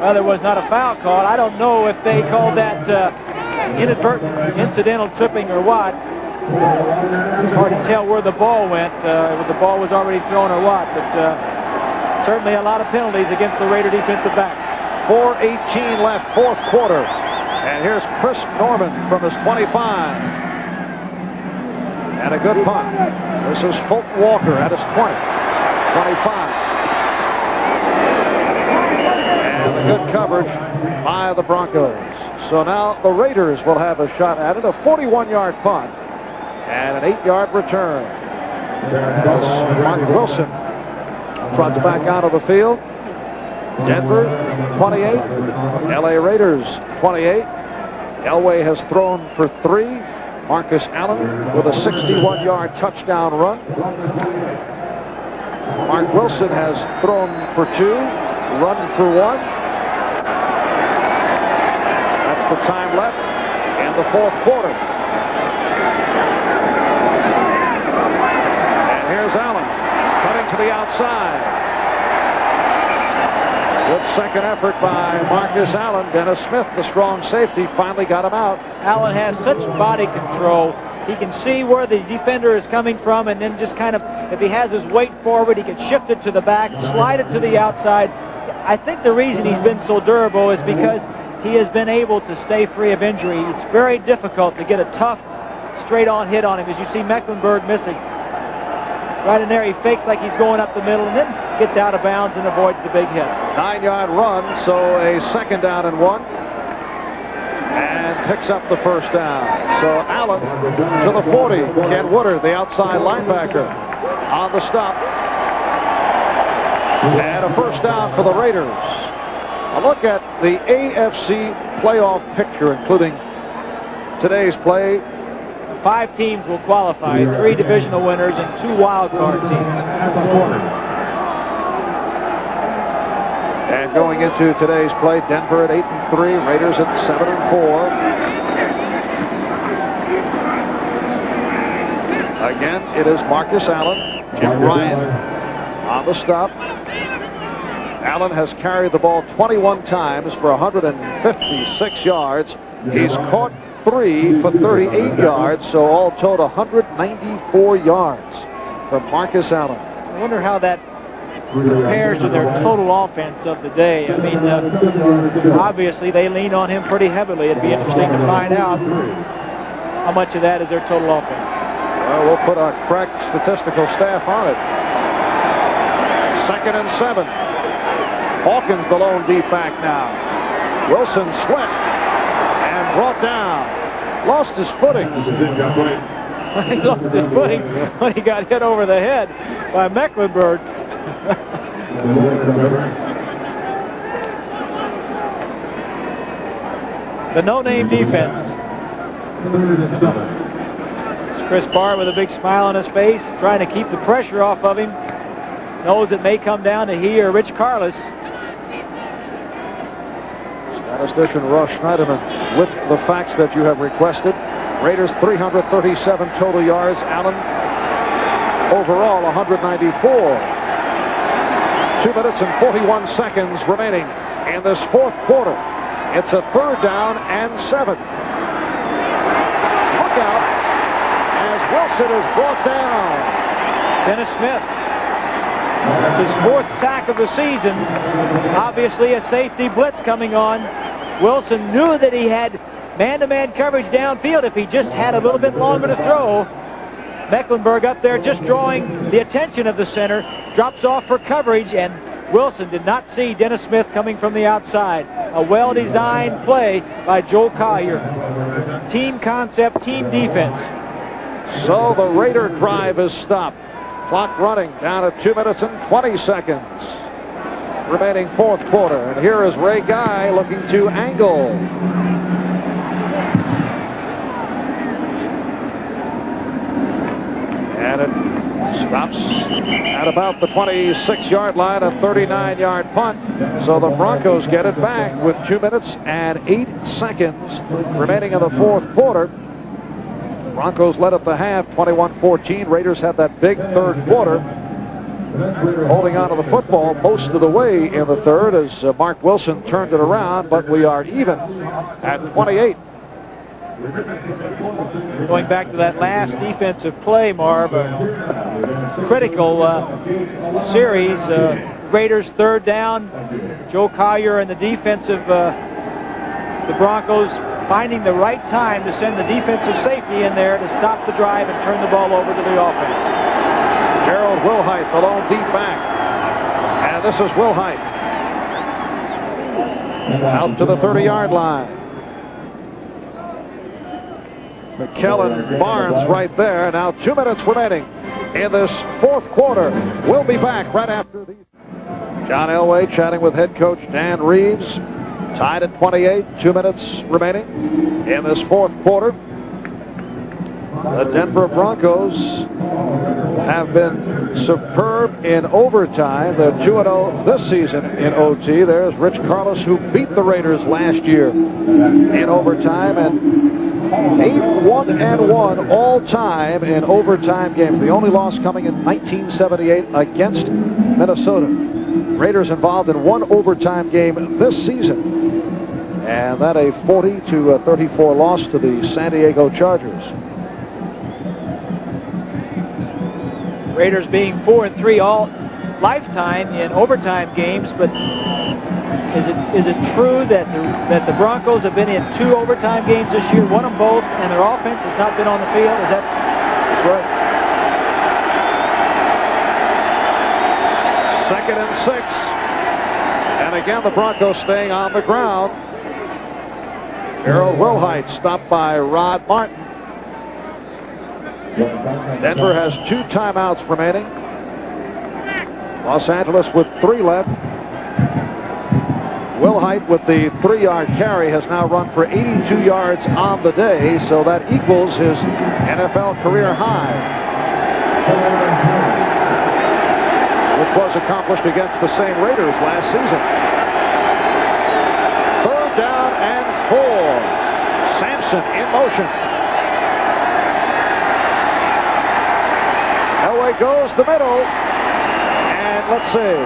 Well, there was not a foul call. I don't know if they called that inadvertent incidental tripping or what. It's hard to tell where the ball went, whether the ball was already thrown or what, but certainly a lot of penalties against the Raider defensive backs. 4:18 left, fourth quarter. And here's Chris Norman from his 25. And a good punt. This is Fulton Walker at his 20. 25. And a good coverage by the Broncos. So now the Raiders will have a shot at it. A 41-yard punt and an 8-yard return. As Mark Wilson trots back out of the field. Denver 28, LA Raiders 28. Elway has thrown for 3. Marcus Allen with a 61-yard touchdown run. Mark Wilson has thrown for 2, run for 1. That's the time left in the fourth quarter. And here's Allen cutting to the outside. Good second effort by Marcus Allen. Dennis Smith, the strong safety, finally got him out. Allen has such body control. He can see where the defender is coming from, and then just kind of, if he has his weight forward, he can shift it to the back, slide it to the outside. I think the reason he's been so durable is because he has been able to stay free of injury. It's very difficult to get a tough, straight-on hit on him, as you see Mecklenburg missing. Right in there, he fakes like he's going up the middle and then gets out of bounds and avoids the big hit. 9-yard run, so a second down and 1. And picks up the first down. So Allen to the 40. Ken Woodard, the outside linebacker, on the stop. And a first down for the Raiders. A look at the AFC playoff picture, including today's play. 5 teams will qualify, 3 divisional winners and 2 wild card teams. And going into today's play, Denver at 8-3, Raiders at 7-4. Again, it is Marcus Allen, Jim Ryan on the stop. Allen has carried the ball 21 times for 156 yards. He's caught 3 for 38 yards, so all told 194 yards from Marcus Allen. I wonder how that compares to their total offense of the day. I mean, obviously they lean on him pretty heavily. It'd be interesting to find out how much of that is their total offense. Well, we'll put our crack statistical staff on it. 2nd and 7. Hawkins, the lone deep back now. Wilson slipped and brought down. Lost his footing. He lost his footing when he got hit over the head by Mecklenburg. The no-name defense. It's Chris Barr with a big smile on his face, trying to keep the pressure off of him. Knows it may come down to he or Rich Karlis. Statistician Ross Schneiderman with the facts that you have requested. Raiders 337 total yards. Allen overall 194. 2 minutes and 41 seconds remaining in this fourth quarter. It's a 3rd down and 7. Look out as Wilson is brought down. Dennis Smith. That's his 4th sack of the season. Obviously a safety blitz coming on. Wilson knew that he had man-to-man coverage downfield if he just had a little bit longer to throw. Mecklenburg up there just drawing the attention of the center. Drops off for coverage, and Wilson did not see Dennis Smith coming from the outside. A well-designed play by Joe Collier. Team concept, team defense. So the Raider drive is stopped. Clock running down at 2 minutes and 20 seconds. Remaining fourth quarter. And here is Ray Guy looking to angle. And And it stops at about the 26-yard line, a 39-yard punt. So the Broncos get it back with 2 minutes and 8 seconds remaining in the fourth quarter. Broncos led at the half, 21-14. Raiders had that big third quarter, holding on to the football most of the way in the third as Mark Wilson turned it around, but we are even at 28. Going back to that last defensive play, Marv, a critical series. Raiders third down. Joe Collier and the defensive, the Broncos finding the right time to send the defensive safety in there to stop the drive and turn the ball over to the offense. Gerald Wilhite, the lone deep back. And this is Wilhite. Out to the 30-yard line. McKellen, Barnes right there. Now 2 minutes remaining in this fourth quarter. We'll be back right after these. John Elway chatting with head coach Dan Reeves. Tied at 28, 2 minutes remaining in this fourth quarter. The Denver Broncos have been superb in overtime. They're 2-0 this season in OT. There's Rich Carlos, who beat the Raiders last year in overtime, and 8-1-1 all time in overtime games. The only loss coming in 1978 against Minnesota. Raiders involved in one overtime game this season, and that a 40-34 loss to the San Diego Chargers. Raiders being 4-3 all lifetime in overtime games, but is it true that the Broncos have been in 2 overtime games this year, won them both, and their offense has not been on the field? That's right. 2nd and 6. And again, the Broncos staying on the ground. Gerald Wilhite stopped by Rod Martin. Denver has 2 timeouts remaining. Los Angeles with 3 left. Wilhite with the 3-yard carry has now run for 82 yards on the day, so that equals his NFL career high, which was accomplished against the same Raiders last season. 3rd down and 4. Sampson in motion. Elway goes the middle, and let's see,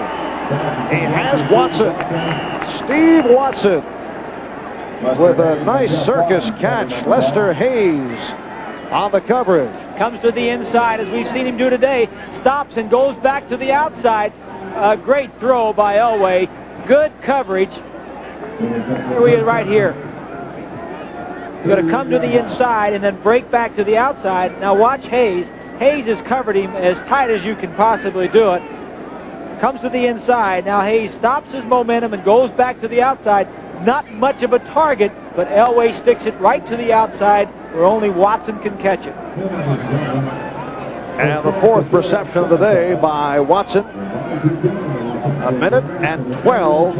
he has Watson. Steve Watson with a nice circus catch. Lester Hayes on the coverage. Comes to the inside, as we've seen him do today. Stops and goes back to the outside. A great throw by Elway. Good coverage. Here we are right here. He's going to come to the inside and then break back to the outside. Now watch Hayes. Hayes has covered him as tight as you can possibly do it. Comes to the inside. Now Hayes stops his momentum and goes back to the outside. Not much of a target, but Elway sticks it right to the outside where only Watson can catch it. And the 4th reception of the day by Watson. 1 minute and 12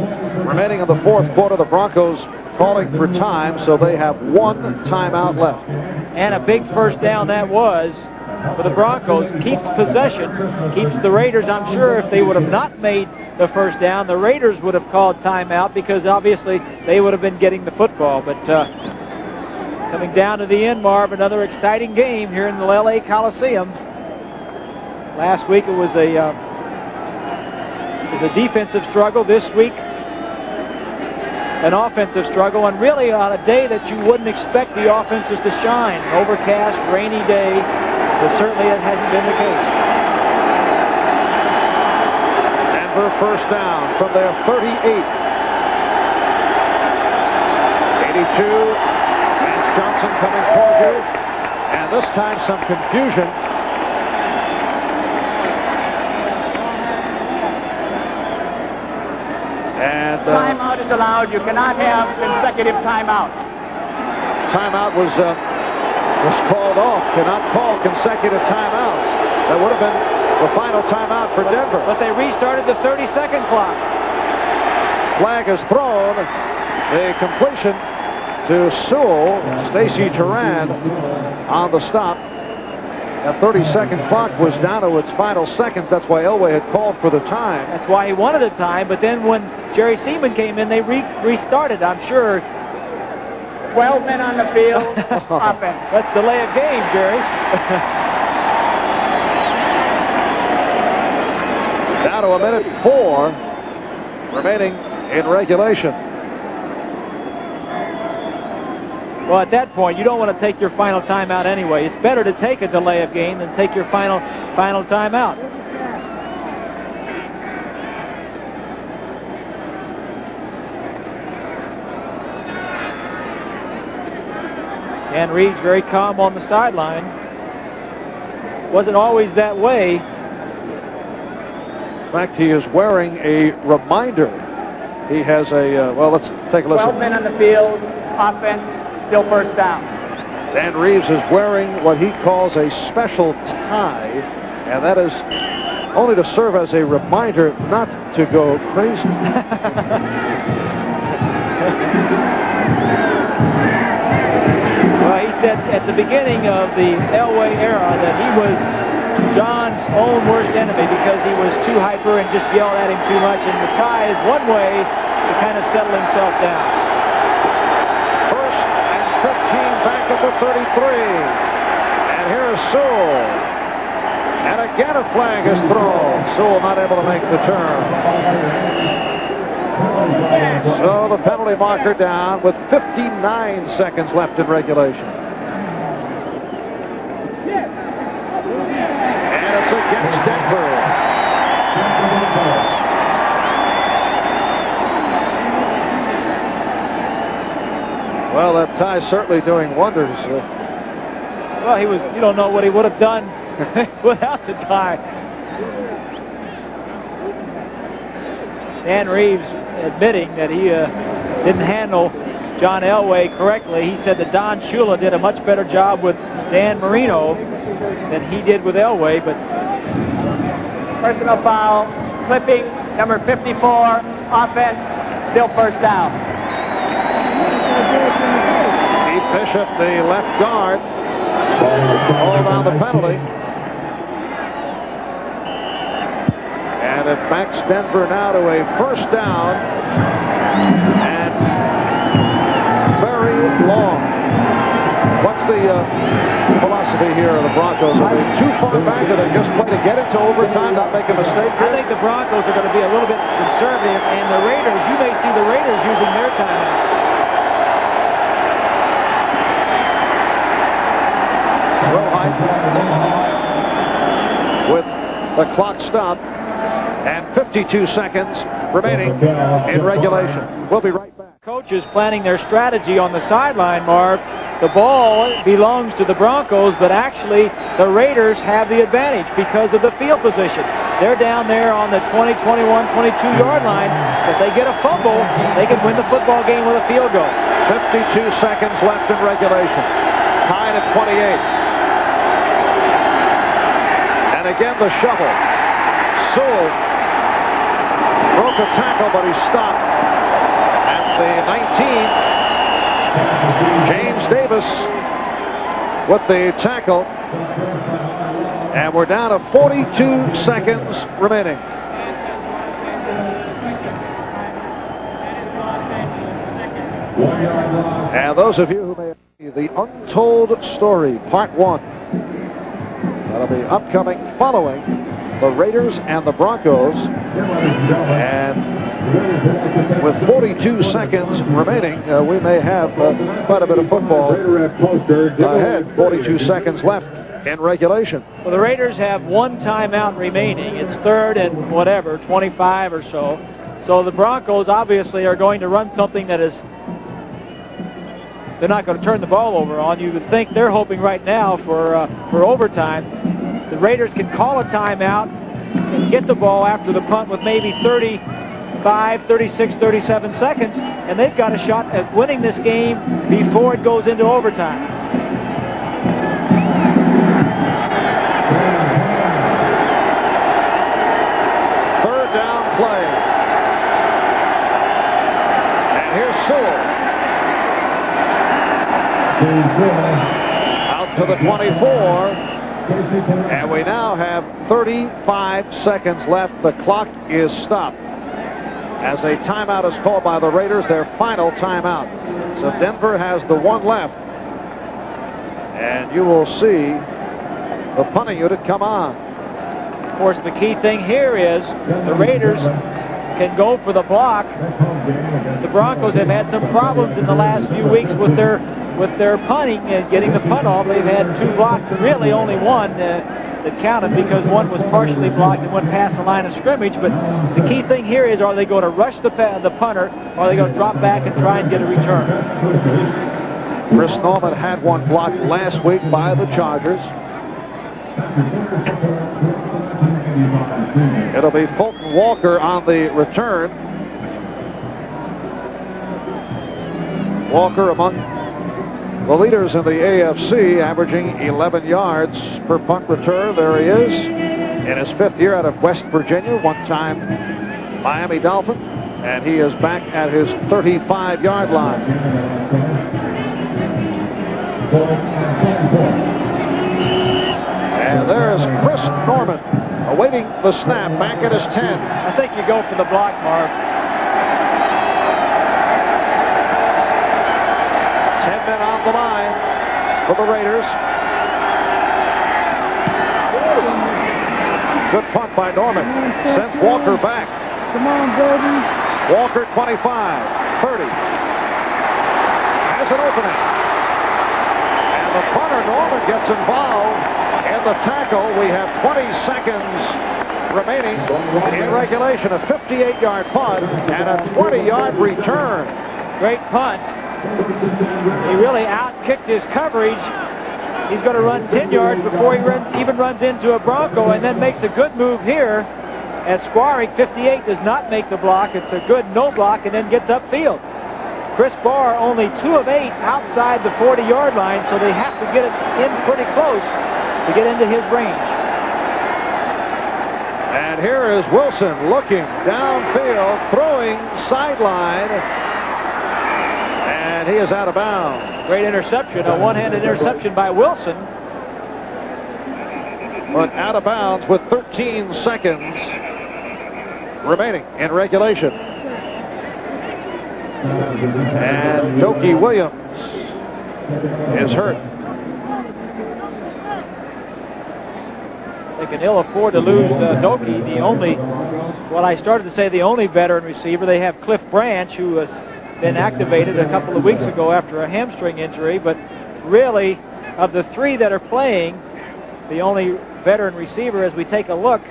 remaining in the fourth quarter. The Broncos calling for time, so they have 1 timeout left. And a big first down that was for the Broncos. Keeps possession, keeps the Raiders. I'm sure if they would have not made the first down, the Raiders would have called timeout because obviously they would have been getting the football. But coming down to the end, Marv, another exciting game here in the LA Coliseum. Last week it was a defensive struggle. This week an offensive struggle, and really on a day that you wouldn't expect the offenses to shine. An overcast, rainy day, but certainly it hasn't been the case. Denver first down from their 38. 82. Vance Johnson coming toward you, and this time some confusion. And timeout is allowed. You cannot have consecutive timeouts. Timeout was called off. Cannot call consecutive timeouts. That would have been the final timeout for Denver. But they restarted the 30-second clock. Flag is thrown. The completion to Sewell. Stacy Turan on the stop. That 30-second clock was down to its final seconds. That's why Elway had called for the time. That's why he wanted a time, but then when Jerry Seaman came in, they restarted, I'm sure. 12 men on the field. Offense. Let's delay a game, Jerry. Down to 1:04 remaining in regulation. Well, at that point, you don't want to take your final timeout anyway. It's better to take a delay of game than take your final timeout. Dan Reeves very calm on the sideline. Wasn't always that way. In fact, he is wearing a reminder. He has a, well, let's take a listen. 12 men on the field. Offense. Still first down. Dan Reeves is wearing what he calls a special tie, and that is only to serve as a reminder not to go crazy. Well, he said at the beginning of the Elway era that he was John's own worst enemy because he was too hyper and just yelled at him too much, and the tie is one way to kind of settle himself down. 15 back at the 33. And here's Sewell. And again a flag is thrown. Sewell not able to make the turn. So the penalty marker down with 59 seconds left in regulation. And it's against Denver. Well, that tie certainly doing wonders. Well, he was, you don't know what he would have done without the tie. Dan Reeves admitting that he didn't handle John Elway correctly. He said that Don Shula did a much better job with Dan Marino than he did with Elway, but personal foul, clipping, number 54, offense, still first down. Keith Bishop, the left guard, called on the penalty. And it backs Denver now to a first down and very long. What's the philosophy here of the Broncos? Are they too far back, or they just play to get into overtime, not make a mistake here? I think the Broncos are going to be a little bit conservative, and the Raiders, you may see the Raiders using their timeouts. With the clock stopped and 52 seconds remaining in regulation. We'll be right back. Coaches planning their strategy on the sideline, Marv. The ball belongs to the Broncos, but actually the Raiders have the advantage because of the field position. They're down there on the 20, 21, 22-yard line. If they get a fumble, they can win the football game with a field goal. 52 seconds left in regulation. Tied at 28. And again, the shovel. Sewell broke a tackle, but he stopped at the 19. James Davis with the tackle. And we're down to 42 seconds remaining. And those of you who may see the Untold Story, Part 1. That'll be upcoming following the Raiders and the Broncos. And with 42 seconds remaining, we may have quite a bit of football ahead. 42 seconds left in regulation. Well, the Raiders have one timeout remaining. It's third and whatever, 25 or so. So the Broncos obviously are going to run something that is, they're not going to turn the ball over on. You would think they're hoping right now for overtime. The Raiders can call a timeout and get the ball after the punt with maybe 35, 36, 37 seconds, and they've got a shot at winning this game before it goes into overtime. Third down play. And here's Sewell. Out to the 24. And we now have 35 seconds left. The clock is stopped as a timeout is called by the Raiders, their final timeout. So Denver has the one left. And you will see the punting unit come on. Of course, the key thing here is the Raiders can go for the block. The Broncos have had some problems in the last few weeks with their punting and getting the punt off. They've had two blocked, really only one that counted because one was partially blocked and went past the line of scrimmage. But the key thing here is, are they going to rush the punter, or are they going to drop back and try and get a return? Chris Norman had one blocked last week by the Chargers. It'll be Fulton Walker on the return. Walker among the leaders in the AFC, averaging 11 yards per punt return. There he is in his 5th year out of West Virginia, one-time Miami Dolphin, and he is back at his 35-yard line. And there's Chris Norman awaiting the snap back at his 10. I think you go for the block, Marv. 10 men on the line for the Raiders. Good punt by Norman. Sends Walker back. Come on, baby. Walker 25, 30. Has an opening. And the punter Norman gets involved in the tackle. We have 20 seconds remaining in regulation. A 58-yard punt and a 20-yard return. Great punt. He really out-kicked his coverage. He's going to run 10 yards before he even runs into a Bronco, and then makes a good move here as Squarick, 58, does not make the block. It's a good no block and then gets upfield. Chris Barr only 2 of 8 outside the 40-yard line, so they have to get it in pretty close to get into his range. And here is Wilson looking downfield, throwing sideline, and he is out of bounds. Great interception, a one-handed interception by Wilson. But out of bounds with 13 seconds remaining in regulation. And Doki Williams is hurt. They can ill afford to lose Doki, the only, well, I started to say the only veteran receiver. They have Cliff Branch, who has been activated a couple of weeks ago after a hamstring injury. But really, of the 3 that are playing, the only veteran receiver, as we take a look.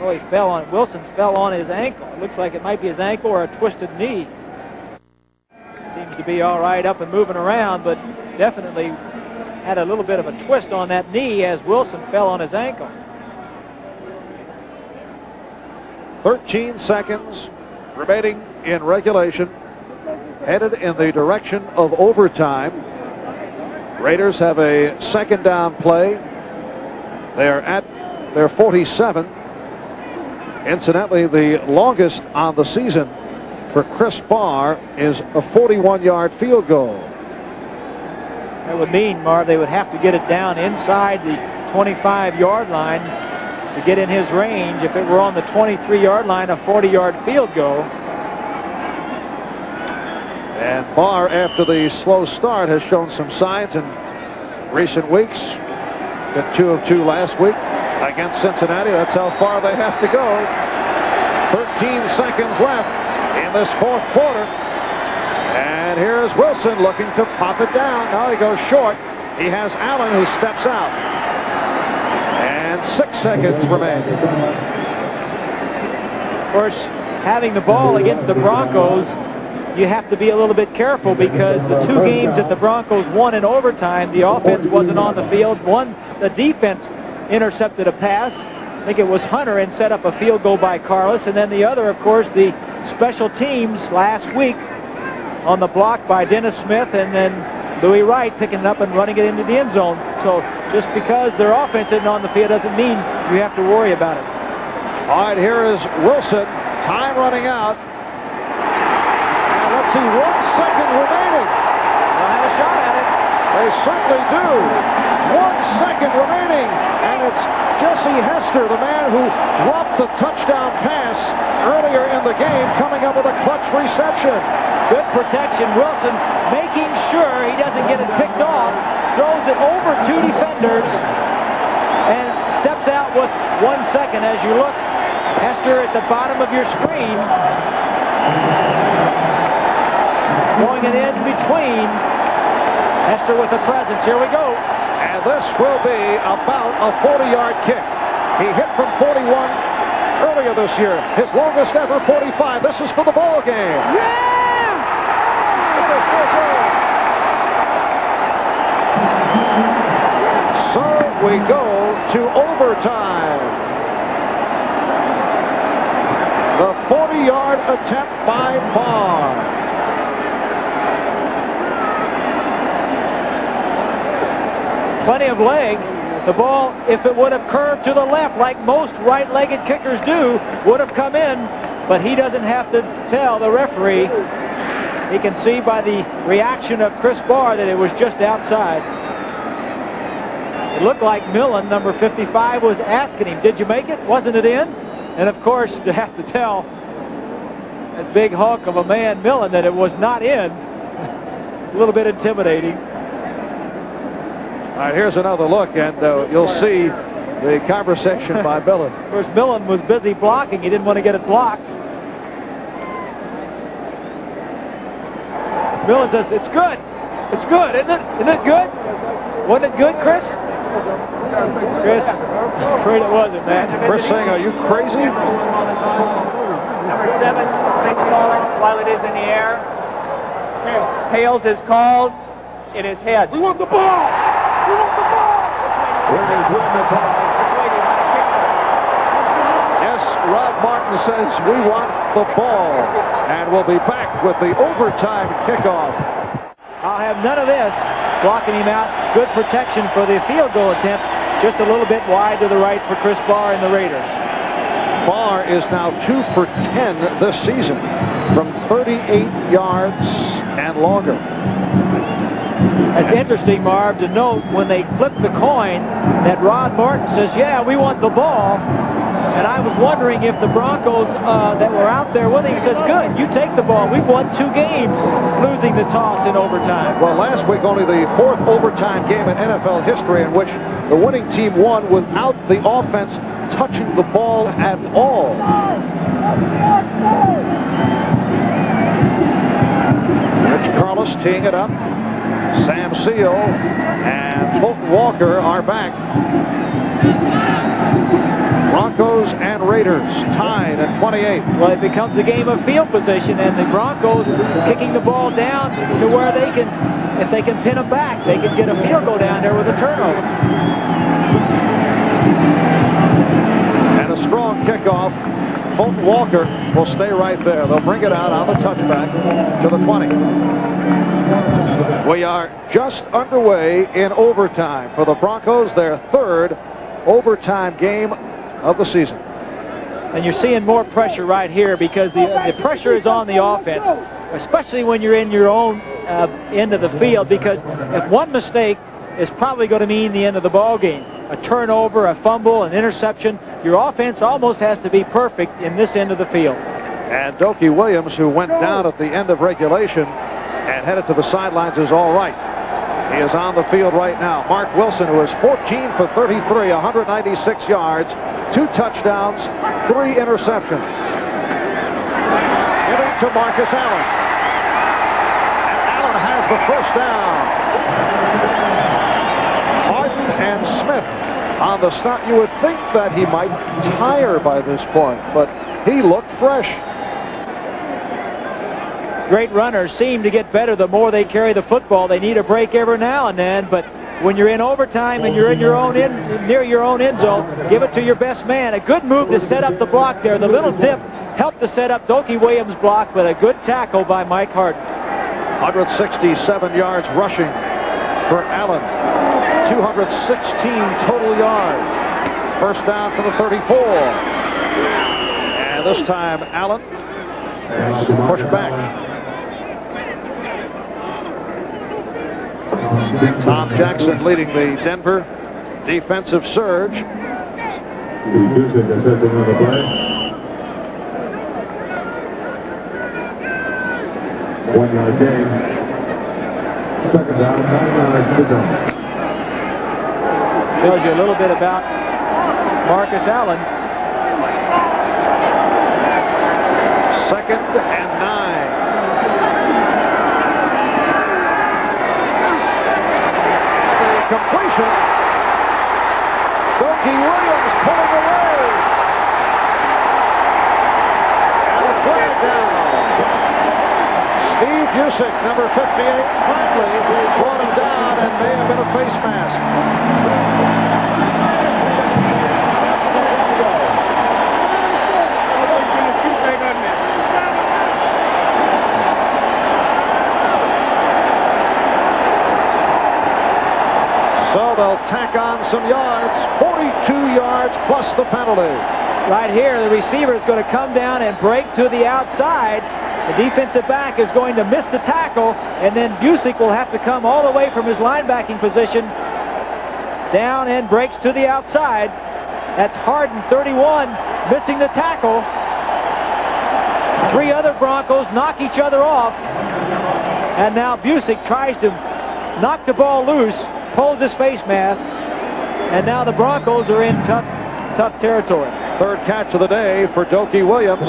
Oh, Wilson fell on his ankle. It looks like it might be his ankle or a twisted knee. Seems to be all right up and moving around, but definitely had a little bit of a twist on that knee as Wilson fell on his ankle. 13 seconds remaining in regulation. Headed in the direction of overtime. Raiders have a second down play. They're at their 47. Incidentally, the longest on the season for Chris Barr is a 41-yard field goal. That would mean, Marv, they would have to get it down inside the 25-yard line to get in his range. If it were on the 23-yard line, a 40-yard field goal. And Barr, after the slow start, has shown some signs in recent weeks. Been 2 of 2 last week against Cincinnati. That's how far they have to go. 13 seconds left in this 4th quarter. And here's Wilson looking to pop it down. Now he goes short. He has Allen, who steps out. And 6 seconds remain. Of course, having the ball against the Broncos, you have to be a little bit careful because the 2 games that the Broncos won in overtime, the offense wasn't on the field. One, the defense intercepted a pass. I think it was Hunter, and set up a field goal by Carlos. And then the other, of course, the special teams last week on the block by Dennis Smith, and then Louis Wright picking it up and running it into the end zone. So just because their offense isn't on the field doesn't mean you have to worry about it. All right, here is Wilson. Time running out. And let's see, 1 second remaining. They'll have a shot at it. They certainly do. 1 second remaining, and it's Jesse Hester, the man who dropped the touchdown pass earlier in the game, coming up with a clutch reception. Good protection. Wilson making sure he doesn't get it picked off, throws it over 2 defenders, and steps out with 1 second. As you look, Hester at the bottom of your screen, going it in between. Hester with a presence. Here we go. And this will be about a 40-yard kick. He hit from 41 earlier this year. His longest ever 45. This is for the ball game. Yeah! It is still going. So we go to overtime. The 40-yard attempt by Barr. Plenty of leg. The ball, if it would have curved to the left like most right-legged kickers do, would have come in, but he doesn't have to tell the referee. He can see by the reaction of Chris Barr that it was just outside. It looked like Millen, number 55, was asking him, did you make it? Wasn't it in? And of course, to have to tell that big hunk of a man, Millen, that it was not in, a little bit intimidating. All right, here's another look, and you'll see the conversation by Millen. Of course, Millen was busy blocking. He didn't want to get it blocked. Millen says, it's good. It's good, isn't it? Isn't it good? Wasn't it good, Chris? Chris, I'm afraid it wasn't, man. Chris saying, are you crazy? Number 7, place calling while it is in the air. Tails is called. It is heads. We want the ball! We want the ball! Where they win the ball. Yes, Rod Martin says we want the ball. And we'll be back with the overtime kickoff. I'll have none of this. Blocking him out. Good protection for the field goal attempt. Just a little bit wide to the right for Chris Barr and the Raiders. Barr is now 2 for 10 this season from 38 yards and longer. It's interesting, Marv, to note when they flip the coin that Rod Martin says, yeah, we want the ball. And I was wondering if the Broncos that were out there with him says, good, you take the ball. We've won 2 games losing the toss in overtime. Well, last week only the 4th overtime game in NFL history in which the winning team won without the offense touching the ball at all. Rich Carlos teeing it up. Sam Seal and Fulton Walker are back. Broncos and Raiders tied at 28. Well, it becomes a game of field position, and the Broncos kicking the ball down to where they can, if they can pin them back, they can get a field goal down there with a turnover. And a strong kickoff. Fulton Walker will stay right there. They'll bring it out on the touchback to the 20. We are just underway in overtime for the Broncos, their 3rd overtime game of the season. And you're seeing more pressure right here because the pressure is on the offense, especially when you're in your own end of the field, because if one mistake is probably going to mean the end of the ball game. A turnover, a fumble, an interception. Your offense almost has to be perfect in this end of the field. And Dokie Williams, who went down at the end of regulation and headed to the sidelines, is all right. He is on the field right now. Mark Wilson, who is 14 for 33, 196 yards, 2 touchdowns, 3 interceptions. Giving to Marcus Allen. And Allen has the first down. Harden and Smith on the stop. You would think that he might tire by this point, but he looked fresh. Great runners seem to get better the more they carry the football. They need a break every now and then, but when you're in overtime and you're in your own near your own end zone, give it to your best man. A good move to set up the block there. The little dip helped to set up Dokie Williams' block, but a good tackle by Mike Harden. 167 yards rushing for Allen. 216 total yards. First down for the 34. And this time Allen pushed back. Tom Jackson leading the Denver defensive surge. Busick assisting on the play. 1 yard gain. Second down, 9 yards to go. Tells you a little bit about Marcus Allen. 2nd and 9. Completion. Doki Williams pulling away. And a flag down. Steve Busick, number 58, finally brought him down and may have been a face mask. So they'll tack on some yards, 42 yards plus the penalty. Right here, the receiver is going to come down and break to the outside. The defensive back is going to miss the tackle, and then Busick will have to come all the way from his linebacking position down and breaks to the outside. That's Harden, 31, missing the tackle. 3 other Broncos knock each other off, and now Busick tries to knock the ball loose, pulls his face mask, and now the Broncos are in tough territory. 3rd catch of the day for Doki Williams.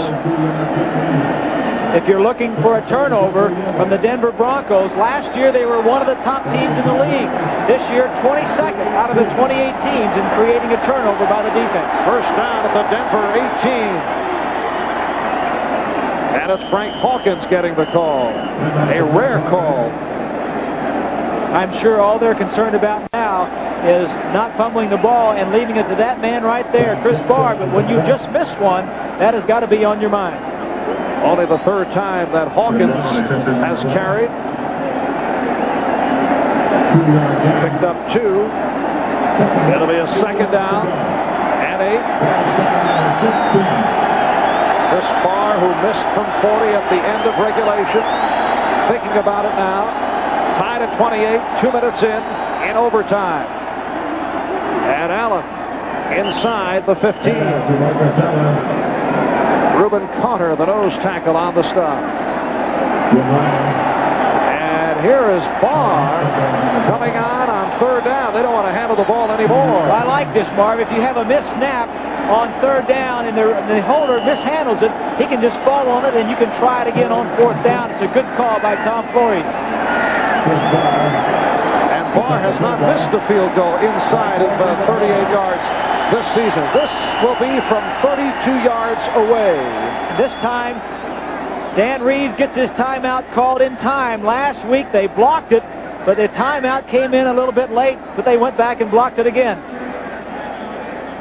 If you're looking for a turnover from the Denver Broncos, last year they were one of the top teams in the league. This year, 22nd out of the 28 teams in creating a turnover by the defense. First down at the Denver 18. And it's Frank Hawkins getting the call. A rare call. I'm sure all they're concerned about now is not fumbling the ball and leaving it to that man right there, Chris Barr. But when you just missed one, that has got to be on your mind. Only the 3rd time that Hawkins has carried. Picked up 2. It'll be a 2nd down and 8. Chris Barr, who missed from 40 at the end of regulation, thinking about it now. Tied at 28, 2 minutes in overtime. And Allen inside the 15. Reuben Carter, the nose tackle on the stop. And here is Barr coming on 3rd down. They don't want to handle the ball anymore. I like this, Marv. If you have a missed snap on 3rd down and the holder mishandles it, he can just fall on it and you can try it again on 4th down. It's a good call by Tom Flores. And Barr has not missed a field goal inside of 38 yards this season. This will be from 32 yards away. This time, Dan Reeves gets his timeout called in time. Last week they blocked it, but the timeout came in a little bit late, but they went back and blocked it again.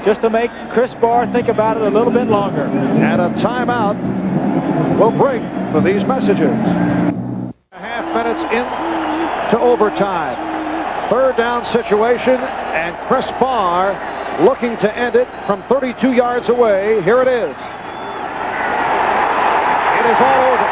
Just to make Chris Barr think about it a little bit longer. And a timeout will bring for these messages. Half minutes into overtime. 3rd down situation, and Chris Barr looking to end it from 32 yards away. Here it is. It is all over.